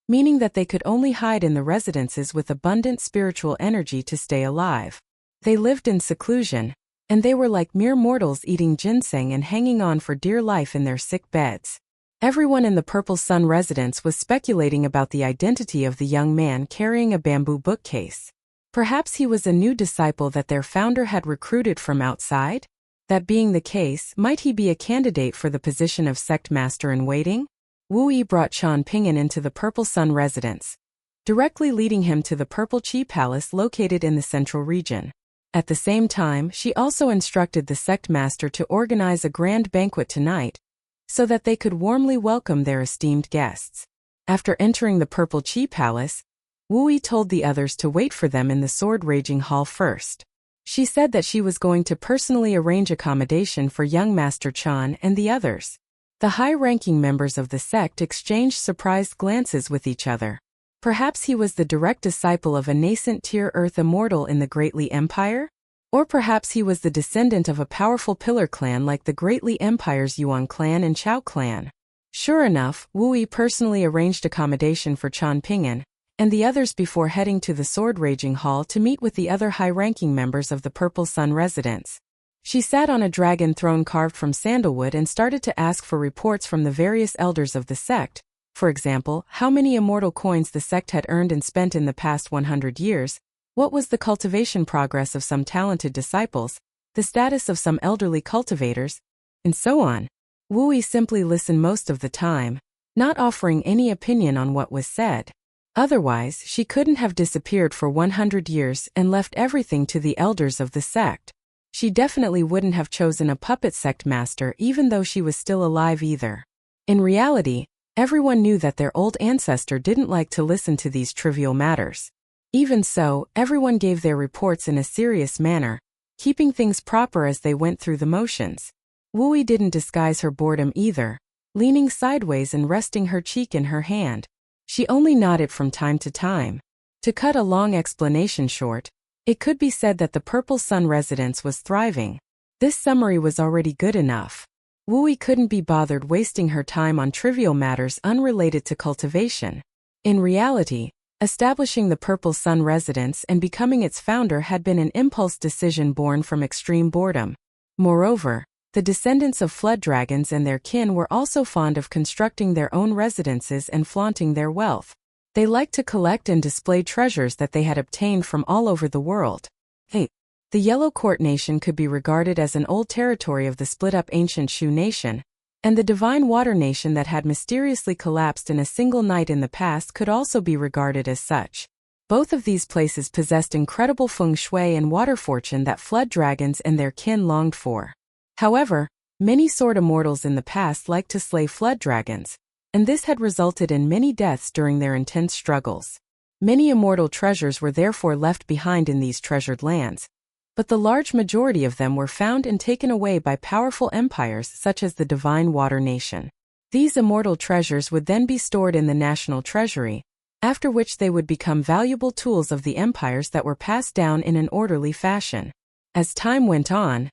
meaning that they could only hide in the residences with abundant spiritual energy to stay alive. They lived in seclusion, and they were like mere mortals eating ginseng and hanging on for dear life in their sick beds. Everyone in the Purple Sun residence was speculating about the identity of the young man carrying a bamboo bookcase. Perhaps he was a new disciple that their founder had recruited from outside? That being the case, might he be a candidate for the position of sect master in waiting? Wu Yi brought Qian Ping'an into the Purple Sun residence, directly leading him to the Purple Qi Palace located in the central region. At the same time, she also instructed the sect master to organize a grand banquet tonight, so that they could warmly welcome their esteemed guests. After entering the Purple Qi Palace, Wu Yi told the others to wait for them in the sword-raging hall first. She said that she was going to personally arrange accommodation for young Master Chan and the others. The high-ranking members of the sect exchanged surprised glances with each other. Perhaps he was the direct disciple of a nascent tier Earth immortal in the Great Li Empire? Or perhaps he was the descendant of a powerful pillar clan like the Great Li Empire's Yuan clan and Chao clan. Sure enough, Wu Yi personally arranged accommodation for Chan Ping'an and the others before heading to the sword-raging hall to meet with the other high-ranking members of the Purple Sun residence. She sat on a dragon throne carved from sandalwood and started to ask for reports from the various elders of the sect. For example, how many immortal coins the sect had earned and spent in the past 100 years, what was the cultivation progress of some talented disciples, the status of some elderly cultivators, and so on. Wu Yi simply listened most of the time, not offering any opinion on what was said. Otherwise, she couldn't have disappeared for 100 years and left everything to the elders of the sect. She definitely wouldn't have chosen a puppet sect master even though she was still alive either. In reality, everyone knew that their old ancestor didn't like to listen to these trivial matters. Even so, everyone gave their reports in a serious manner, keeping things proper as they went through the motions. Wu Yi didn't disguise her boredom either, leaning sideways and resting her cheek in her hand. She only nodded from time to time. To cut a long explanation short, it could be said that the Purple Sun residence was thriving. This summary was already good enough. Wu Yi couldn't be bothered wasting her time on trivial matters unrelated to cultivation. In reality, establishing the Purple Sun residence and becoming its founder had been an impulse decision born from extreme boredom. Moreover, the descendants of flood dragons and their kin were also fond of constructing their own residences and flaunting their wealth. They liked to collect and display treasures that they had obtained from all over the world. The Yellow Court Nation could be regarded as an old territory of the split-up ancient Shu Nation, and the Divine Water Nation that had mysteriously collapsed in a single night in the past could also be regarded as such. Both of these places possessed incredible feng shui and water fortune that flood dragons and their kin longed for. However, many sword immortals in the past liked to slay flood dragons, and this had resulted in many deaths during their intense struggles. Many immortal treasures were therefore left behind in these treasured lands, but the large majority of them were found and taken away by powerful empires such as the Divine Water Nation. These immortal treasures would then be stored in the national treasury, after which they would become valuable tools of the empires that were passed down in an orderly fashion. As time went on,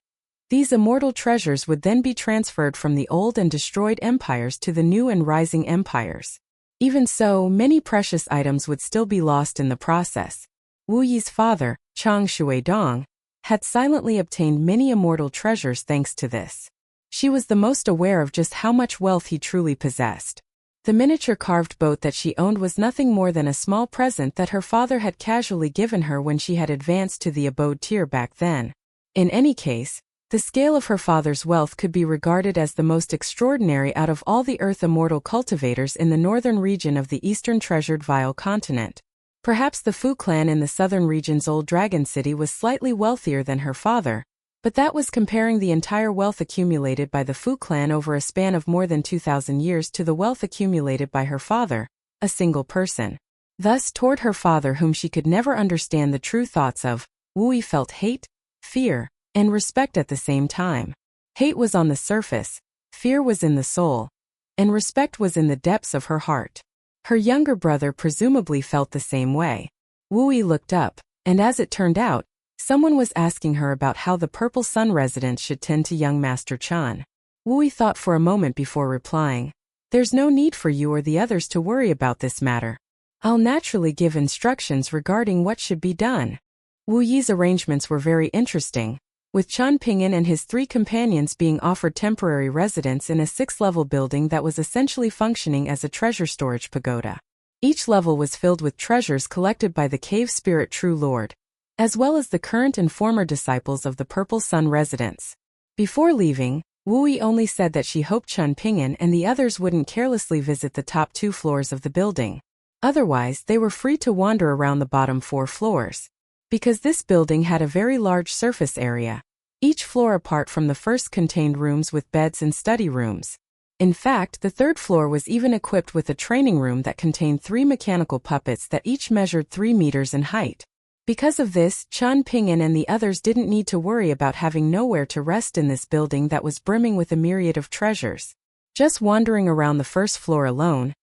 these immortal treasures would then be transferred from the old and destroyed empires to the new and rising empires. Even so, many precious items would still be lost in the process. Wu Yi's father, Chang Shuidong, had silently obtained many immortal treasures thanks to this. She was the most aware of just how much wealth he truly possessed. The miniature carved boat that she owned was nothing more than a small present that her father had casually given her when she had advanced to the abode tier back then. In any case, the scale of her father's wealth could be regarded as the most extraordinary out of all the Earth immortal cultivators in the northern region of the eastern treasured Vile continent. Perhaps the Fu clan in the southern region's old dragon city was slightly wealthier than her father, but that was comparing the entire wealth accumulated by the Fu clan over a span of more than 2,000 years to the wealth accumulated by her father, a single person. Thus, toward her father whom she could never understand the true thoughts of, Wu Yi felt hate, fear, and respect at the same time. Hate was on the surface, fear was in the soul, and respect was in the depths of her heart. Her younger brother presumably felt the same way. Wu Yi looked up, and as it turned out, someone was asking her about how the Purple Sun residents should tend to young Master Chan. Wu Yi thought for a moment before replying, "There's no need for you or the others to worry about this matter. I'll naturally give instructions regarding what should be done." Wu Yi's arrangements were very interesting, with Chan Ping'an and his 3 companions being offered temporary residence in a 6-level building that was essentially functioning as a treasure storage pagoda. Each level was filled with treasures collected by the cave spirit True Lord, as well as the current and former disciples of the Purple Sun residence. Before leaving, Wu Yi only said that she hoped Chan Ping'an and the others wouldn't carelessly visit the top 2 floors of the building. Otherwise, they were free to wander around the bottom 4 floors. Because this building had a very large surface area, each floor apart from the first contained rooms with beds and study rooms. In fact, the 3rd floor was even equipped with a training room that contained 3 mechanical puppets that each measured 3 meters in height. Because of this, Chen Ping'an and the others didn't need to worry about having nowhere to rest in this building that was brimming with a myriad of treasures. Just wandering around the first floor alone,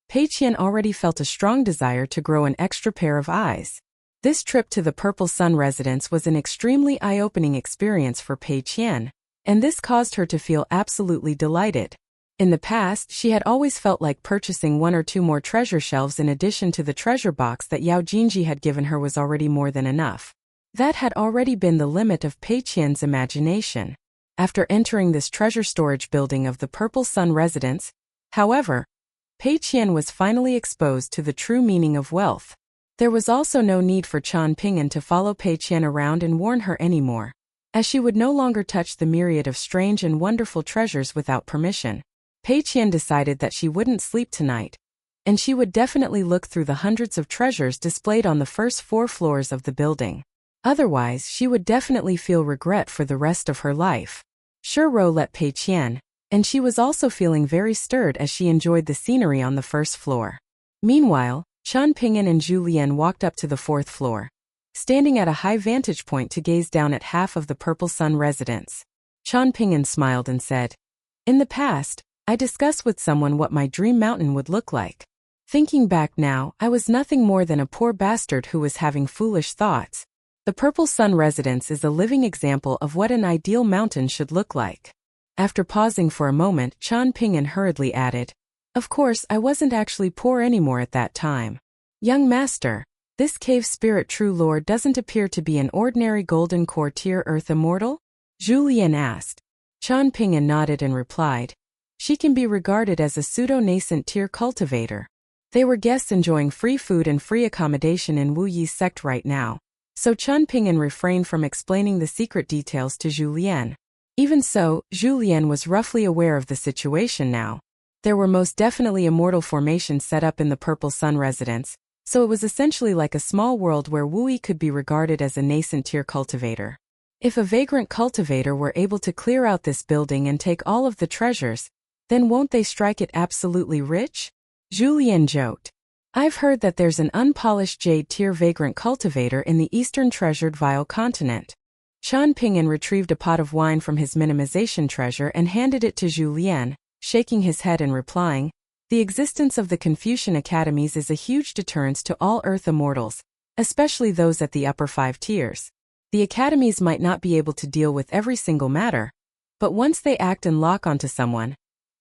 Pei Qian already felt a strong desire to grow an extra pair of eyes. This trip to the Purple Sun residence was an extremely eye-opening experience for Pei Qian, and this caused her to feel absolutely delighted. In the past, she had always felt like purchasing one or two more treasure shelves in addition to the treasure box that Yao Jinji had given her was already more than enough. That had already been the limit of Pei Qian's imagination. After entering this treasure storage building of the Purple Sun residence, however, Pei Qian was finally exposed to the true meaning of wealth. There was also no need for Chen Ping'an to follow Pei Qian around and warn her anymore, as she would no longer touch the myriad of strange and wonderful treasures without permission. Pei Qian decided that she wouldn't sleep tonight, and she would definitely look through the hundreds of treasures displayed on the first 4 floors of the building. Otherwise, she would definitely feel regret for the rest of her life. Shuro let Pei Qian, and she was also feeling very stirred as she enjoyed the scenery on the first floor. Meanwhile, Chen Ping'an and Zhu Lian walked up to the 4th floor, standing at a high vantage point to gaze down at half of the Purple Sun residence. Chen Ping'an smiled and said, "In the past, I discussed with someone what my dream mountain would look like. Thinking back now, I was nothing more than a poor bastard who was having foolish thoughts. The Purple Sun residence is a living example of what an ideal mountain should look like." After pausing for a moment, Chen Ping'an hurriedly added, "Of course, I wasn't actually poor anymore at that time. Young master, this cave spirit true lord doesn't appear to be an ordinary golden core tier earth immortal?" Zhu Lian asked. Chen Ping'an nodded and replied, "She can be regarded as a pseudo-nascent tier cultivator." They were guests enjoying free food and free accommodation in Wu Yi's sect right now, so Chen Ping'an refrained from explaining the secret details to Zhu Lian. Even so, Zhu Lian was roughly aware of the situation now. There were most definitely immortal formations set up in the Purple Sun residence, so it was essentially like a small world where Wu Yi could be regarded as a nascent tier cultivator. If a vagrant cultivator were able to clear out this building and take all of the treasures, then won't they strike it absolutely rich? Zhu Lian joked. "I've heard that there's an unpolished jade tier vagrant cultivator in the Eastern Treasured Vial continent." Chen Ping'an retrieved a pot of wine from his minimization treasure and handed it to Zhu Lian, shaking his head and replying, "The existence of the Confucian academies is a huge deterrence to all Earth immortals, especially those at the upper 5 tiers. The academies might not be able to deal with every single matter, but once they act and lock onto someone,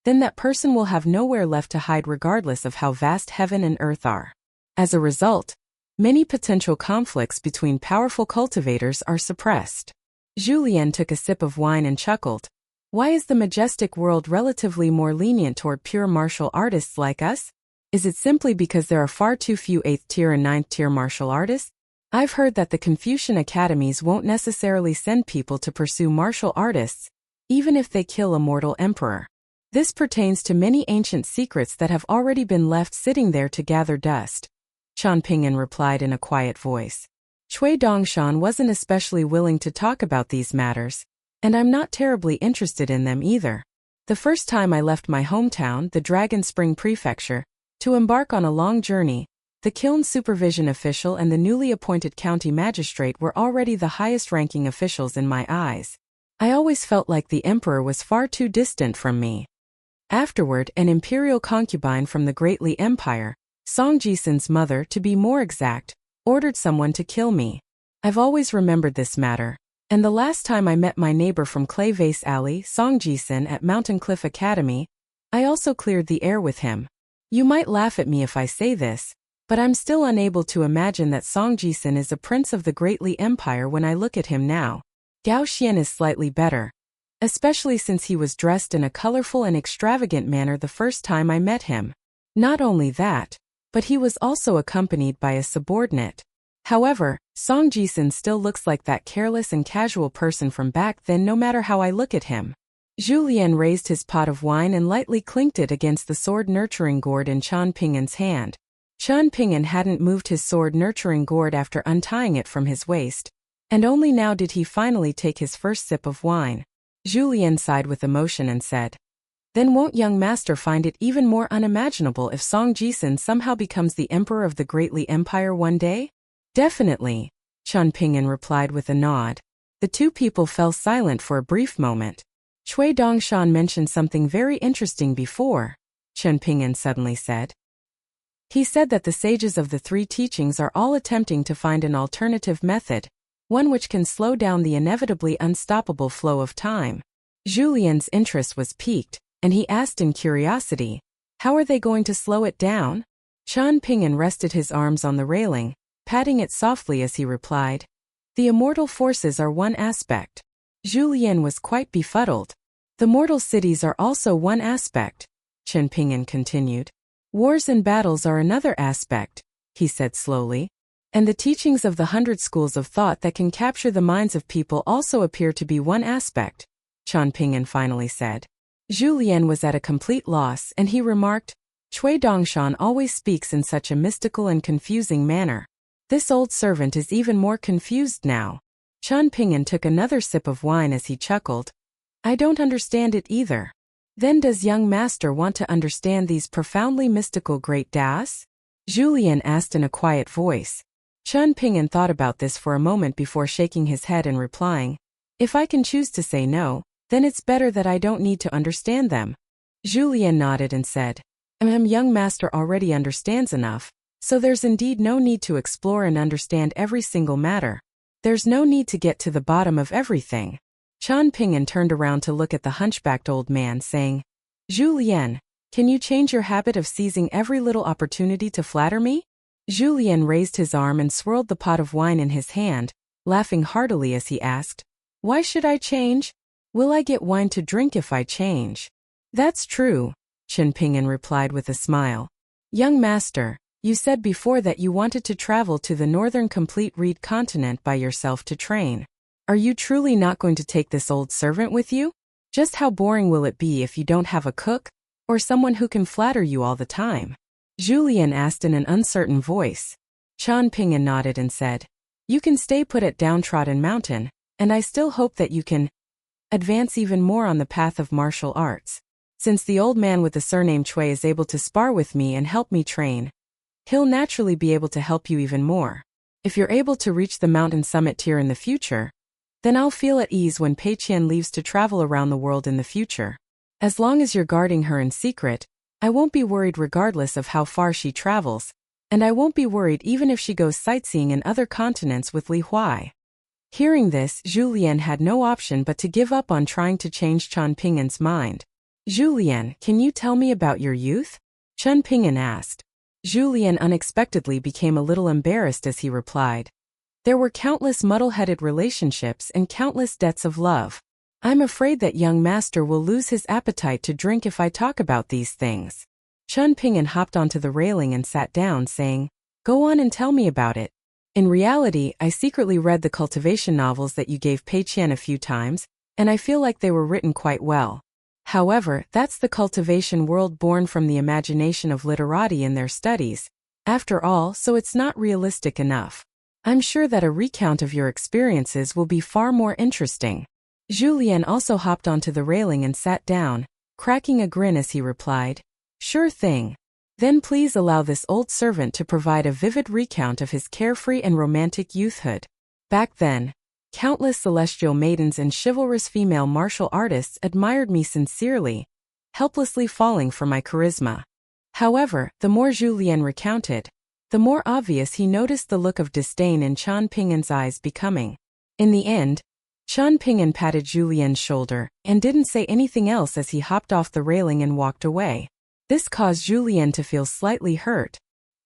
then that person will have nowhere left to hide regardless of how vast heaven and earth are. As a result, many potential conflicts between powerful cultivators are suppressed." Zhu Lian took a sip of wine and chuckled. "Why is the majestic world relatively more lenient toward pure martial artists like us? Is it simply because there are far too few 8th tier and 9th tier martial artists? I've heard that the Confucian academies won't necessarily send people to pursue martial artists, even if they kill a mortal emperor. This pertains to many ancient secrets that have already been left sitting there to gather dust." Chen Ping'an replied in a quiet voice. "Cui Dongshan wasn't especially willing to talk about these matters, and I'm not terribly interested in them either. The first time I left my hometown, the Dragon Spring Prefecture, to embark on a long journey, the kiln supervision official and the newly appointed county magistrate were already the highest-ranking officials in my eyes. I always felt like the emperor was far too distant from me. Afterward, an imperial concubine from the Great Li Empire, Song Jisun's mother to be more exact, ordered someone to kill me. I've always remembered this matter, and the last time I met my neighbor from Clay Vase Alley, Song Jisun at Mountain Cliff Academy, I also cleared the air with him. You might laugh at me if I say this, but I'm still unable to imagine that Song Jisun is a prince of the Great Li Empire when I look at him now. Gao Xian is slightly better, especially since he was dressed in a colorful and extravagant manner the first time I met him. Not only that, but he was also accompanied by a subordinate. However, Song Jisun still looks like that careless and casual person from back then no matter how I look at him." Zhu Lian raised his pot of wine and lightly clinked it against the sword-nurturing gourd in Chen Ping'an's hand. Chen Ping'an hadn't moved his sword-nurturing gourd after untying it from his waist, and only now did he finally take his first sip of wine. Zhu Lian sighed with emotion and said, "Then won't young master find it even more unimaginable if Song Jisun somehow becomes the emperor of the Great Li Empire one day?" "Definitely." Chen Ping'an replied with a nod. The two people fell silent for a brief moment. Cui Dongshan mentioned something very interesting before, Chen Ping'an suddenly said. He said that the sages of the three teachings are all attempting to find an alternative method, one which can slow down the inevitably unstoppable flow of time. Julian's interest was piqued, and he asked in curiosity, how are they going to slow it down? Chen Ping'an rested his arms on the railing, patting it softly as he replied, the immortal forces are one aspect. Julian was quite befuddled. The mortal cities are also one aspect, Chen Ping'an continued. Wars and battles are another aspect, he said slowly. And the teachings of the 100 schools of thought that can capture the minds of people also appear to be one aspect, Chen Ping'an finally said. Julian was at a complete loss and he remarked, Cui Dongshan always speaks in such a mystical and confusing manner. This old servant is even more confused now. Chen Ping'an took another sip of wine as he chuckled. I don't understand it either. Then does young master want to understand these profoundly mystical great Das? Julian asked in a quiet voice. Chen Ping'an thought about this for a moment before shaking his head and replying, if I can choose to say no, then it's better that I don't need to understand them. Julian nodded and said, young master already understands enough, so there's indeed no need to explore and understand every single matter. There's no need to get to the bottom of everything. Chen Ping'an turned around to look at the hunchbacked old man, saying, Julian, can you change your habit of seizing every little opportunity to flatter me? Julian raised his arm and swirled the pot of wine in his hand, laughing heartily as he asked, why should I change? Will I get wine to drink if I change? That's true, Chen Ping'an replied with a smile. Young master, you said before that you wanted to travel to the northern complete reed continent by yourself to train. Are you truly not going to take this old servant with you? Just how boring will it be if you don't have a cook, or someone who can flatter you all the time? Julian asked in an uncertain voice. Chen Ping'an nodded and said, you can stay put at Downtrodden Mountain, and I still hope that you can advance even more on the path of martial arts. Since the old man with the surname Cui is able to spar with me and help me train, he'll naturally be able to help you even more. If you're able to reach the mountain summit tier in the future, then I'll feel at ease when Pei Qian leaves to travel around the world in the future. As long as you're guarding her in secret, I won't be worried regardless of how far she travels, and I won't be worried even if she goes sightseeing in other continents with Li Huai. Hearing this, Julian had no option but to give up on trying to change Chen Ping'an's mind. Julian, can you tell me about your youth? Chen Ping'an asked. Julian unexpectedly became a little embarrassed as he replied. There were countless muddle-headed relationships and countless debts of love. I'm afraid that young master will lose his appetite to drink if I talk about these things. Chen Ping'an hopped onto the railing and sat down, saying, go on and tell me about it. In reality, I secretly read the Cultivation novels that you gave Pei Qian a few times, and I feel like they were written quite well. However, that's the Cultivation world born from the imagination of literati in their studies. After all, so it's not realistic enough. I'm sure that a recount of your experiences will be far more interesting. Julian also hopped onto the railing and sat down, cracking a grin as he replied, sure thing. Then please allow this old servant to provide a vivid recount of his carefree and romantic youthhood. Back then, countless celestial maidens and chivalrous female martial artists admired me sincerely, helplessly falling for my charisma. However, the more Julian recounted, the more obvious he noticed the look of disdain in Chen Ping'an's eyes becoming. In the end, Chen Ping'an patted Julian's shoulder and didn't say anything else as he hopped off the railing and walked away. This caused Julian to feel slightly hurt.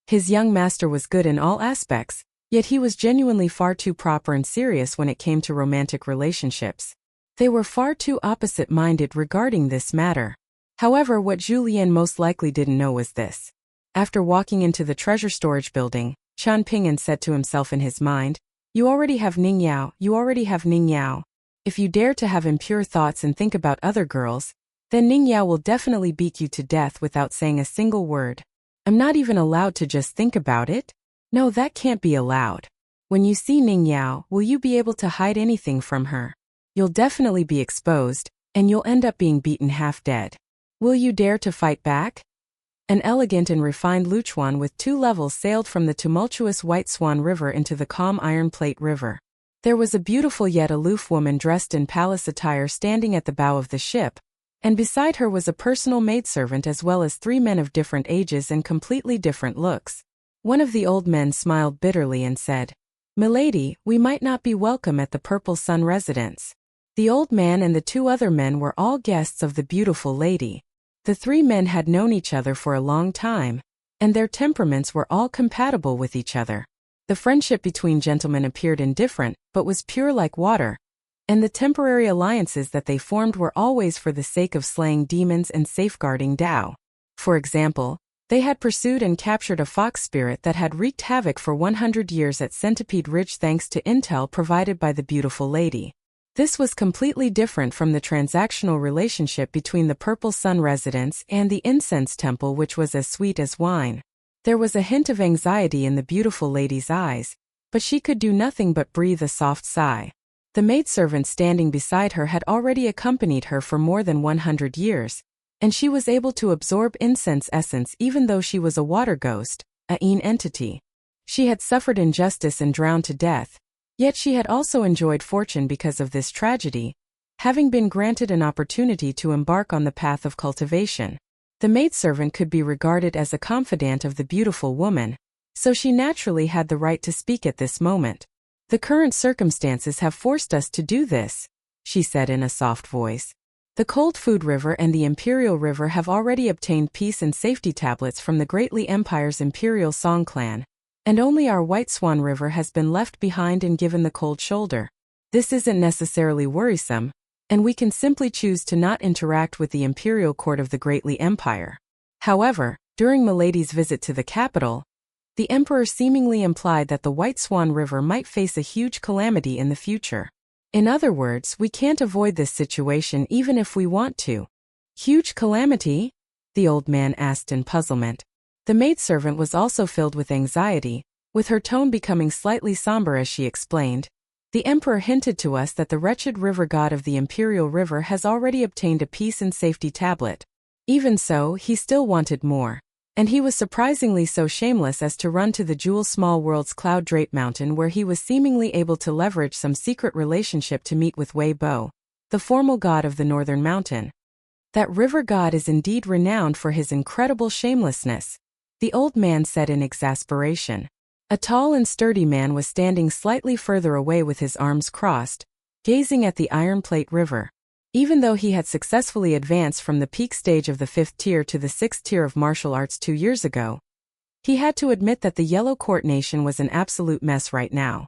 His young master was good in all aspects, yet he was genuinely far too proper and serious when it came to romantic relationships. They were far too opposite-minded regarding this matter. However, what Julian most likely didn't know was this. After walking into the treasure storage building, Chen Ping'an said to himself in his mind, you already have Ning Yao, you already have Ning Yao. If you dare to have impure thoughts and think about other girls, then Ning Yao will definitely beat you to death without saying a single word. I'm not even allowed to just think about it? No, that can't be allowed. When you see Ning Yao, will you be able to hide anything from her? You'll definitely be exposed, and you'll end up being beaten half dead. Will you dare to fight back? An elegant and refined luchuan with 2 levels sailed from the tumultuous White Swan River into the calm Iron Plate River. There was a beautiful yet aloof woman dressed in palace attire standing at the bow of the ship, and beside her was a personal maidservant as well as 3 men of different ages and completely different looks. One of the old men smiled bitterly and said, "Milady, we might not be welcome at the Purple Sun residence." The old man and the 2 other men were all guests of the beautiful lady. The 3 men had known each other for a long time, and their temperaments were all compatible with each other. The friendship between gentlemen appeared indifferent, but was pure like water, and the temporary alliances that they formed were always for the sake of slaying demons and safeguarding Tao. For example, they had pursued and captured a fox spirit that had wreaked havoc for 100 years at Centipede Ridge thanks to intel provided by the beautiful lady. This was completely different from the transactional relationship between the Purple Sun residence and the incense temple, which was as sweet as wine. There was a hint of anxiety in the beautiful lady's eyes, but she could do nothing but breathe a soft sigh. The maidservant standing beside her had already accompanied her for more than 100 years, and she was able to absorb incense essence even though she was a water ghost, a Yin entity. She had suffered injustice and drowned to death, yet she had also enjoyed fortune because of this tragedy, having been granted an opportunity to embark on the path of cultivation. The maidservant could be regarded as a confidant of the beautiful woman, so she naturally had the right to speak at this moment. "The current circumstances have forced us to do this," she said in a soft voice. "The Cold Food River and the Imperial River have already obtained peace and safety tablets from the Greatly Empire's Imperial Song clan, and only our White Swan River has been left behind and given the cold shoulder. This isn't necessarily worrisome, and we can simply choose to not interact with the Imperial Court of the Greatly Empire." However, during Milady's visit to the capital, the Emperor seemingly implied that the White Swan River might face a huge calamity in the future. In other words, we can't avoid this situation even if we want to. "Huge calamity?" the old man asked in puzzlement. The maidservant was also filled with anxiety, with her tone becoming slightly somber as she explained. "The Emperor hinted to us that the wretched river god of the Imperial River has already obtained a peace and safety tablet. Even so, he still wanted more. And he was surprisingly so shameless as to run to the Jewel Small World's Cloud Drape Mountain, where he was seemingly able to leverage some secret relationship to meet with Wei Bo, the formal god of the Northern Mountain. That river god is indeed renowned for his incredible shamelessness," the old man said in exasperation. A tall and sturdy man was standing slightly further away with his arms crossed, gazing at the Iron Plate River. Even though he had successfully advanced from the peak stage of the 5th tier to the 6th tier of martial arts 2 years ago, he had to admit that the Yellow Court Nation was an absolute mess right now.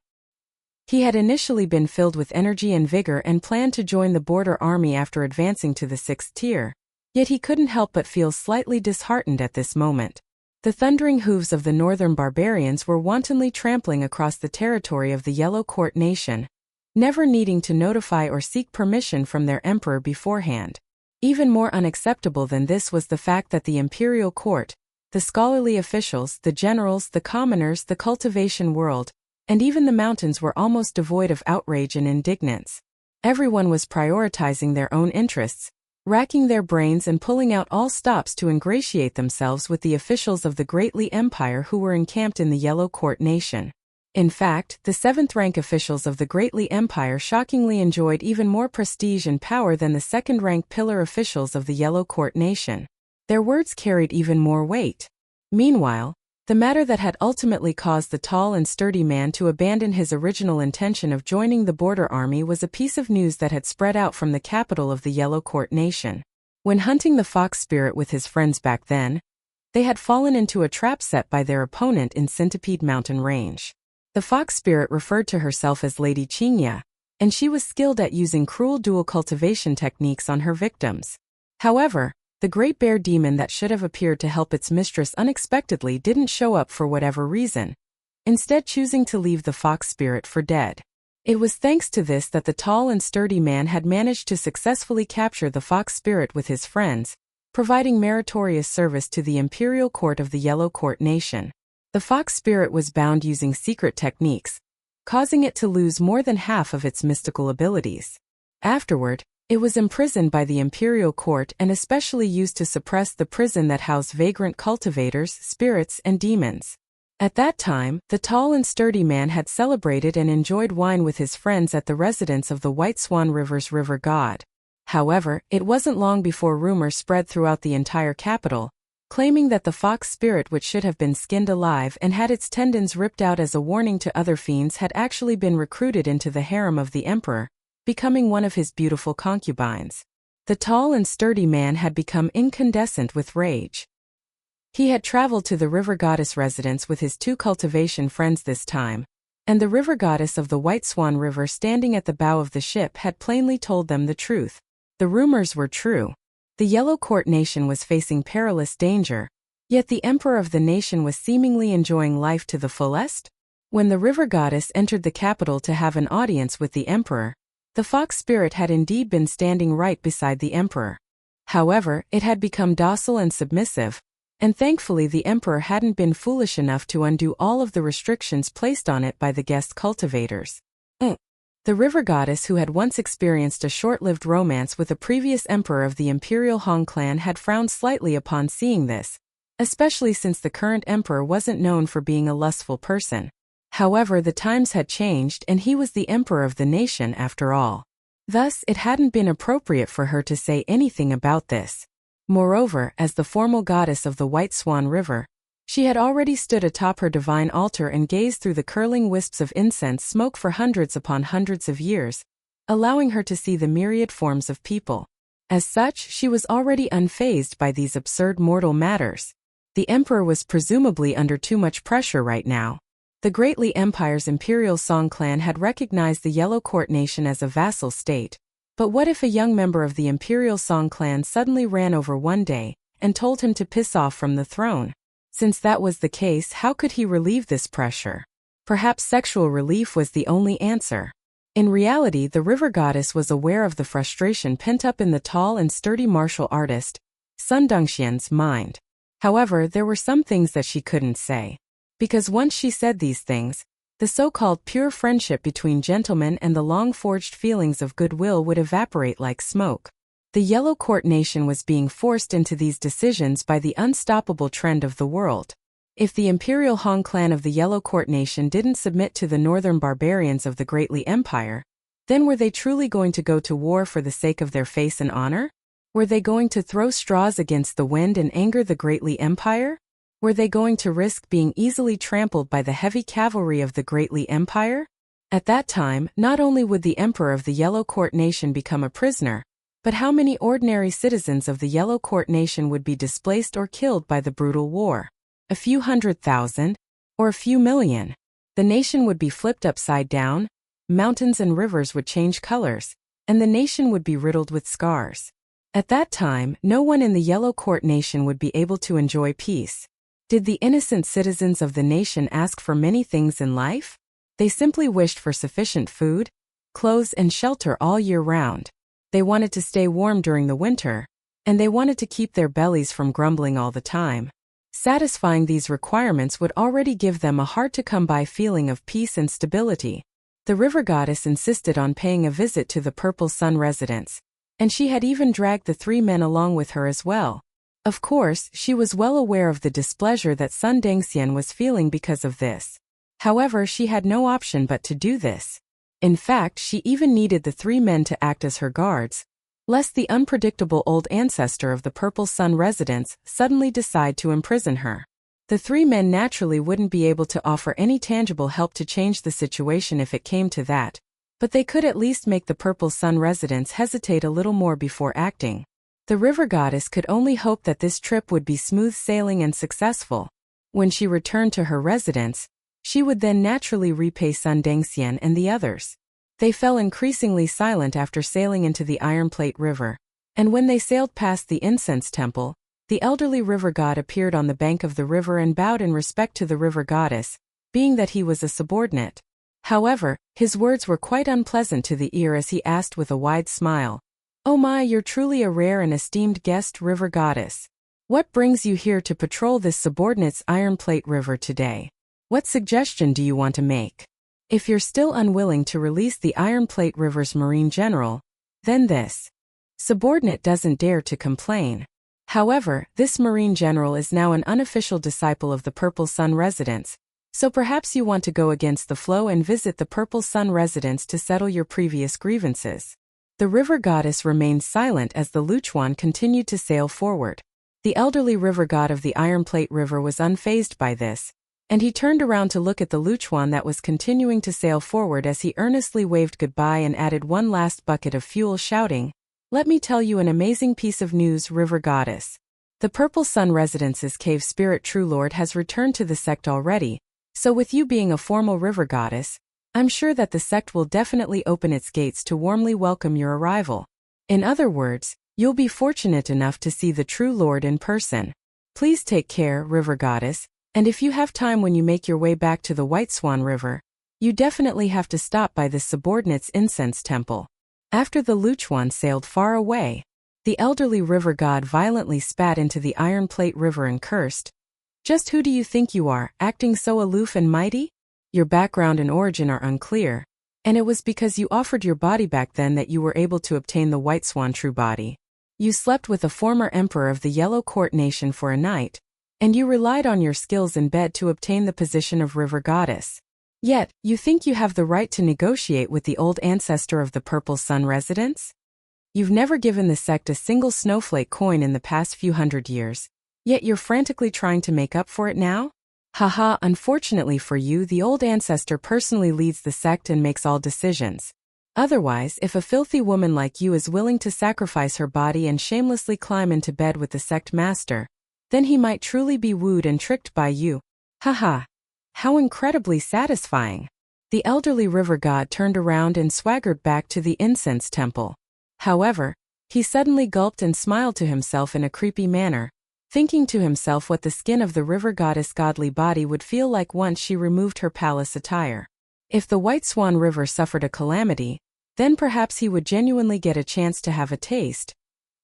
He had initially been filled with energy and vigor and planned to join the border army after advancing to the 6th tier, yet he couldn't help but feel slightly disheartened at this moment. The thundering hooves of the northern barbarians were wantonly trampling across the territory of the Yellow Court Nation, never needing to notify or seek permission from their emperor beforehand. Even more unacceptable than this was the fact that the Imperial Court, the scholarly officials, the generals, the commoners, the cultivation world, and even the mountains were almost devoid of outrage and indignance. Everyone was prioritizing their own interests, racking their brains and pulling out all stops to ingratiate themselves with the officials of the Greatly Empire who were encamped in the Yellow Court Nation. In fact, the 7th-rank officials of the Greatly Empire shockingly enjoyed even more prestige and power than the 2nd-rank pillar officials of the Yellow Court Nation. Their words carried even more weight. Meanwhile, the matter that had ultimately caused the tall and sturdy man to abandon his original intention of joining the border army was a piece of news that had spread out from the capital of the Yellow Court Nation. When hunting the fox spirit with his friends back then, they had fallen into a trap set by their opponent in Centipede Mountain Range. The fox spirit referred to herself as Lady Qingya, and she was skilled at using cruel dual cultivation techniques on her victims. However, the great bear demon that should have appeared to help its mistress unexpectedly didn't show up for whatever reason, instead choosing to leave the fox spirit for dead. It was thanks to this that the tall and sturdy man had managed to successfully capture the fox spirit with his friends, providing meritorious service to the Imperial Court of the Yellow Court Nation. The fox spirit was bound using secret techniques, causing it to lose more than half of its mystical abilities. Afterward, It was imprisoned by the imperial court and especially used to suppress the prison that housed vagrant cultivators, spirits, and demons. At that time, the tall and sturdy man had celebrated and enjoyed wine with his friends at the residence of the White Swan River's river god. However, it wasn't long before rumors spread throughout the entire capital, claiming that the fox spirit, which should have been skinned alive and had its tendons ripped out as a warning to other fiends, had actually been recruited into the harem of the emperor, becoming one of his beautiful concubines. The tall and sturdy man had become incandescent with rage. He had traveled to the river goddess residence with his 2 cultivation friends this time, and the river goddess of the White Swan River, standing at the bow of the ship, had plainly told them the truth. The rumors were true. The Yellow Court nation was facing perilous danger, yet the emperor of the nation was seemingly enjoying life to the fullest. When the river goddess entered the capital to have an audience with the emperor, the fox spirit had indeed been standing right beside the emperor. However, it had become docile and submissive, and thankfully the emperor hadn't been foolish enough to undo all of the restrictions placed on it by the guest cultivators. The river goddess, who had once experienced a short-lived romance with a previous emperor of the imperial Han clan, had frowned slightly upon seeing this, especially since the current emperor wasn't known for being a lustful person. However, the times had changed and he was the emperor of the nation after all. Thus, it hadn't been appropriate for her to say anything about this. Moreover, as the formal goddess of the White Swan River, she had already stood atop her divine altar and gazed through the curling wisps of incense smoke for hundreds upon hundreds of years, allowing her to see the myriad forms of people. As such, she was already unfazed by these absurd mortal matters. The emperor was presumably under too much pressure right now. The Great Li Empire's imperial Song clan had recognized the Yellow Court nation as a vassal state. But what if a young member of the imperial Song clan suddenly ran over one day and told him to piss off from the throne? Since that was the case, how could he relieve this pressure? Perhaps sexual relief was the only answer. In reality, the river goddess was aware of the frustration pent up in the tall and sturdy martial artist, Sun Dongxian's mind. However, there were some things that she couldn't say. Because once she said these things, the so-called pure friendship between gentlemen and the long-forged feelings of goodwill would evaporate like smoke. The Yellow Court nation was being forced into these decisions by the unstoppable trend of the world. If the imperial Han clan of the Yellow Court nation didn't submit to the northern barbarians of the Great Li Empire, then were they truly going to go to war for the sake of their face and honor? Were they going to throw straws against the wind and anger the Great Li Empire? Were they going to risk being easily trampled by the heavy cavalry of the Great Li Empire? At that time, not only would the emperor of the Yellow Court nation become a prisoner, but how many ordinary citizens of the Yellow Court nation would be displaced or killed by the brutal war? A few 100,000? Or a few million? The nation would be flipped upside down, mountains and rivers would change colors, and the nation would be riddled with scars. At that time, no one in the Yellow Court nation would be able to enjoy peace. Did the innocent citizens of the nation ask for many things in life? They simply wished for sufficient food, clothes, and shelter all year round. They wanted to stay warm during the winter, and they wanted to keep their bellies from grumbling all the time. Satisfying these requirements would already give them a hard-to-come-by feeling of peace and stability. The river goddess insisted on paying a visit to the Purple Sun residence, and she had even dragged the 3 men along with her as well. Of course, she was well aware of the displeasure that Sun Dongxian was feeling because of this. However, she had no option but to do this. In fact, she even needed the 3 men to act as her guards, lest the unpredictable old ancestor of the Purple Sun residence suddenly decide to imprison her. The 3 men naturally wouldn't be able to offer any tangible help to change the situation if it came to that, but they could at least make the Purple Sun residence hesitate a little more before acting. The river goddess could only hope that this trip would be smooth sailing and successful. When she returned to her residence, she would then naturally repay Sun Dongxian and the others. They fell increasingly silent after sailing into the Iron Plate River, and when they sailed past the incense temple, the elderly river god appeared on the bank of the river and bowed in respect to the river goddess, being that he was a subordinate. However, his words were quite unpleasant to the ear as he asked with a wide smile, "Oh my, you're truly a rare and esteemed guest, river goddess. What brings you here to patrol this subordinate's Iron Plate River today? What suggestion do you want to make? If you're still unwilling to release the Iron Plate River's marine general, then this." Subordinate doesn't dare to complain. However, this marine general is now an unofficial disciple of the Purple Sun residence, so perhaps you want to go against the flow and visit the Purple Sun residence to settle your previous grievances. The river goddess remained silent as the Luchuan continued to sail forward. The elderly river god of the Iron Plate River was unfazed by this, and he turned around to look at the Luchuan that was continuing to sail forward as he earnestly waved goodbye and added one last bucket of fuel, shouting, "Let me tell you an amazing piece of news, river goddess. The Purple Sun Residence's cave spirit True Lord has returned to the sect already, so with you being a formal river goddess, I'm sure that the sect will definitely open its gates to warmly welcome your arrival. In other words, you'll be fortunate enough to see the True Lord in person. Please take care, river goddess, and if you have time when you make your way back to the White Swan River, you definitely have to stop by the subordinate's incense temple." After the Luchuan sailed far away, the elderly river god violently spat into the Iron Plate River and cursed, "Just who do you think you are, acting so aloof and mighty? Your background and origin are unclear, and it was because you offered your body back then that you were able to obtain the White Swan true body. You slept with a former emperor of the Yellow Court Nation for a night, and you relied on your skills in bed to obtain the position of river goddess. Yet, you think you have the right to negotiate with the old ancestor of the Purple Sun residence? You've never given the sect a single snowflake coin in the past few hundred years, yet you're frantically trying to make up for it now? Haha, unfortunately for you, the old ancestor personally leads the sect and makes all decisions. Otherwise, if a filthy woman like you is willing to sacrifice her body and shamelessly climb into bed with the sect master, then he might truly be wooed and tricked by you. Haha. How incredibly satisfying. The elderly river god turned around and swaggered back to the incense temple. However, he suddenly gulped and smiled to himself in a creepy manner, thinking to himself what the skin of the river goddess' godly body would feel like once she removed her palace attire. If the White Swan River suffered a calamity, then perhaps he would genuinely get a chance to have a taste.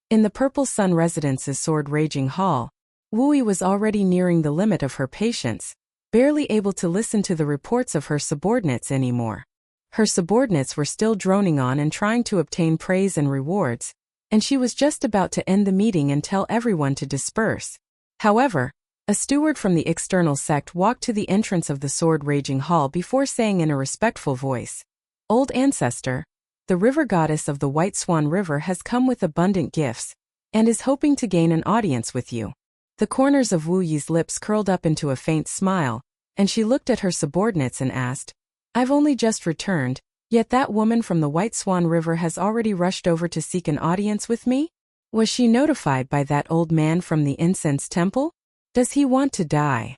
In the Purple Sun Residence's sword-raging hall, Wui was already nearing the limit of her patience, barely able to listen to the reports of her subordinates anymore. Her subordinates were still droning on and trying to obtain praise and rewards, and she was just about to end the meeting and tell everyone to disperse. However, a steward from the external sect walked to the entrance of the sword-raging hall before saying in a respectful voice, "Old ancestor, the river goddess of the White Swan River has come with abundant gifts, and is hoping to gain an audience with you." The corners of Wu Yi's lips curled up into a faint smile, and she looked at her subordinates and asked, "I've only just returned, yet that woman from the White Swan River has already rushed over to seek an audience with me? Was she notified by that old man from the incense temple? Does he want to die?"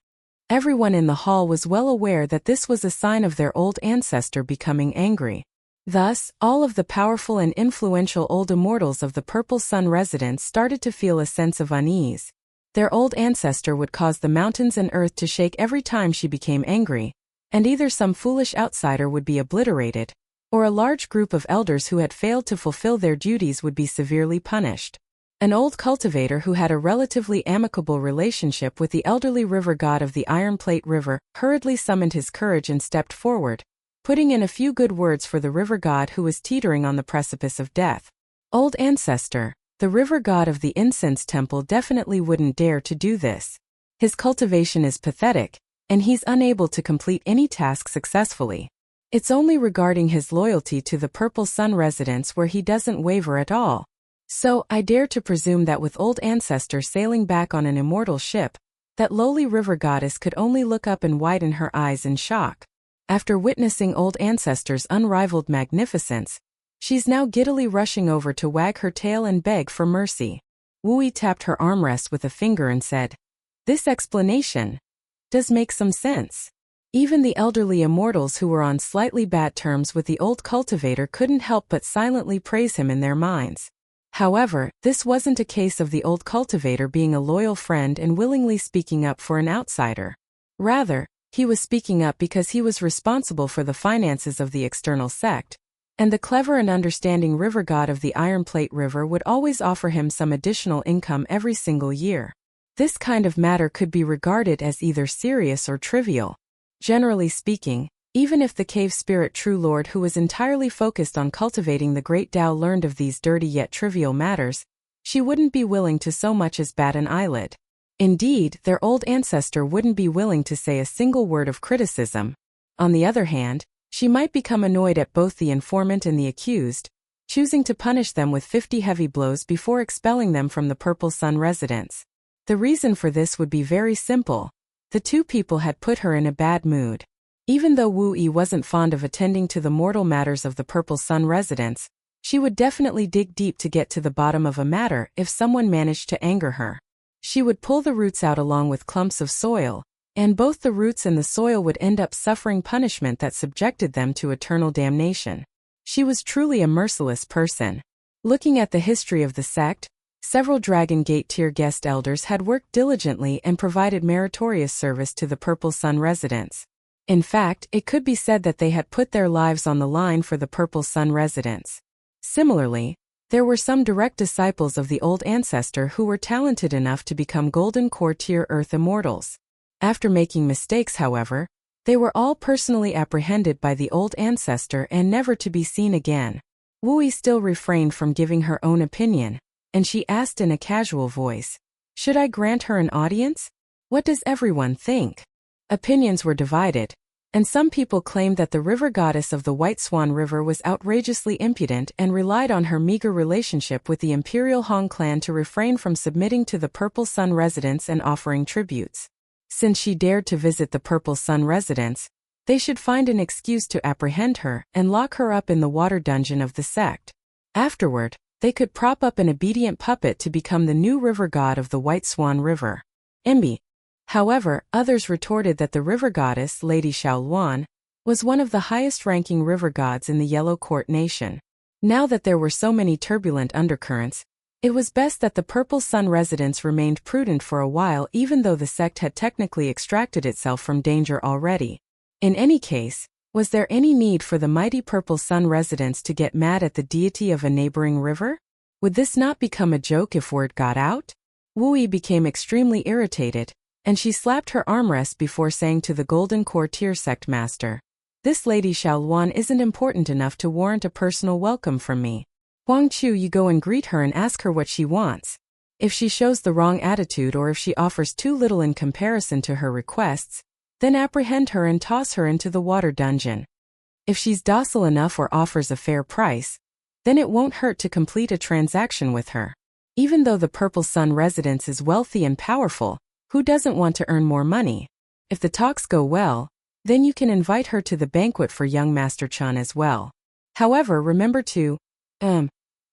Everyone in the hall was well aware that this was a sign of their old ancestor becoming angry. Thus, all of the powerful and influential old immortals of the Purple Sun residence started to feel a sense of unease. Their old ancestor would cause the mountains and earth to shake every time she became angry, and either some foolish outsider would be obliterated, or a large group of elders who had failed to fulfill their duties would be severely punished. An old cultivator who had a relatively amicable relationship with the elderly river god of the Iron Plate River hurriedly summoned his courage and stepped forward, putting in a few good words for the river god who was teetering on the precipice of death. "Old ancestor, the river god of the incense temple definitely wouldn't dare to do this. His cultivation is pathetic, and he's unable to complete any task successfully. It's only regarding his loyalty to the Purple Sun residence where he doesn't waver at all. So, I dare to presume that with old ancestor sailing back on an immortal ship, that lowly river goddess could only look up and widen her eyes in shock. After witnessing old ancestor's unrivaled magnificence, she's now giddily rushing over to wag her tail and beg for mercy." Wui tapped her armrest with a finger and said, "This explanation does make some sense." Even the elderly immortals who were on slightly bad terms with the old cultivator couldn't help but silently praise him in their minds. However, this wasn't a case of the old cultivator being a loyal friend and willingly speaking up for an outsider. Rather, he was speaking up because he was responsible for the finances of the external sect, and the clever and understanding river god of the Iron Plate River would always offer him some additional income every single year. This kind of matter could be regarded as either serious or trivial. Generally speaking, Even if the cave spirit true lord who was entirely focused on cultivating the great Tao learned of these dirty yet trivial matters, she wouldn't be willing to so much as bat an eyelid. Indeed, their old ancestor wouldn't be willing to say a single word of criticism. On the other hand, she might become annoyed at both the informant and the accused, choosing to punish them with 50 heavy blows before expelling them from the Purple Sun residence. The reason for this would be very simple. The two people had put her in a bad mood. Even though Wu Yi wasn't fond of attending to the mortal matters of the Purple Sun residence, she would definitely dig deep to get to the bottom of a matter if someone managed to anger her. She would pull the roots out along with clumps of soil, and both the roots and the soil would end up suffering punishment that subjected them to eternal damnation. She was truly a merciless person. Looking at the history of the sect, several Dragon Gate tier guest elders had worked diligently and provided meritorious service to the Purple Sun residents. In fact, it could be said that they had put their lives on the line for the Purple Sun residents. Similarly, there were some direct disciples of the old ancestor who were talented enough to become Golden Core tier Earth immortals. After making mistakes, however, they were all personally apprehended by the old ancestor and never to be seen again. Wu Yi still refrained from giving her own opinion, and she asked in a casual voice, "Should I grant her an audience? What does everyone think?" Opinions were divided, and some people claimed that the river goddess of the White Swan River was outrageously impudent and relied on her meager relationship with the Imperial Han clan to refrain from submitting to the Purple Sun residents and offering tributes. Since she dared to visit the Purple Sun residence, they should find an excuse to apprehend her and lock her up in the water dungeon of the sect. Afterward, they could prop up an obedient puppet to become the new river god of the White Swan River. Imbi. However, others retorted that the river goddess, Lady Xiaoluan, was one of the highest-ranking river gods in the Yellow Court nation. Now that there were so many turbulent undercurrents, it was best that the Purple Sun residents remained prudent for a while even though the sect had technically extracted itself from danger already. In any case, was there any need for the mighty Purple Sun residents to get mad at the deity of a neighboring river? Would this not become a joke if word got out? Wu Yi became extremely irritated, and she slapped her armrest before saying to the Golden Core tier sect master, "This Lady Xiaoluan isn't important enough to warrant a personal welcome from me. Huang Chu, you go and greet her and ask her what she wants. If she shows the wrong attitude or if she offers too little in comparison to her requests, then apprehend her and toss her into the water dungeon. If she's docile enough or offers a fair price, then it won't hurt to complete a transaction with her. Even though the Purple Sun residence is wealthy and powerful, who doesn't want to earn more money? If the talks go well, then you can invite her to the banquet for young Master Chan as well. However, remember to,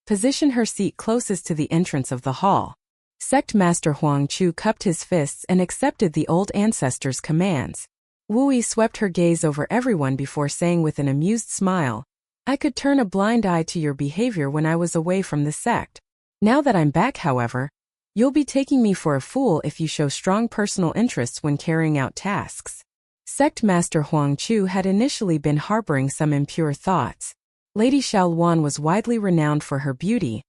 position her seat closest to the entrance of the hall." Sect Master Huang Chu cupped his fists and accepted the old ancestor's commands. Wu Yi swept her gaze over everyone before saying with an amused smile, "I could turn a blind eye to your behavior when I was away from the sect. Now that I'm back, however, you'll be taking me for a fool if you show strong personal interests when carrying out tasks." Sect Master Huang Chu had initially been harboring some impure thoughts. Lady Xiaoluan was widely renowned for her beauty,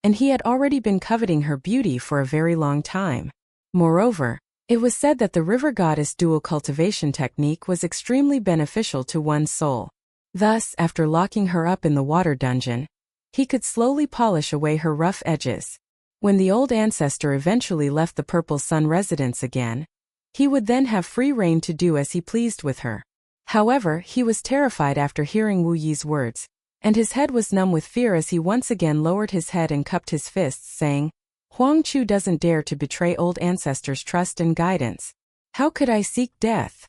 and he had already been coveting her beauty for a very long time. Moreover, it was said that the river goddess dual cultivation technique was extremely beneficial to one's soul. Thus, after locking her up in the water dungeon, he could slowly polish away her rough edges. When the old ancestor eventually left the Purple Sun residence again, he would then have free rein to do as he pleased with her. However, he was terrified after hearing Wu Yi's words, and his head was numb with fear as he once again lowered his head and cupped his fists, saying, "Huang Chu doesn't dare to betray old ancestors' trust and guidance. How could I seek death?"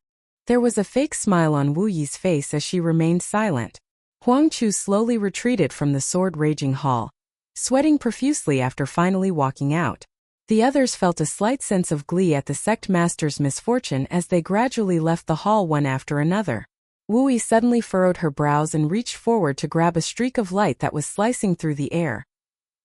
There was a fake smile on Wu Yi's face as she remained silent. Huang Chu slowly retreated from the sword-raging hall, sweating profusely after finally walking out. The others felt a slight sense of glee at the sect master's misfortune as they gradually left the hall one after another. Wu Yi suddenly furrowed her brows and reached forward to grab a streak of light that was slicing through the air.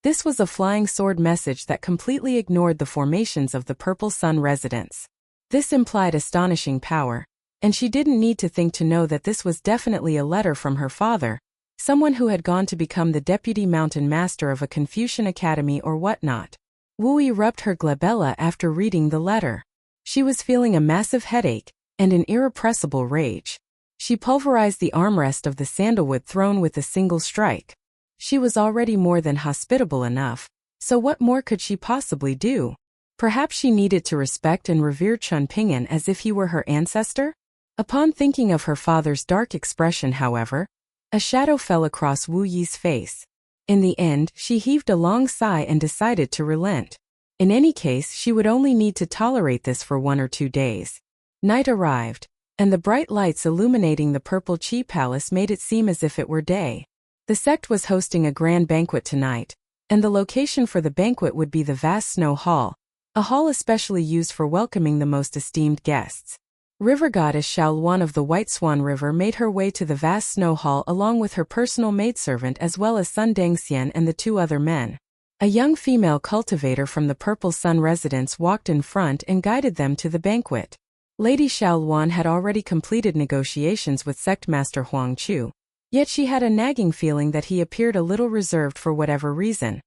This was a flying sword message that completely ignored the formations of the Purple Sun residence. This implied astonishing power, and she didn't need to think to know that this was definitely a letter from her father, someone who had gone to become the deputy mountain master of a Confucian academy or whatnot. Wu Yi rubbed her glabella after reading the letter. She was feeling a massive headache and an irrepressible rage. She pulverized the armrest of the sandalwood throne with a single strike. She was already more than hospitable enough, so what more could she possibly do? Perhaps she needed to respect and revere Chun Ping'an as if he were her ancestor? Upon thinking of her father's dark expression, however, a shadow fell across Wu Yi's face. In the end, she heaved a long sigh and decided to relent. In any case, she would only need to tolerate this for 1 or 2 days. Night arrived, and the bright lights illuminating the Purple Chi Palace made it seem as if it were day. The sect was hosting a grand banquet tonight, and the location for the banquet would be the vast snow hall, a hall especially used for welcoming the most esteemed guests. River goddess Xiaoluan of the White Swan River made her way to the vast snow hall along with her personal maidservant as well as Sun Dengxian and the 2 other men. A young female cultivator from the Purple Sun residence walked in front and guided them to the banquet. Lady Xiaoluan had already completed negotiations with sect master Huang Chu, yet she had a nagging feeling that he appeared a little reserved for whatever reason.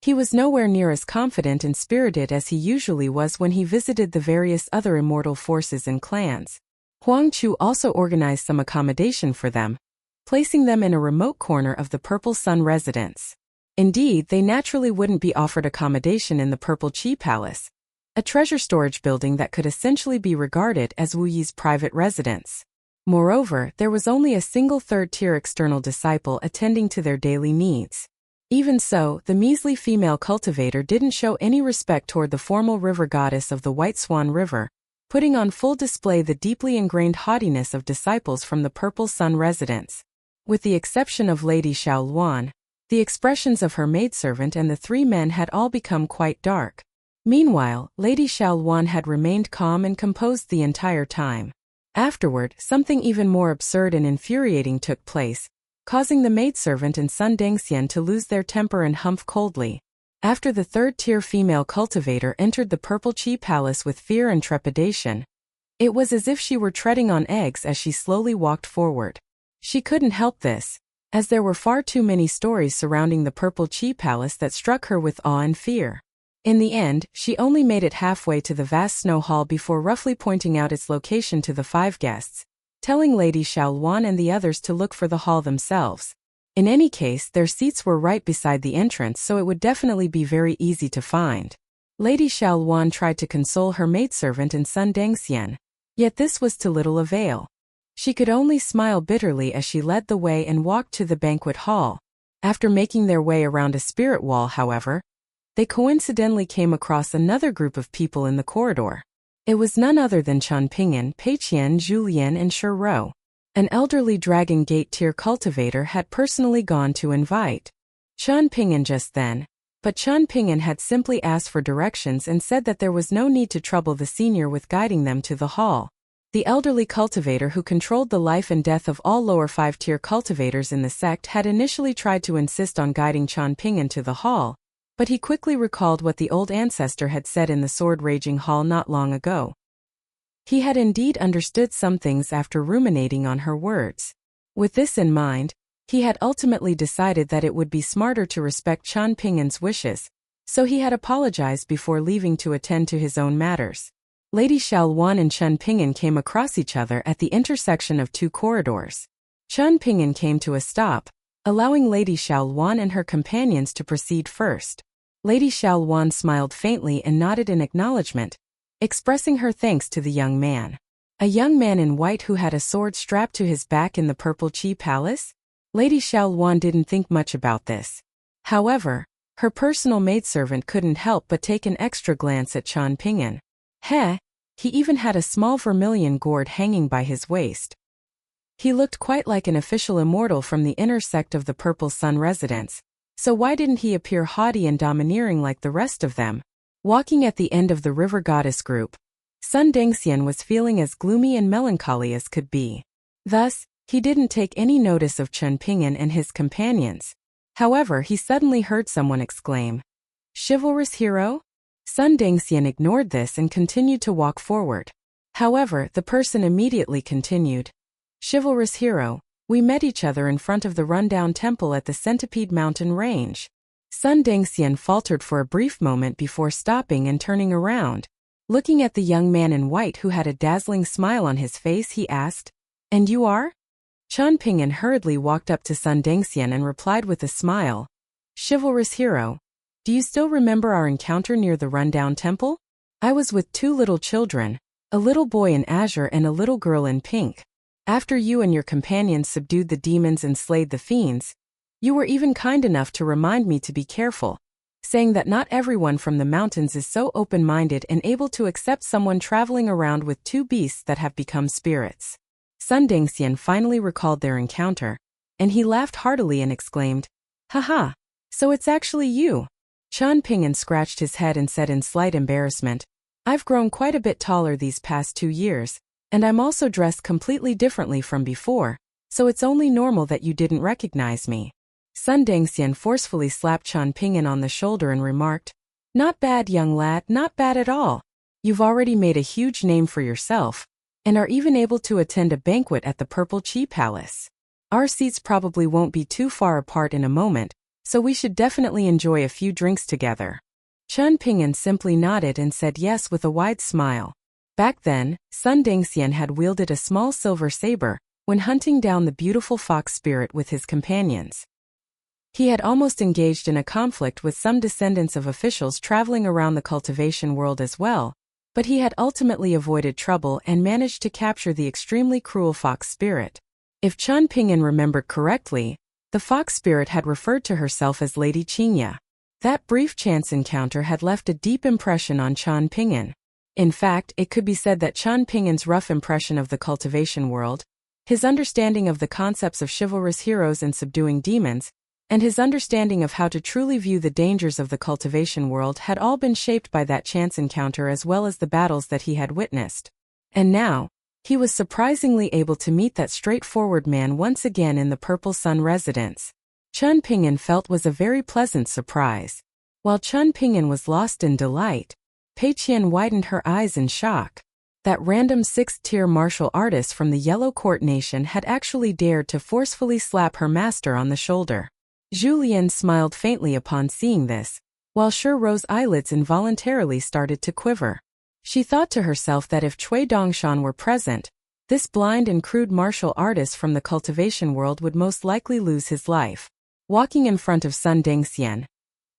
He was nowhere near as confident and spirited as he usually was when he visited the various other immortal forces and clans. Huang Chu also organized some accommodation for them, placing them in a remote corner of the Purple Sun residence. Indeed, they naturally wouldn't be offered accommodation in the Purple Chi Palace, a treasure storage building that could essentially be regarded as Wu Yi's private residence. Moreover, there was only a single third-tier external disciple attending to their daily needs. Even so, the measly female cultivator didn't show any respect toward the formal river goddess of the White Swan River, putting on full display the deeply ingrained haughtiness of disciples from the Purple Sun residence. With the exception of Lady Xiaoluan, the expressions of her maidservant and the 3 men had all become quite dark. Meanwhile, Lady Xiaoluan had remained calm and composed the entire time. Afterward, something even more absurd and infuriating took place, causing the maidservant and Sun Dengxian to lose their temper and humph coldly. After the third-tier female cultivator entered the Purple Chi Palace with fear and trepidation, it was as if she were treading on eggs as she slowly walked forward. She couldn't help this, as there were far too many stories surrounding the Purple Chi Palace that struck her with awe and fear. In the end, she only made it halfway to the vast snow hall before roughly pointing out its location to the 5 guests, telling Lady Xiaoluan and the others to look for the hall themselves. In any case, their seats were right beside the entrance, so it would definitely be very easy to find. Lady Xiaoluan tried to console her maidservant and Sun Dengxian, yet this was to little avail. She could only smile bitterly as she led the way and walked to the banquet hall. After making their way around a spirit wall, however, they coincidentally came across another group of people in the corridor. It was none other than Chun Ping'an, Peiqian, Julian and Shi Rou. An elderly Dragon Gate tier cultivator had personally gone to invite Chun Ping'an just then, but Chun Ping'an had simply asked for directions and said that there was no need to trouble the senior with guiding them to the hall. The elderly cultivator who controlled the life and death of all lower 5-tier cultivators in the sect had initially tried to insist on guiding Chun Ping'an to the hall, but he quickly recalled what the old ancestor had said in the sword-raging hall not long ago. He had indeed understood some things after ruminating on her words. With this in mind, he had ultimately decided that it would be smarter to respect Chun Ping'an's wishes, so he had apologized before leaving to attend to his own matters. Lady Xiaoluan and Chun Ping'an came across each other at the intersection of 2 corridors. Chun Ping'an came to a stop, allowing Lady Xiaoluan and her companions to proceed first. Lady Xiaoluan smiled faintly and nodded in acknowledgement, expressing her thanks to the young man. A young man in white who had a sword strapped to his back in the Purple Chi Palace? Lady Xiaoluan didn't think much about this. However, her personal maidservant couldn't help but take an extra glance at Chun Ping'an. He even had a small vermilion gourd hanging by his waist. He looked quite like an official immortal from the inner sect of the Purple Sun residence, so why didn't he appear haughty and domineering like the rest of them? Walking at the end of the river goddess group, Sun Dengxian was feeling as gloomy and melancholy as could be. Thus, he didn't take any notice of Chun Ping'an and his companions. However, he suddenly heard someone exclaim, "Chivalrous hero?" Sun Dengxian ignored this and continued to walk forward. However, the person immediately continued, "Chivalrous hero, we met each other in front of the rundown temple at the Centipede Mountain Range." Sun Dengxian faltered for a brief moment before stopping and turning around. Looking at the young man in white who had a dazzling smile on his face, he asked, And you are? Chen Pingyan hurriedly walked up to Sun Dengxian and replied with a smile. Chivalrous hero. Do you still remember our encounter near the rundown temple? I was with 2 little children, a little boy in azure and a little girl in pink. After you and your companions subdued the demons and slayed the fiends, you were even kind enough to remind me to be careful, saying that not everyone from the mountains is so open-minded and able to accept someone traveling around with 2 beasts that have become spirits. Sun Dengxian finally recalled their encounter, and he laughed heartily and exclaimed, Haha, so it's actually you. Chen Pingyan scratched his head and said in slight embarrassment, I've grown quite a bit taller these past 2 years, and I'm also dressed completely differently from before, so it's only normal that you didn't recognize me. Sun Dengxian forcefully slapped Chen Pingyan on the shoulder and remarked, Not bad, young lad, not bad at all. You've already made a huge name for yourself, and are even able to attend a banquet at the Purple Chi Palace. Our seats probably won't be too far apart in a moment, so we should definitely enjoy a few drinks together. Chen Pingyan simply nodded and said yes with a wide smile. Back then, Sun Dengxian had wielded a small silver saber when hunting down the beautiful fox spirit with his companions. He had almost engaged in a conflict with some descendants of officials traveling around the cultivation world as well, but he had ultimately avoided trouble and managed to capture the extremely cruel fox spirit. If Chen Pingyan remembered correctly, the fox spirit had referred to herself as Lady Qingya. That brief chance encounter had left a deep impression on Chen Pingyan. In fact, it could be said that Chen Pingyan's rough impression of the cultivation world, his understanding of the concepts of chivalrous heroes and subduing demons, and his understanding of how to truly view the dangers of the cultivation world had all been shaped by that chance encounter as well as the battles that he had witnessed. And now, he was surprisingly able to meet that straightforward man once again in the Purple Sun residence. Chen Pingyan felt was a very pleasant surprise. While Chen Pingyan was lost in delight, Pei Qian widened her eyes in shock. That random 6th-tier martial artist from the Yellow Court Nation had actually dared to forcefully slap her master on the shoulder. Julian smiled faintly upon seeing this, while Shi Rou's eyelids involuntarily started to quiver. She thought to herself that if Cui Dongshan were present, this blind and crude martial artist from the cultivation world would most likely lose his life. Walking in front of Sun Dengxian,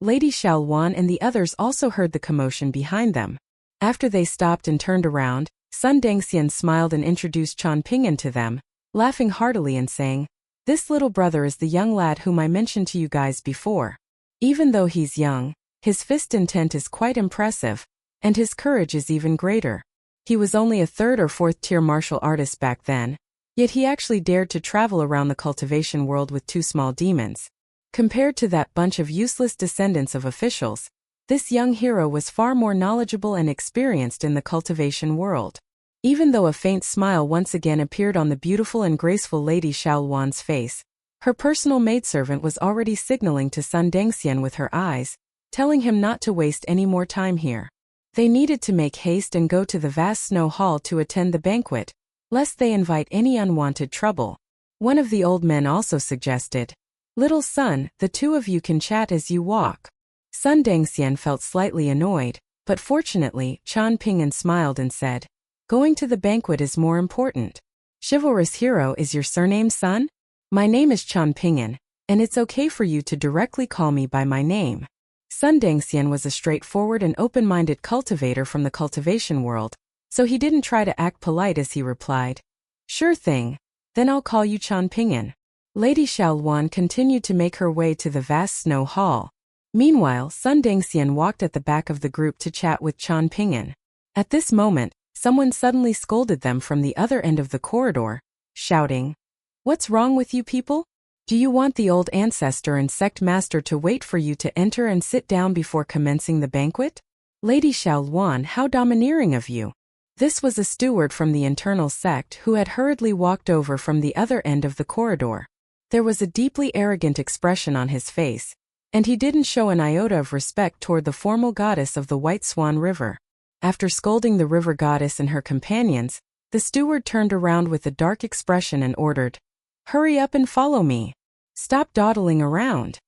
Lady Xiaoluan and the others also heard the commotion behind them. After they stopped and turned around, Sun Dengxian smiled and introduced Chen Pingyan to them, laughing heartily and saying, This little brother is the young lad whom I mentioned to you guys before. Even though he's young, his fist intent is quite impressive, and his courage is even greater. He was only a 3rd or 4th tier martial artist back then, yet he actually dared to travel around the cultivation world with 2 small demons. Compared to that bunch of useless descendants of officials, this young hero was far more knowledgeable and experienced in the cultivation world. Even though a faint smile once again appeared on the beautiful and graceful Lady Xiaoluan's face, her personal maidservant was already signaling to Sun Dengxian with her eyes, telling him not to waste any more time here. They needed to make haste and go to the vast snow hall to attend the banquet, lest they invite any unwanted trouble. One of the old men also suggested, Little son, the 2 of you can chat as you walk. Sun Dengxian felt slightly annoyed, but fortunately, Chen Pingyan smiled and said, Going to the banquet is more important. Chivalrous hero is your surname, son? My name is Chen Pingyan, and it's okay for you to directly call me by my name. Sun Dengxian was a straightforward and open-minded cultivator from the cultivation world, so he didn't try to act polite as he replied, Sure thing, then I'll call you Chen Pingyan. Lady Xiaoluan continued to make her way to the vast snow hall. Meanwhile, Sun Dengxian walked at the back of the group to chat with Chen Pingyan. At this moment, someone suddenly scolded them from the other end of the corridor, shouting, What's wrong with you people? Do you want the old ancestor and sect master to wait for you to enter and sit down before commencing the banquet? Lady Xiaoluan, how domineering of you! This was a steward from the internal sect who had hurriedly walked over from the other end of the corridor. There was a deeply arrogant expression on his face, and he didn't show an iota of respect toward the formal goddess of the White Swan River. After scolding the river goddess and her companions, the steward turned around with a dark expression and ordered, Hurry up and follow me. Stop dawdling around.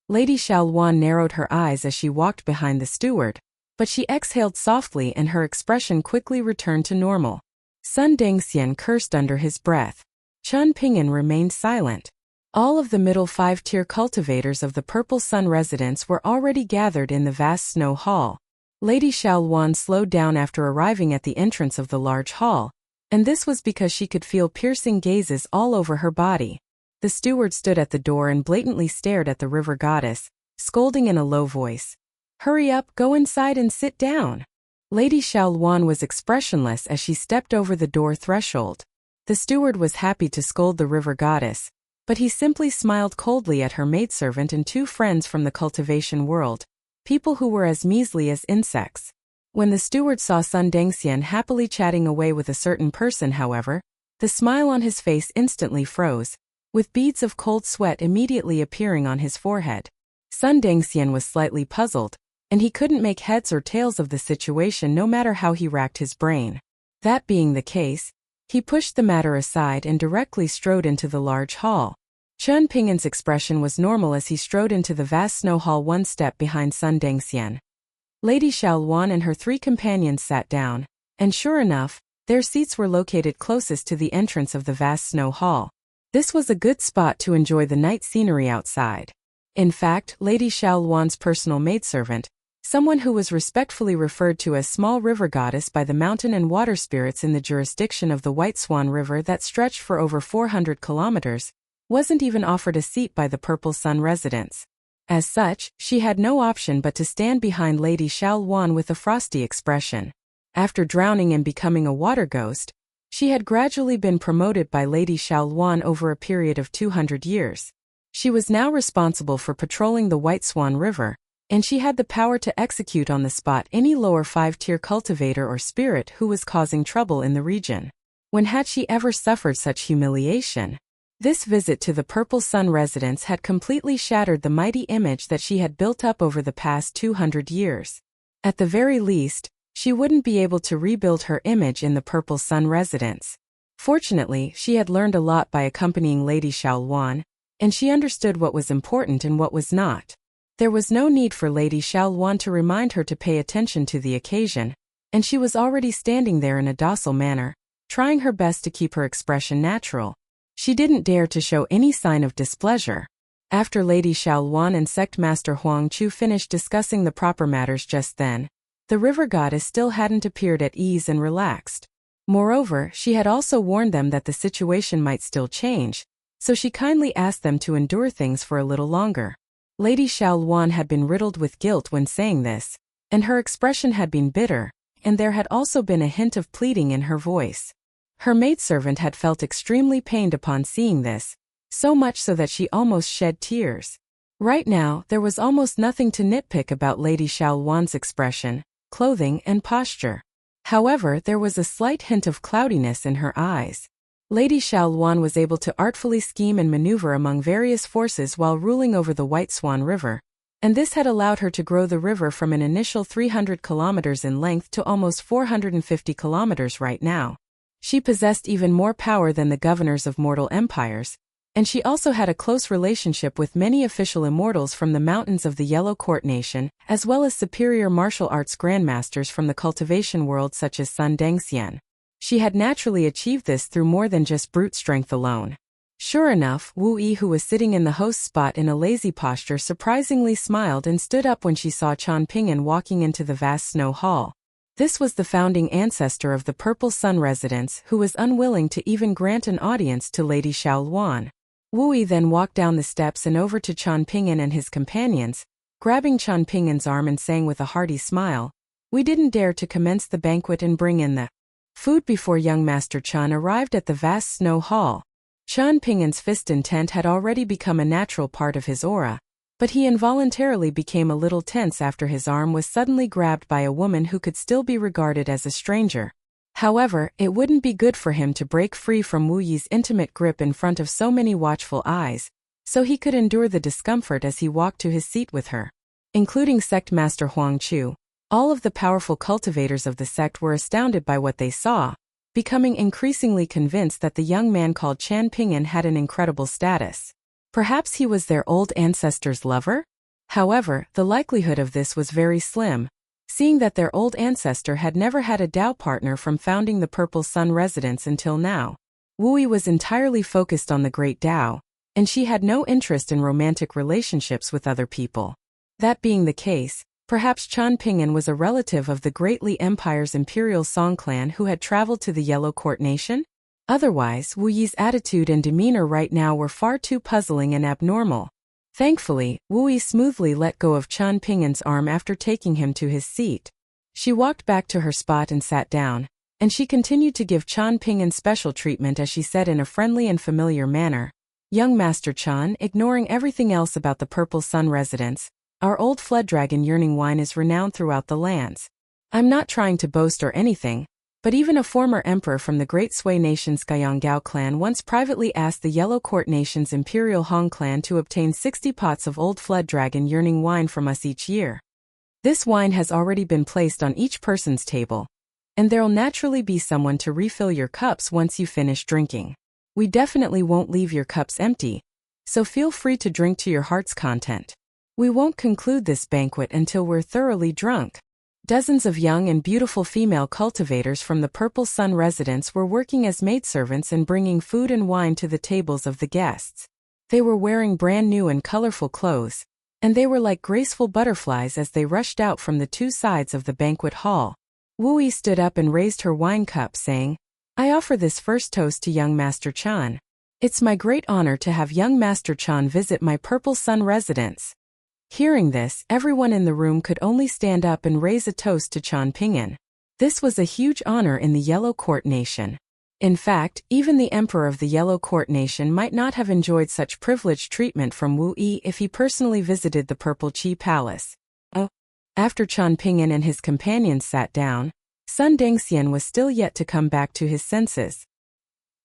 Lady Xiaoluan narrowed her eyes as she walked behind the steward, but she exhaled softly and her expression quickly returned to normal. Sun Dengxian cursed under his breath. Chun Ping'an remained silent. All of the middle 5-tier cultivators of the Purple Sun residence were already gathered in the vast snow hall. Lady Xiaoluan slowed down after arriving at the entrance of the large hall, and this was because she could feel piercing gazes all over her body. The steward stood at the door and blatantly stared at the river goddess, scolding in a low voice. "Hurry up, go inside and sit down." Lady Xiaoluan was expressionless as she stepped over the door threshold. The steward was happy to scold the river goddess, but he simply smiled coldly at her maidservant and 2 friends from the cultivation world, people who were as measly as insects. When the steward saw Sun Dengxian happily chatting away with a certain person, however, the smile on his face instantly froze, with beads of cold sweat immediately appearing on his forehead. Sun Dengxian was slightly puzzled, and he couldn't make heads or tails of the situation no matter how he racked his brain. That being the case, he pushed the matter aside and directly strode into the large hall. Chun Ping'an's expression was normal as he strode into the vast snow hall 1 step behind Sun Dengxian. Lady Xiaoluan and her 3 companions sat down, and sure enough, their seats were located closest to the entrance of the vast snow hall. This was a good spot to enjoy the night scenery outside. In fact, Lady Xiaoluan's personal maidservant, someone who was respectfully referred to as Small River Goddess by the mountain and water spirits in the jurisdiction of the White Swan River that stretched for over 400 kilometers, wasn't even offered a seat by the Purple Sun residents. As such, she had no option but to stand behind Lady Xiaoluan with a frosty expression. After drowning and becoming a water ghost, she had gradually been promoted by Lady Xiaoluan over a period of 200 years. She was now responsible for patrolling the White Swan River, and she had the power to execute on the spot any lower 5-tier cultivator or spirit who was causing trouble in the region. When had she ever suffered such humiliation? This visit to the Purple Sun residence had completely shattered the mighty image that she had built up over the past 200 years. At the very least, she wouldn't be able to rebuild her image in the Purple Sun residence. Fortunately, she had learned a lot by accompanying Lady Xiaoluan, and she understood what was important and what was not. There was no need for Lady Xiaoluan to remind her to pay attention to the occasion, and she was already standing there in a docile manner, trying her best to keep her expression natural. She didn't dare to show any sign of displeasure. After Lady Xiaoluan and Sect Master Huang Chu finished discussing the proper matters just then, the river goddess still hadn't appeared at ease and relaxed. Moreover, she had also warned them that the situation might still change, so she kindly asked them to endure things for a little longer. Lady Xiaoluan had been riddled with guilt when saying this, and her expression had been bitter, and there had also been a hint of pleading in her voice. Her maidservant had felt extremely pained upon seeing this, so much so that she almost shed tears. Right now, there was almost nothing to nitpick about Lady Xiaoluan's expression, clothing, and posture. However, there was a slight hint of cloudiness in her eyes. Lady Xiaoluan was able to artfully scheme and maneuver among various forces while ruling over the White Swan River, and this had allowed her to grow the river from an initial 300 kilometers in length to almost 450 kilometers right now. She possessed even more power than the governors of mortal empires, and she also had a close relationship with many official immortals from the mountains of the Yellow Court Nation, as well as superior martial arts grandmasters from the cultivation world such as Sun Dengxian. She had naturally achieved this through more than just brute strength alone. Sure enough, Wu Yi, who was sitting in the host spot in a lazy posture, surprisingly smiled and stood up when she saw Chun Ping'an walking into the vast snow hall. This was the founding ancestor of the Purple Sun residence, who was unwilling to even grant an audience to Lady Xiaoluan. Wu Yi then walked down the steps and over to Chun Ping'an and his companions, grabbing Chun Ping'an's arm and saying with a hearty smile, "We didn't dare to commence the banquet and bring in the food before young Master Chun arrived at the vast snow hall." Chun Ping'an's fist intent had already become a natural part of his aura, but he involuntarily became a little tense after his arm was suddenly grabbed by a woman who could still be regarded as a stranger. However, it wouldn't be good for him to break free from Wu Yi's intimate grip in front of so many watchful eyes, so he could endure the discomfort as he walked to his seat with her. Including Sect Master Huang Chu, all of the powerful cultivators of the sect were astounded by what they saw, becoming increasingly convinced that the young man called Chun Ping'an had an incredible status. Perhaps he was their old ancestor's lover? However, the likelihood of this was very slim, seeing that their old ancestor had never had a Dao partner from founding the Purple Sun residence until now. Wu Yi was entirely focused on the Great Tao, and she had no interest in romantic relationships with other people. That being the case, perhaps Qian Ping'an was a relative of the Great Li Empire's imperial Song clan who had traveled to the Yellow Court Nation? Otherwise, Wu Yi's attitude and demeanor right now were far too puzzling and abnormal. Thankfully, Wu Yi smoothly let go of Qian Ping'an's arm after taking him to his seat. She walked back to her spot and sat down, and she continued to give Qian Ping'an special treatment as she said in a friendly and familiar manner, "Young Master Qian, ignoring everything else about the Purple Sun residence, our old flood dragon yearning wine is renowned throughout the lands. I'm not trying to boast or anything, but even a former emperor from the Great Sui Nation's Gao clan once privately asked the Yellow Court Nation's Imperial Hong clan to obtain 60 pots of old flood dragon yearning wine from us each year. This wine has already been placed on each person's table, and there'll naturally be someone to refill your cups once you finish drinking. We definitely won't leave your cups empty, so feel free to drink to your heart's content. We won't conclude this banquet until we're thoroughly drunk." Dozens of young and beautiful female cultivators from the Purple Sun residence were working as maidservants and bringing food and wine to the tables of the guests. They were wearing brand new and colorful clothes, and they were like graceful butterflies as they rushed out from the two sides of the banquet hall. Wu Yi stood up and raised her wine cup, saying, "I offer this first toast to young Master Qian. It's my great honor to have young Master Qian visit my Purple Sun residence." Hearing this, everyone in the room could only stand up and raise a toast to Qian Ping'an. This was a huge honor in the Yellow Court Nation. In fact, even the emperor of the Yellow Court Nation might not have enjoyed such privileged treatment from Wu Yi if he personally visited the Purple Qi Palace. After Qian Ping'an and his companions sat down, Sun Dengxian was still yet to come back to his senses.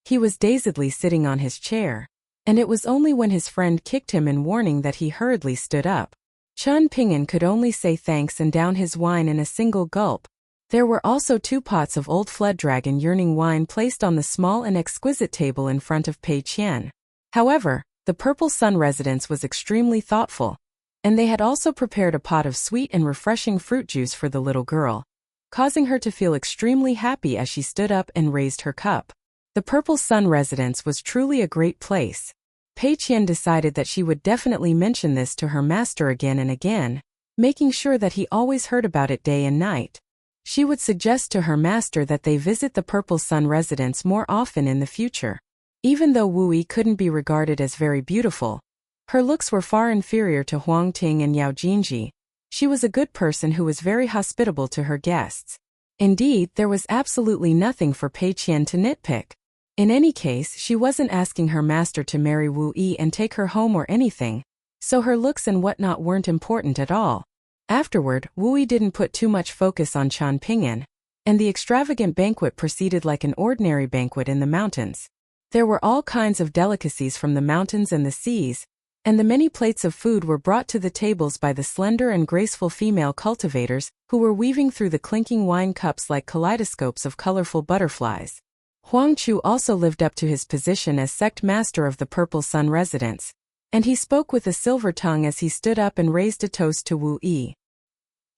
He was dazedly sitting on his chair, and it was only when his friend kicked him in warning that he hurriedly stood up. Qian Ping'an could only say thanks and down his wine in a single gulp. There were also 2 pots of old flood dragon yearning wine placed on the small and exquisite table in front of Pei Qian. However, the Purple Sun residence was extremely thoughtful, and they had also prepared a pot of sweet and refreshing fruit juice for the little girl, causing her to feel extremely happy as she stood up and raised her cup. The Purple Sun residence was truly a great place. Pei Qian decided that she would definitely mention this to her master again and again, making sure that he always heard about it day and night. She would suggest to her master that they visit the Purple Sun residence more often in the future. Even though Wu Yi couldn't be regarded as very beautiful, her looks were far inferior to Huang Ting and Yao Jinji. She was a good person who was very hospitable to her guests. Indeed, there was absolutely nothing for Pei Qian to nitpick. In any case, she wasn't asking her master to marry Wu Yi and take her home or anything, so her looks and whatnot weren't important at all. Afterward, Wu Yi didn't put too much focus on Qian Ping'an, and the extravagant banquet proceeded like an ordinary banquet in the mountains. There were all kinds of delicacies from the mountains and the seas, and the many plates of food were brought to the tables by the slender and graceful female cultivators who were weaving through the clinking wine cups like kaleidoscopes of colorful butterflies. Huang Chu also lived up to his position as sect master of the Purple Sun residence, and he spoke with a silver tongue as he stood up and raised a toast to Wu Yi.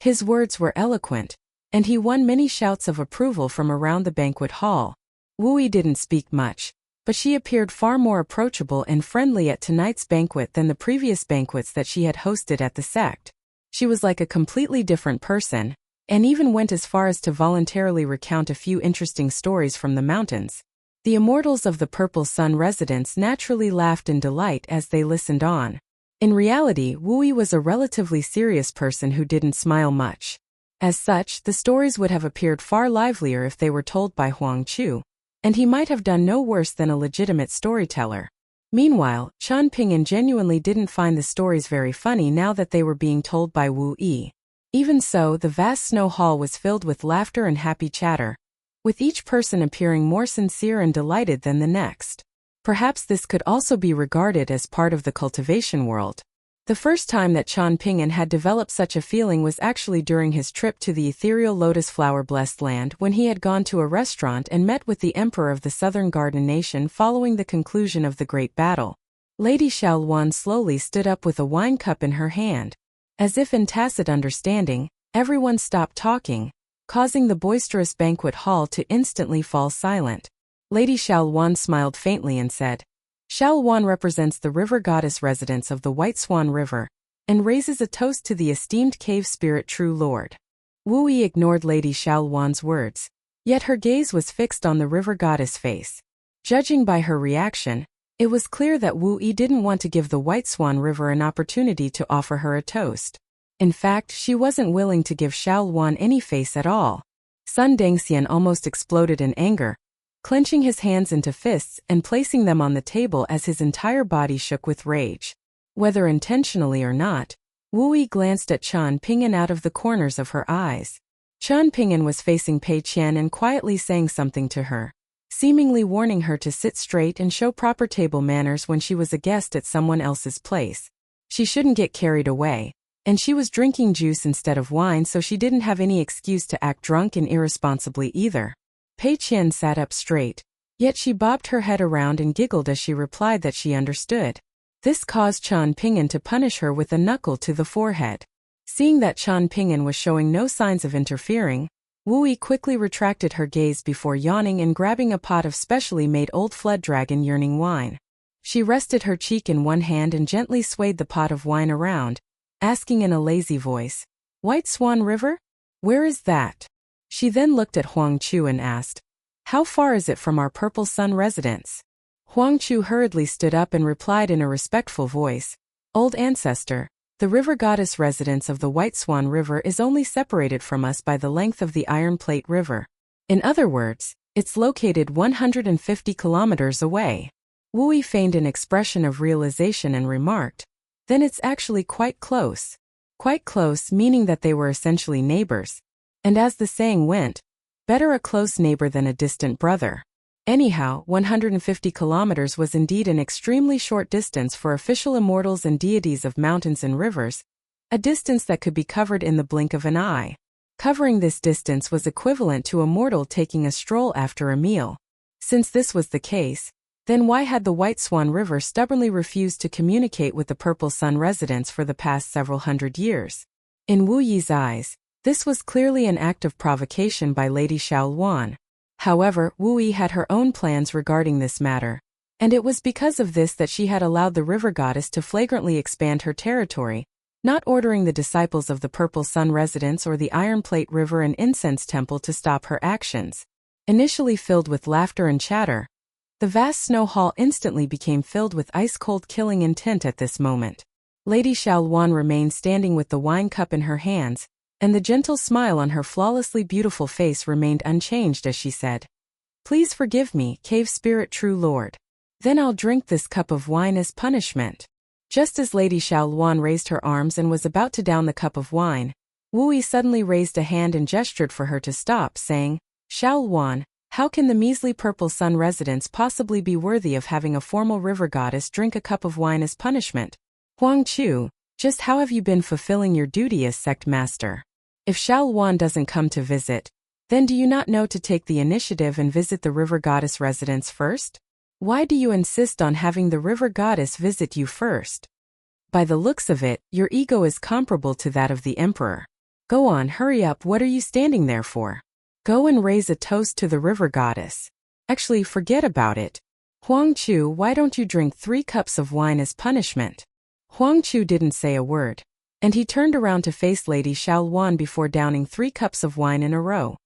His words were eloquent, and he won many shouts of approval from around the banquet hall. Wu Yi didn't speak much, but she appeared far more approachable and friendly at tonight's banquet than the previous banquets that she had hosted at the sect. She was like a completely different person, and even went as far as to voluntarily recount a few interesting stories from the mountains. The immortals of the Purple Sun residence naturally laughed in delight as they listened on. In reality, Wu Yi was a relatively serious person who didn't smile much. As such, the stories would have appeared far livelier if they were told by Huang Chu, and he might have done no worse than a legitimate storyteller. Meanwhile, Qian Ping'an genuinely didn't find the stories very funny now that they were being told by Wu Yi. Even so, the vast snow hall was filled with laughter and happy chatter, with each person appearing more sincere and delighted than the next. Perhaps this could also be regarded as part of the cultivation world. The first time that Qian Ping'an had developed such a feeling was actually during his trip to the ethereal lotus flower blessed land when he had gone to a restaurant and met with the emperor of the Southern Garden Nation following the conclusion of the great battle. Lady Xiaoluan slowly stood up with a wine cup in her hand. As if in tacit understanding, everyone stopped talking, causing the boisterous banquet hall to instantly fall silent. Lady Xiaoluan smiled faintly and said, Xiaoluan represents the river goddess residents of the White Swan River, and raises a toast to the esteemed cave spirit true lord. Wu Yi ignored Lady Xiaoluan's words, yet her gaze was fixed on the river goddess face. Judging by her reaction, it was clear that Wu Yi didn't want to give the White Swan River an opportunity to offer her a toast. In fact, she wasn't willing to give Xiaoluan any face at all. Sun Dengxian almost exploded in anger, clenching his hands into fists and placing them on the table as his entire body shook with rage. Whether intentionally or not, Wu Yi glanced at Chen Ping'an out of the corners of her eyes. Chen Ping'an was facing Pei Qian and quietly saying something to her, seemingly warning her to sit straight and show proper table manners when she was a guest at someone else's place. She shouldn't get carried away, and she was drinking juice instead of wine, so she didn't have any excuse to act drunk and irresponsibly either. Pei Qian sat up straight, yet she bobbed her head around and giggled as she replied that she understood. This caused Chen Ping'an to punish her with a knuckle to the forehead. Seeing that Chen Ping'an was showing no signs of interfering, Wu Yi quickly retracted her gaze before yawning and grabbing a pot of specially made Old Flood Dragon yearning wine. She rested her cheek in one hand and gently swayed the pot of wine around, asking in a lazy voice, White Swan River? Where is that? She then looked at Huang Chu and asked, How far is it from our Purple Sun residence? Huang Chu hurriedly stood up and replied in a respectful voice, Old ancestor, the river goddess residence of the White Swan River is only separated from us by the length of the Iron Plate River. In other words, it's located 150 kilometers away. Wu Yi feigned an expression of realization and remarked, Then it's actually quite close. Quite close meaning that they were essentially neighbors. And as the saying went, better a close neighbor than a distant brother. Anyhow, 150 kilometers was indeed an extremely short distance for official immortals and deities of mountains and rivers, a distance that could be covered in the blink of an eye. Covering this distance was equivalent to a mortal taking a stroll after a meal. Since this was the case, then why had the White Swan River stubbornly refused to communicate with the Purple Sun residents for the past several hundred years? In Wu Yi's eyes, this was clearly an act of provocation by Lady Xiaoluan. However, Wu Yi had her own plans regarding this matter, and it was because of this that she had allowed the river goddess to flagrantly expand her territory, not ordering the disciples of the Purple Sun residence or the Iron Plate River and Incense Temple to stop her actions. Initially filled with laughter and chatter, the vast snow hall instantly became filled with ice-cold killing intent at this moment. Lady Xiaoluan remained standing with the wine cup in her hands, and the gentle smile on her flawlessly beautiful face remained unchanged as she said, Please forgive me, cave spirit true lord. Then I'll drink this cup of wine as punishment. Just as Lady Xiaoluan raised her arms and was about to down the cup of wine, Wu Yi suddenly raised a hand and gestured for her to stop, saying, Xiaoluan, how can the measly Purple Sun residents possibly be worthy of having a formal river goddess drink a cup of wine as punishment? Huang Chu, just how have you been fulfilling your duty as sect master? If Xiaoluan doesn't come to visit, then do you not know to take the initiative and visit the river goddess residence first? Why do you insist on having the river goddess visit you first? By the looks of it, your ego is comparable to that of the emperor. Go on, hurry up, what are you standing there for? Go and raise a toast to the river goddess. Actually, forget about it. Huang Chu, why don't you drink 3 cups of wine as punishment? Huang Chu didn't say a word, and he turned around to face Lady Xiaoluan before downing 3 cups of wine in a row.